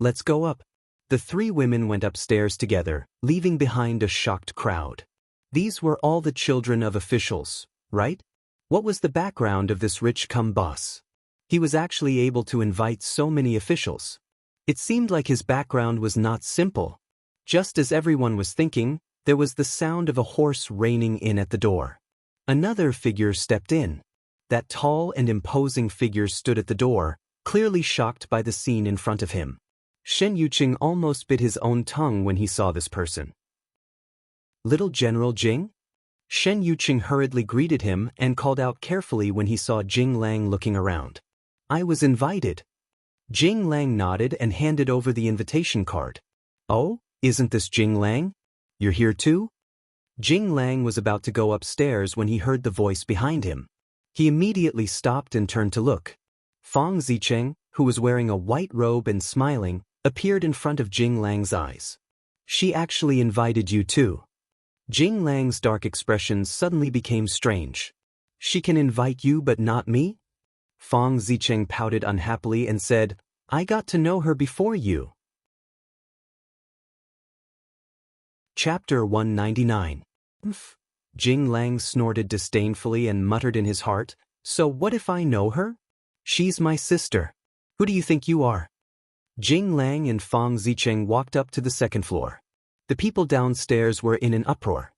Let's go up." The 3 women went upstairs together, leaving behind a shocked crowd. These were all the children of officials, right? What was the background of this rich-cum boss? He was actually able to invite so many officials. It seemed like his background was not simple. Just as everyone was thinking, there was the sound of a horse reining in at the door. Another figure stepped in. That tall and imposing figure stood at the door, clearly shocked by the scene in front of him. Shen Yuqing almost bit his own tongue when he saw this person. "Little General Jing?" Shen Yuqing hurriedly greeted him and called out carefully when he saw Jing Lang looking around. "I was invited." Jing Lang nodded and handed over the invitation card. "Oh, isn't this Jing Lang? You're here too?" Jing Lang was about to go upstairs when he heard the voice behind him. He immediately stopped and turned to look. Fang Zicheng, who was wearing a white robe and smiling, appeared in front of Jing Lang's eyes. "She actually invited you too." Jing Lang's dark expression suddenly became strange. "She can invite you but not me?" Fang Zicheng pouted unhappily and said, "I got to know her before you." Chapter 199. Jing Lang snorted disdainfully and muttered in his heart, "So what if I know her? She's my sister. Who do you think you are?" Jing Lang and Fang Zicheng walked up to the 2nd floor. The people downstairs were in an uproar.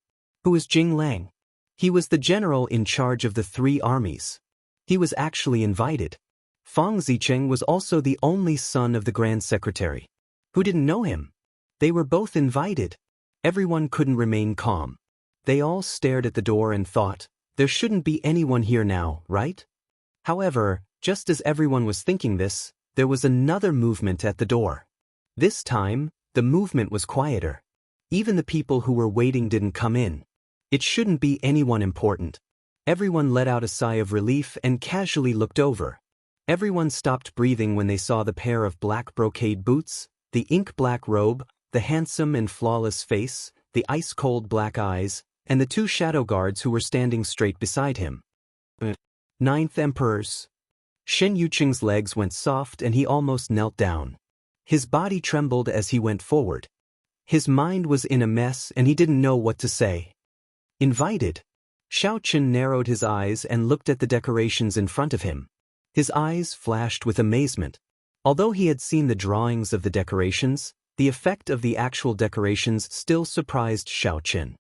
Who is Jing Lang? He was the general in charge of the 3 armies. He was actually invited. Fang Zicheng was also the only son of the Grand Secretary. Who didn't know him? They were both invited. Everyone couldn't remain calm. They all stared at the door and thought, there shouldn't be anyone here now, right? However, just as everyone was thinking this, there was another movement at the door. This time, the movement was quieter. Even the people who were waiting didn't come in. It shouldn't be anyone important. Everyone let out a sigh of relief and casually looked over. Everyone stopped breathing when they saw the pair of black brocade boots, the ink-black robe, the handsome and flawless face, the ice-cold black eyes, and the 2 shadow guards who were standing straight beside him. 9th Emperors. Shen Yuqing's legs went soft and he almost knelt down. His body trembled as he went forward. His mind was in a mess and he didn't know what to say. Invited. Xiao Chen narrowed his eyes and looked at the decorations in front of him. His eyes flashed with amazement. Although he had seen the drawings of the decorations, the effect of the actual decorations still surprised Xiao Chen.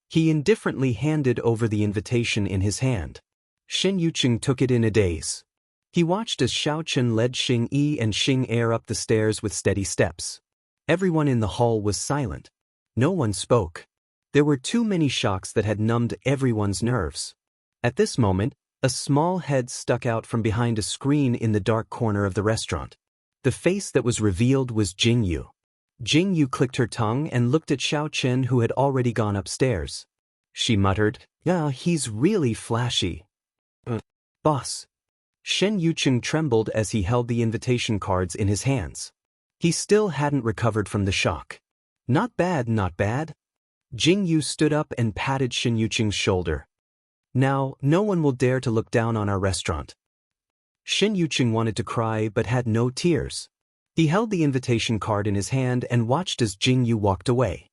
He indifferently handed over the invitation in his hand. Shen Yuqing took it in a daze. He watched as Xiao Chen led Xing Yi and Xing Er up the stairs with steady steps. Everyone in the hall was silent. No one spoke. There were too many shocks that had numbed everyone's nerves. At this moment, a small head stuck out from behind a screen in the dark corner of the restaurant. The face that was revealed was Jing Yu. Jing Yu clicked her tongue and looked at Xiao Chen, who had already gone upstairs. She muttered, "Yeah, he's really flashy." Boss. Shen Yuqing trembled as he held the invitation cards in his hands. He still hadn't recovered from the shock. Not bad, not bad. Jing Yu stood up and patted Shen Yuqing's shoulder. Now, no one will dare to look down on our restaurant. Shen Yuqing wanted to cry but had no tears. He held the invitation card in his hand and watched as Jing Yu walked away.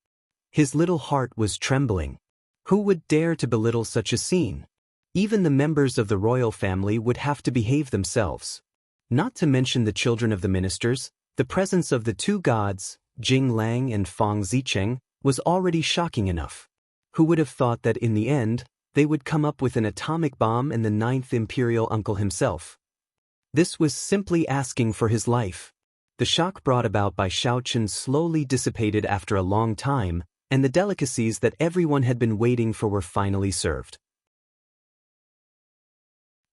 His little heart was trembling. Who would dare to belittle such a scene? Even the members of the royal family would have to behave themselves. Not to mention the children of the ministers, the presence of the two gods, Jing Lang and Fang Zicheng, was already shocking enough. Who would have thought that in the end, they would come up with an atomic bomb and the 9th imperial uncle himself? This was simply asking for his life. The shock brought about by Xiaochen slowly dissipated after a long time, and the delicacies that everyone had been waiting for were finally served.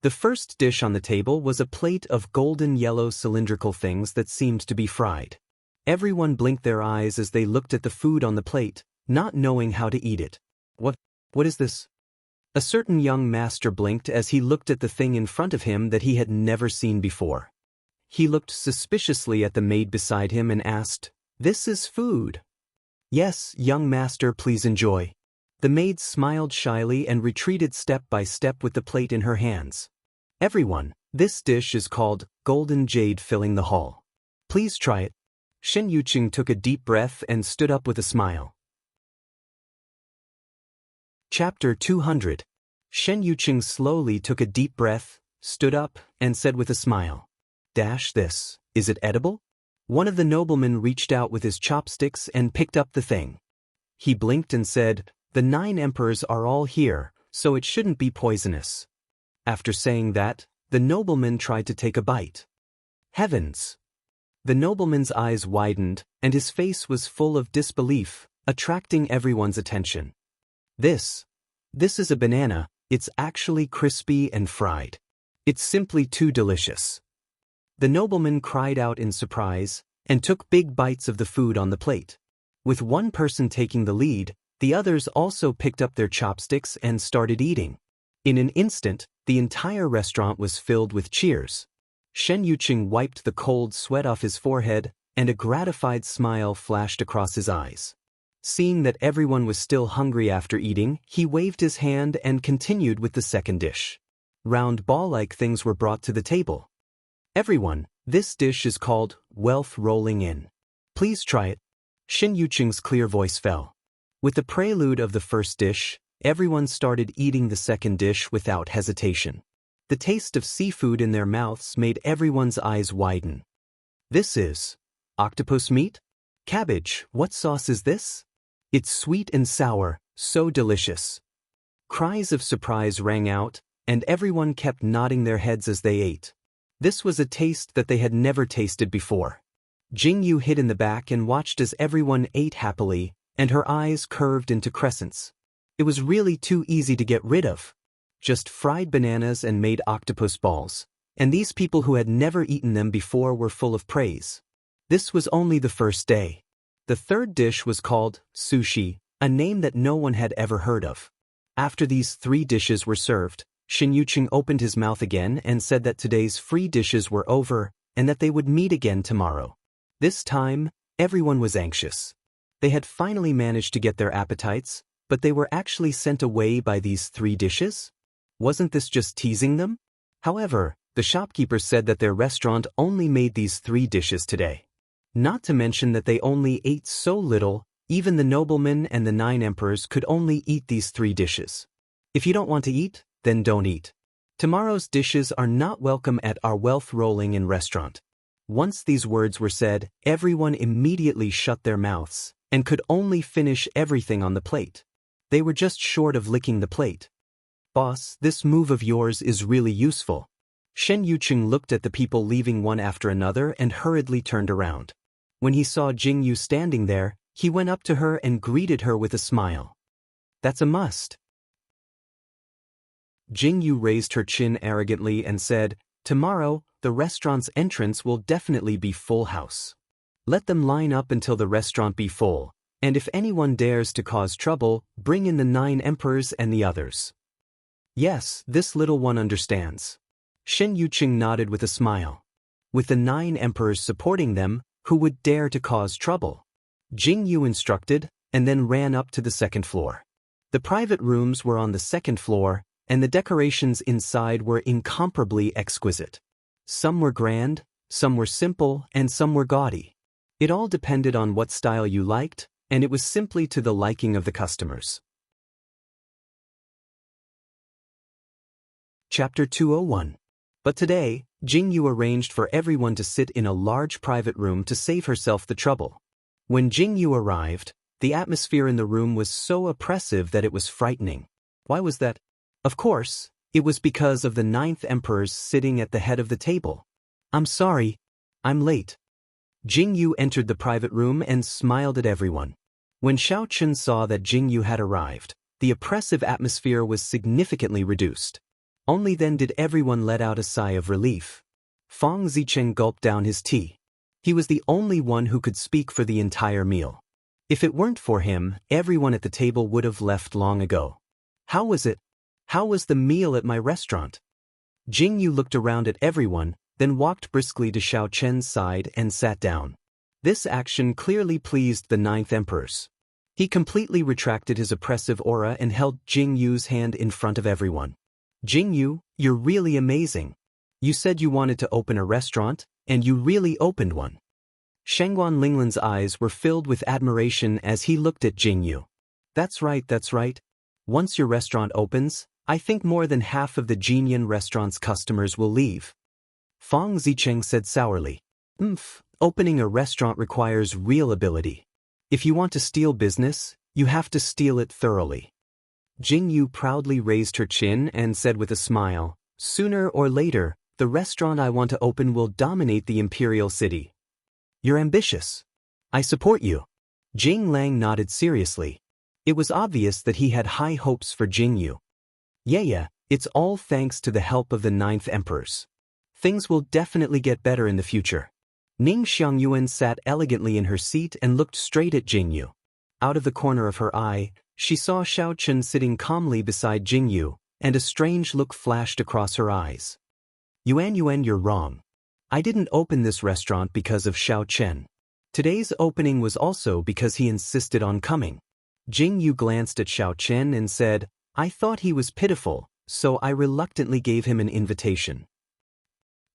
The first dish on the table was a plate of golden yellow cylindrical things that seemed to be fried. Everyone blinked their eyes as they looked at the food on the plate, not knowing how to eat it. What is this? A certain young master blinked as he looked at the thing in front of him that he had never seen before. He looked suspiciously at the maid beside him and asked, "This is food?" "Yes, young master, please enjoy." The maid smiled shyly and retreated step by step with the plate in her hands. "Everyone, this dish is called golden jade filling the hall. Please try it." Shen Yuqing took a deep breath and stood up with a smile. Chapter 200. Shen Yuqing slowly took a deep breath, stood up, and said with a smile, "This, is it edible?" One of the noblemen reached out with his chopsticks and picked up the thing. He blinked and said, "The 9 emperors are all here, so it shouldn't be poisonous." After saying that, the nobleman tried to take a bite. Heavens! The nobleman's eyes widened, and his face was full of disbelief, attracting everyone's attention. This is a banana, it's actually crispy and fried. It's simply too delicious." The nobleman cried out in surprise, and took big bites of the food on the plate. With one person taking the lead, the others also picked up their chopsticks and started eating. In an instant, the entire restaurant was filled with cheers. Shen Yuqing wiped the cold sweat off his forehead, and a gratified smile flashed across his eyes. Seeing that everyone was still hungry after eating, he waved his hand and continued with the second dish. Round ball-like things were brought to the table. "Everyone, this dish is called wealth rolling in. Please try it." Shen Yuqing's clear voice fell. With the prelude of the first dish, everyone started eating the second dish without hesitation. The taste of seafood in their mouths made everyone's eyes widen. "This is octopus meat? Cabbage, what sauce is this? It's sweet and sour, so delicious." Cries of surprise rang out, and everyone kept nodding their heads as they ate. This was a taste that they had never tasted before. Jing Yu hid in the back and watched as everyone ate happily, and her eyes curved into crescents. It was really too easy to get rid of. Just fried bananas and made octopus balls, and these people who had never eaten them before were full of praise. This was only the first day. The third dish was called sushi, a name that no one had ever heard of. After these 3 dishes were served, Shen Yuqing opened his mouth again and said that today's free dishes were over and that they would meet again tomorrow. This time, everyone was anxious. They had finally managed to get their appetites, but they were actually sent away by these 3 dishes? Wasn't this just teasing them? However, the shopkeeper said that their restaurant only made these 3 dishes today. Not to mention that they only ate so little, even the noblemen and the 9 emperors could only eat these 3 dishes. If you don't want to eat, then don't eat. Tomorrow's dishes are not welcome at our wealth rolling in restaurant. Once these words were said, everyone immediately shut their mouths and could only finish everything on the plate. They were just short of licking the plate. "Boss, this move of yours is really useful." Shen Yuqing looked at the people leaving one after another and hurriedly turned around. When he saw Jing Yu standing there, he went up to her and greeted her with a smile. "That's a must." Jing Yu raised her chin arrogantly and said, "Tomorrow, the restaurant's entrance will definitely be full house. Let them line up until the restaurant be full, and if anyone dares to cause trouble, bring in the 9 emperors and the others." "Yes, this little one understands." Shen Yuqing nodded with a smile. With the 9 emperors supporting them, who would dare to cause trouble? Jing Yu instructed, and then ran up to the 2nd floor. The private rooms were on the 2nd floor, and the decorations inside were incomparably exquisite. Some were grand, some were simple, and some were gaudy. It all depended on what style you liked, and it was simply to the liking of the customers. Chapter 201. But today, Jing Yu arranged for everyone to sit in a large private room to save herself the trouble. When Jing Yu arrived, the atmosphere in the room was so oppressive that it was frightening. Why was that? Of course, it was because of the 9th emperors sitting at the head of the table. I'm sorry, I'm late. Jing Yu entered the private room and smiled at everyone. When Xiao Chun saw that Jing Yu had arrived, the oppressive atmosphere was significantly reduced. Only then did everyone let out a sigh of relief. Fang Zicheng gulped down his tea. He was the only one who could speak for the entire meal. If it weren't for him, everyone at the table would have left long ago. How was it? How was the meal at my restaurant? Jing Yu looked around at everyone, then walked briskly to Xiao Chen's side and sat down. This action clearly pleased the 9th emperors. He completely retracted his oppressive aura and held Jing Yu's hand in front of everyone. Jing Yu, you're really amazing. You said you wanted to open a restaurant, and you really opened one. Shangguan Linglan's eyes were filled with admiration as he looked at Jing Yu. That's right, that's right. Once your restaurant opens, I think more than half of the Jinyan restaurant's customers will leave. Fang Zicheng said sourly. Opening a restaurant requires real ability. If you want to steal business, you have to steal it thoroughly. Jing Yu proudly raised her chin and said with a smile, sooner or later, the restaurant I want to open will dominate the imperial city. You're ambitious. I support you. Jing Lang nodded seriously. It was obvious that he had high hopes for Jing Yu. Yeah, it's all thanks to the help of the 9th emperors. Things will definitely get better in the future. Ning Xiangyuan sat elegantly in her seat and looked straight at Jing Yu. Out of the corner of her eye, she saw Xiao Chun sitting calmly beside Jing Yu, and a strange look flashed across her eyes. Yuan, you're wrong. I didn't open this restaurant because of Xiao Chen. Today's opening was also because he insisted on coming. Jing Yu glanced at Xiao Chen and said, I thought he was pitiful, so I reluctantly gave him an invitation.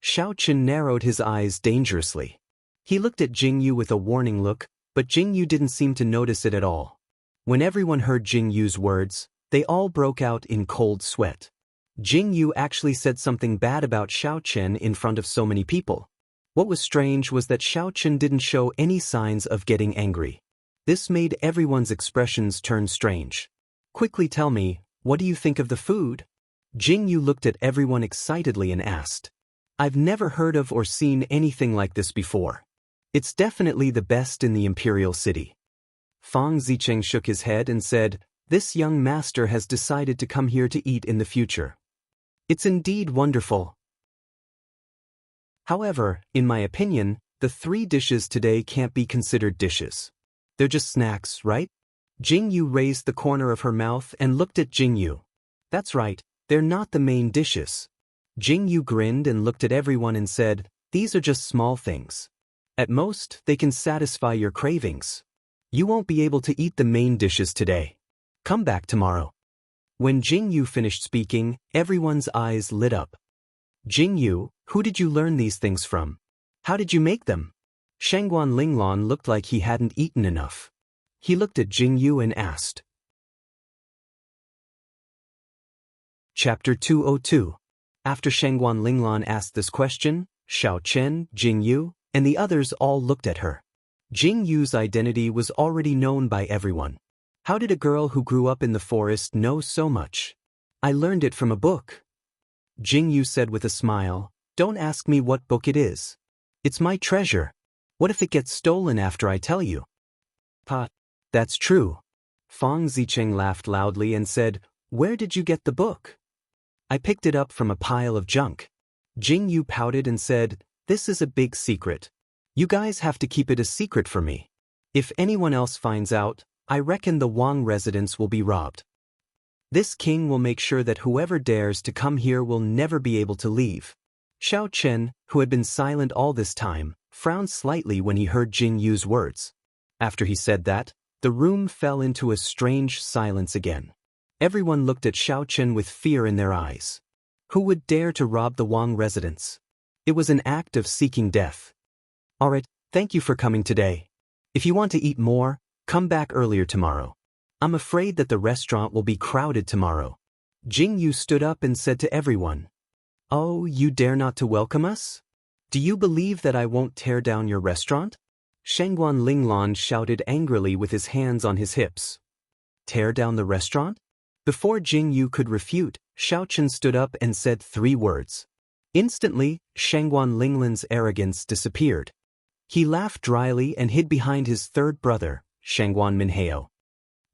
Xiao Chen narrowed his eyes dangerously. He looked at Jing Yu with a warning look, but Jing Yu didn't seem to notice it at all. When everyone heard Jing Yu's words, they all broke out in cold sweat. Jing Yu actually said something bad about Xiao Chen in front of so many people. What was strange was that Xiao Chen didn't show any signs of getting angry. This made everyone's expressions turn strange. Quickly tell me, what do you think of the food? Jing Yu looked at everyone excitedly and asked. I've never heard of or seen anything like this before. It's definitely the best in the imperial city. Fang Zicheng shook his head and said, this young master has decided to come here to eat in the future. It's indeed wonderful. However, in my opinion, the 3 dishes today can't be considered dishes. They're just snacks, right? Jing Yu raised the corner of her mouth and looked at Jing Yu. That's right, they're not the main dishes. Jing Yu grinned and looked at everyone and said, these are just small things. At most, they can satisfy your cravings. You won't be able to eat the main dishes today. Come back tomorrow. When Jing Yu finished speaking, everyone's eyes lit up. Jing Yu, who did you learn these things from? How did you make them? Shangguan Linglan looked like he hadn't eaten enough. He looked at Jing Yu and asked. Chapter 202. After Shangguan Linglan asked this question, Xiao Chen, Jing Yu, and the others all looked at her. Jing Yu's identity was already known by everyone. How did a girl who grew up in the forest know so much? I learned it from a book. Jing Yu said with a smile, don't ask me what book it is. It's my treasure. What if it gets stolen after I tell you? That's true. Fang Zicheng laughed loudly and said, where did you get the book? I picked it up from a pile of junk. Jing Yu pouted and said, this is a big secret. You guys have to keep it a secret for me. If anyone else finds out, I reckon the Wang residence will be robbed. This king will make sure that whoever dares to come here will never be able to leave. Xiao Chen, who had been silent all this time, frowned slightly when he heard Jing Yu's words. After he said that, the room fell into a strange silence again. Everyone looked at Xiao Chen with fear in their eyes. Who would dare to rob the Wang residence? It was an act of seeking death. Alright, thank you for coming today. If you want to eat more, come back earlier tomorrow. I'm afraid that the restaurant will be crowded tomorrow. Jing Yu stood up and said to everyone, "Oh, you dare not to welcome us? Do you believe that I won't tear down your restaurant?" Shangguan Linglan shouted angrily with his hands on his hips. Tear down the restaurant? Before Jing Yu could refute, Xiao Chen stood up and said 3 words. Instantly, Shangguan Linglan's arrogance disappeared. He laughed dryly and hid behind his third brother, Shangguan Minhao.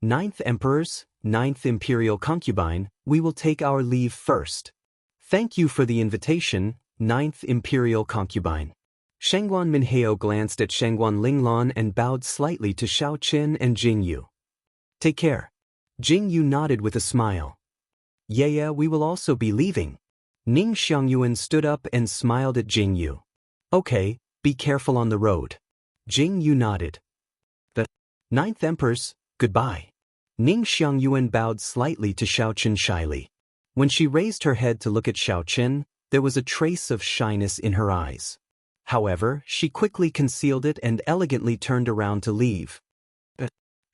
9th Emperors, 9th Imperial Concubine, we will take our leave first. Thank you for the invitation, 9th Imperial Concubine. Shangguan Minhao glanced at Shangguan Linglan and bowed slightly to Xiao Chen and Jing Yu. Take care. Jing Yu nodded with a smile. Yeah, we will also be leaving. Ning Xiangyuan stood up and smiled at Jing Yu. Okay, be careful on the road. Jing Yu nodded. The 9th Empress, goodbye. Ning Xiangyuan bowed slightly to Xiao Chen shyly. When she raised her head to look at Xiao Chen, there was a trace of shyness in her eyes. However, she quickly concealed it and elegantly turned around to leave.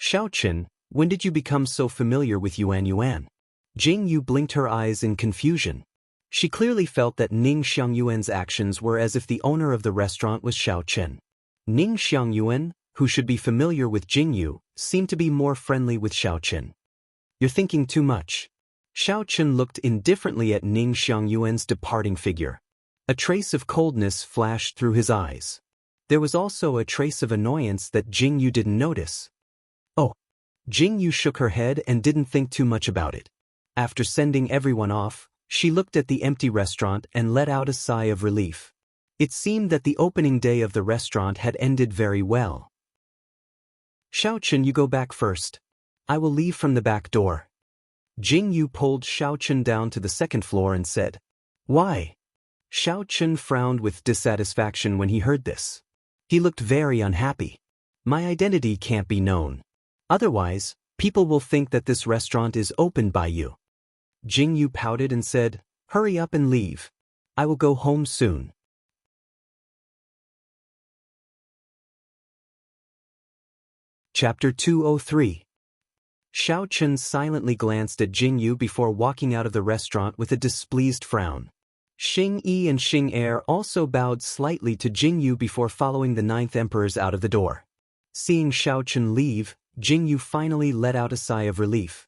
Xiao Chen, when did you become so familiar with Yuan Yuan? Jing Yu blinked her eyes in confusion. She clearly felt that Ning Xiangyuan's actions were as if the owner of the restaurant was Xiao Chen. Ning Xiangyuan, who should be familiar with Jing Yu, seemed to be more friendly with Xiao Chen. You're thinking too much. Xiao Chen looked indifferently at Ning Xiangyuan's departing figure. A trace of coldness flashed through his eyes. There was also a trace of annoyance that Jing Yu didn't notice. Oh. Jing Yu shook her head and didn't think too much about it. After sending everyone off, she looked at the empty restaurant and let out a sigh of relief. It seemed that the opening day of the restaurant had ended very well. Xiao Chen, you go back first. I will leave from the back door. Jing Yu pulled Xiao Chen down to the 2nd floor and said, Why? Xiao Chen frowned with dissatisfaction when he heard this. He looked very unhappy. My identity can't be known. Otherwise, people will think that this restaurant is opened by you. Jing Yu pouted and said, Hurry up and leave. I will go home soon. Chapter 203. Xiao Chen silently glanced at Jing Yu before walking out of the restaurant with a displeased frown. Xing Yi and Xing Er also bowed slightly to Jing Yu before following the 9th Emperors out of the door. Seeing Xiao Chen leave, Jing Yu finally let out a sigh of relief.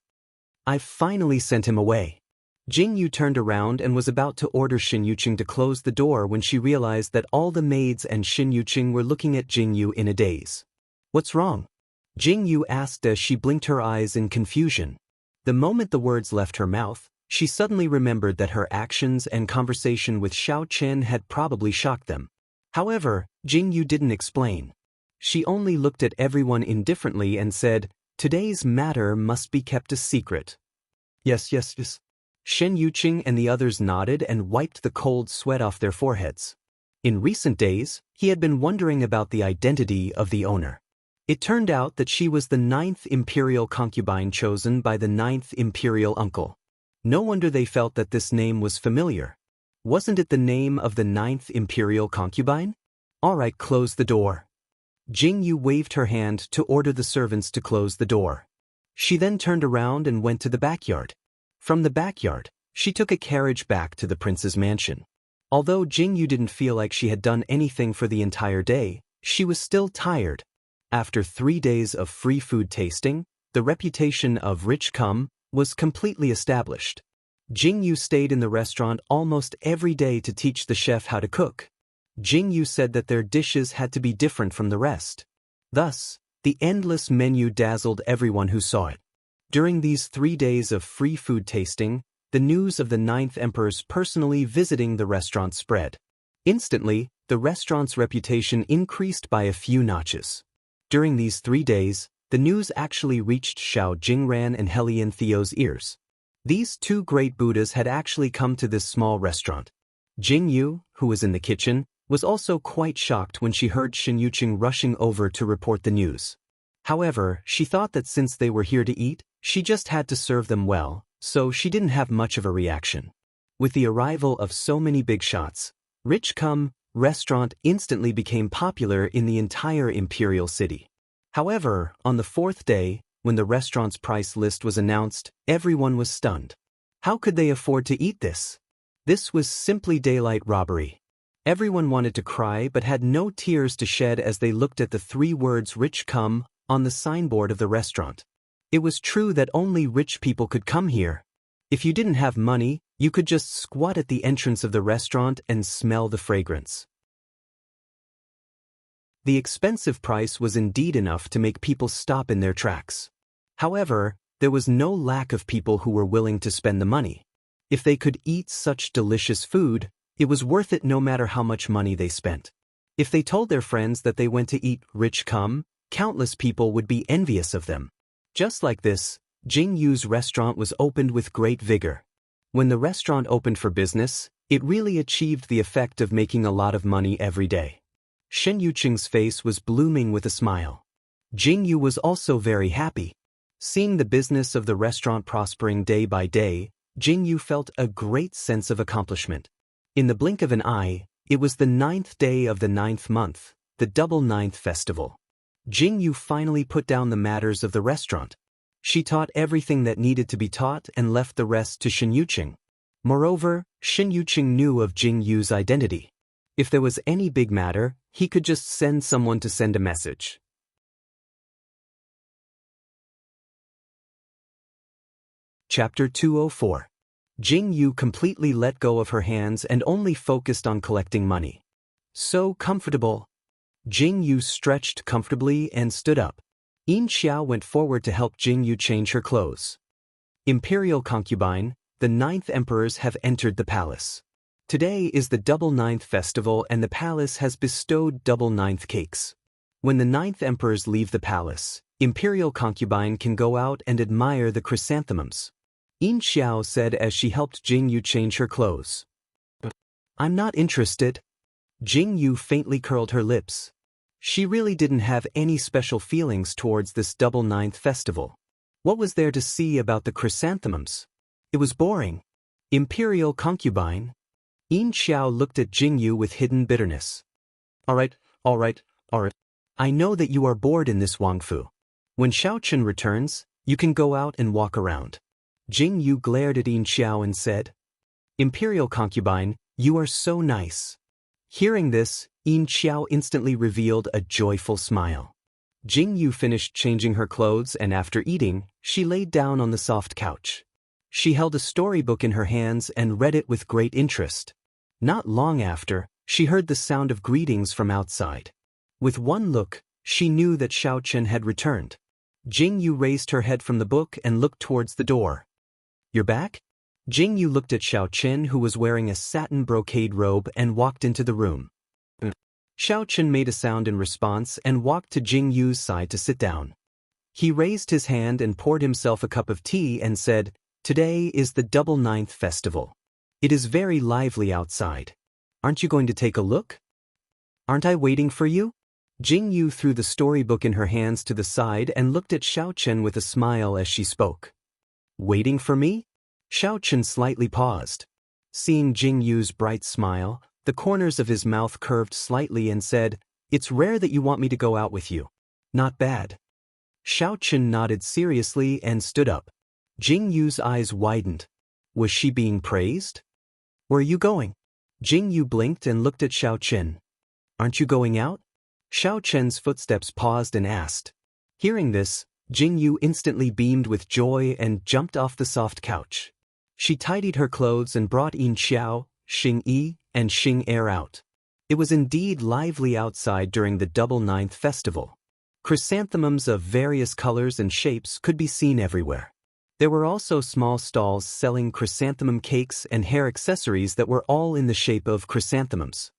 I've finally sent him away. Jing Yu turned around and was about to order Xin Yuqing to close the door when she realized that all the maids and Xin Yuqing were looking at Jing Yu in a daze. What's wrong? Jing Yu asked as she blinked her eyes in confusion. The moment the words left her mouth, she suddenly remembered that her actions and conversation with Xiao Chen had probably shocked them. However, Jing Yu didn't explain. She only looked at everyone indifferently and said, Today's matter must be kept a secret. Yes. Shen Yuqing and the others nodded and wiped the cold sweat off their foreheads. In recent days, he had been wondering about the identity of the owner. It turned out that she was the 9th Imperial Concubine chosen by the 9th Imperial Uncle. No wonder they felt that this name was familiar. Wasn't it the name of the 9th Imperial Concubine? Alright, close the door. Jing Yu waved her hand to order the servants to close the door. She then turned around and went to the backyard. From the backyard, she took a carriage back to the prince's mansion. Although Jing Yu didn't feel like she had done anything for the entire day, she was still tired. After 3 days of free food tasting, the reputation of Rich Cum was completely established. Jing Yu stayed in the restaurant almost every day to teach the chef how to cook. Jing Yu said that their dishes had to be different from the rest. Thus, the endless menu dazzled everyone who saw it. During these 3 days of free food tasting, the news of the 9th Emperor's personally visiting the restaurant spread. Instantly, the restaurant's reputation increased by a few notches. During these 3 days, the news actually reached Xiao Jingran and Helian Theo's ears. These two great Buddhas had actually come to this small restaurant. Jing Yu, who was in the kitchen, was also quite shocked when she heard Shen Yuqing rushing over to report the news. However, she thought that since they were here to eat, she just had to serve them well, so she didn't have much of a reaction. With the arrival of so many big shots, Rich Cum restaurant instantly became popular in the entire imperial city. However, on the fourth day, when the restaurant's price list was announced, everyone was stunned. How could they afford to eat this? This was simply daylight robbery. Everyone wanted to cry but had no tears to shed as they looked at the 3 words Rich Cum on the signboard of the restaurant. It was true that only rich people could come here. If you didn't have money, you could just squat at the entrance of the restaurant and smell the fragrance. The expensive price was indeed enough to make people stop in their tracks. However, there was no lack of people who were willing to spend the money. If they could eat such delicious food, it was worth it no matter how much money they spent. If they told their friends that they went to eat Rich Cum, countless people would be envious of them. Just like this, Jing Yu's restaurant was opened with great vigor. When the restaurant opened for business, it really achieved the effect of making a lot of money every day. Shen Yuqing's face was blooming with a smile. Jing Yu was also very happy. Seeing the business of the restaurant prospering day by day, Jing Yu felt a great sense of accomplishment. In the blink of an eye, it was the 9th day of the 9th month, the Double Ninth Festival. Jing Yu finally put down the matters of the restaurant. She taught everything that needed to be taught and left the rest to Shen Yuqing. Moreover, Shen Yuqing knew of Jing Yu's identity. If there was any big matter, he could just send someone to send a message. Chapter 204. Jing Yu completely let go of her hands and only focused on collecting money. So comfortable. Jing Yu stretched comfortably and stood up. Yin Xiao went forward to help Jing Yu change her clothes. Imperial concubine, the 9th emperors have entered the palace. Today is the Double Ninth Festival and the palace has bestowed Double Ninth cakes. When the 9th emperors leave the palace, Imperial concubine can go out and admire the chrysanthemums. Yin Xiao said as she helped Jing Yu change her clothes. I'm not interested. Jing Yu faintly curled her lips. She really didn't have any special feelings towards this Double Ninth Festival. What was there to see about the chrysanthemums? It was boring. Imperial concubine? Yin Xiao looked at Jing Yu with hidden bitterness. All right. I know that you are bored in this Wangfu. When Xiaochen returns, you can go out and walk around. Jing Yu glared at Yin Xiao and said, Imperial concubine, you are so nice. Hearing this, Yin Xiao instantly revealed a joyful smile. Jing Yu finished changing her clothes and after eating, she laid down on the soft couch. She held a storybook in her hands and read it with great interest. Not long after, she heard the sound of greetings from outside. With one look, she knew that Xiaochen had returned. Jing Yu raised her head from the book and looked towards the door. You're back? Jing Yu looked at Xiaochen who was wearing a satin brocade robe and walked into the room. Xiaochen made a sound in response and walked to Jing Yu's side to sit down. He raised his hand and poured himself a cup of tea and said, Today is the Double Ninth Festival. It is very lively outside. Aren't you going to take a look? Aren't I waiting for you? Jing Yu threw the storybook in her hands to the side and looked at Xiaochen with a smile as she spoke. Waiting for me? Xiaochen slightly paused. Seeing Jing Yu's bright smile, the corners of his mouth curved slightly and said, It's rare that you want me to go out with you. Not bad. Xiaochen nodded seriously and stood up. Jing Yu's eyes widened. Was she being praised? Where are you going? Jing Yu blinked and looked at Xiaochen. Aren't you going out? Xiaochen's footsteps paused and asked. Hearing this, Jing Yu instantly beamed with joy and jumped off the soft couch. She tidied her clothes and brought Yin Xiao, Xing Yi, and Xing Er out. It was indeed lively outside during the Double Ninth Festival. Chrysanthemums of various colors and shapes could be seen everywhere. There were also small stalls selling chrysanthemum cakes and hair accessories that were all in the shape of chrysanthemums.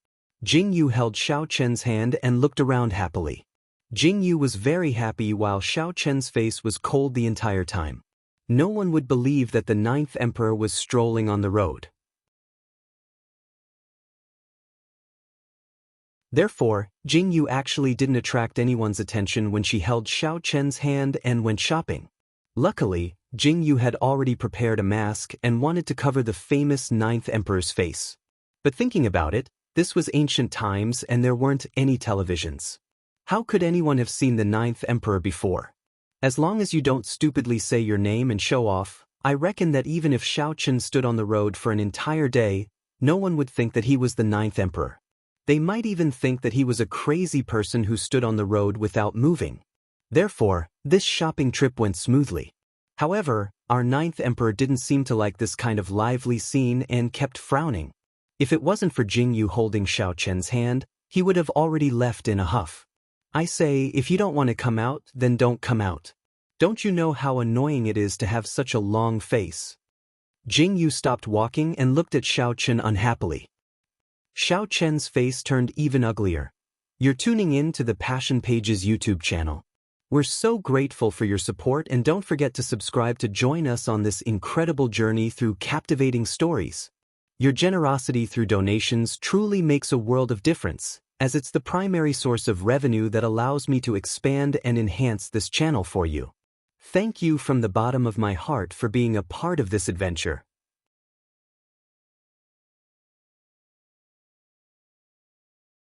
Jing Yu held Xiaochen's hand and looked around happily. Jing Yu was very happy while Xiaochen's face was cold the entire time. no one would believe that the ninth emperor was strolling on the road. Therefore, Jingyu actually didn't attract anyone's attention when she held Xiao Chen's hand and went shopping. Luckily, Jingyu had already prepared a mask and wanted to cover the famous ninth emperor's face. But thinking about it, this was ancient times and there weren't any televisions. How could anyone have seen the ninth emperor before? As long as you don't stupidly say your name and show off, I reckon that even if Xiao Chen stood on the road for an entire day, no one would think that he was the ninth emperor. They might even think that he was a crazy person who stood on the road without moving. Therefore, this shopping trip went smoothly. However, our ninth emperor didn't seem to like this kind of lively scene and kept frowning. If it wasn't for Jingyu holding Xiao Chen's hand, he would have already left in a huff. I say, if you don't want to come out, then don't come out. Don't you know how annoying it is to have such a long face? Jingyu stopped walking and looked at Xiao Chen unhappily. Xiao Chen's face turned even uglier. You're tuning in to the Passion Pages YouTube channel. We're so grateful for your support and don't forget to subscribe to join us on this incredible journey through captivating stories. Your generosity through donations truly makes a world of difference, as it's the primary source of revenue that allows me to expand and enhance this channel for you. Thank you from the bottom of my heart for being a part of this adventure.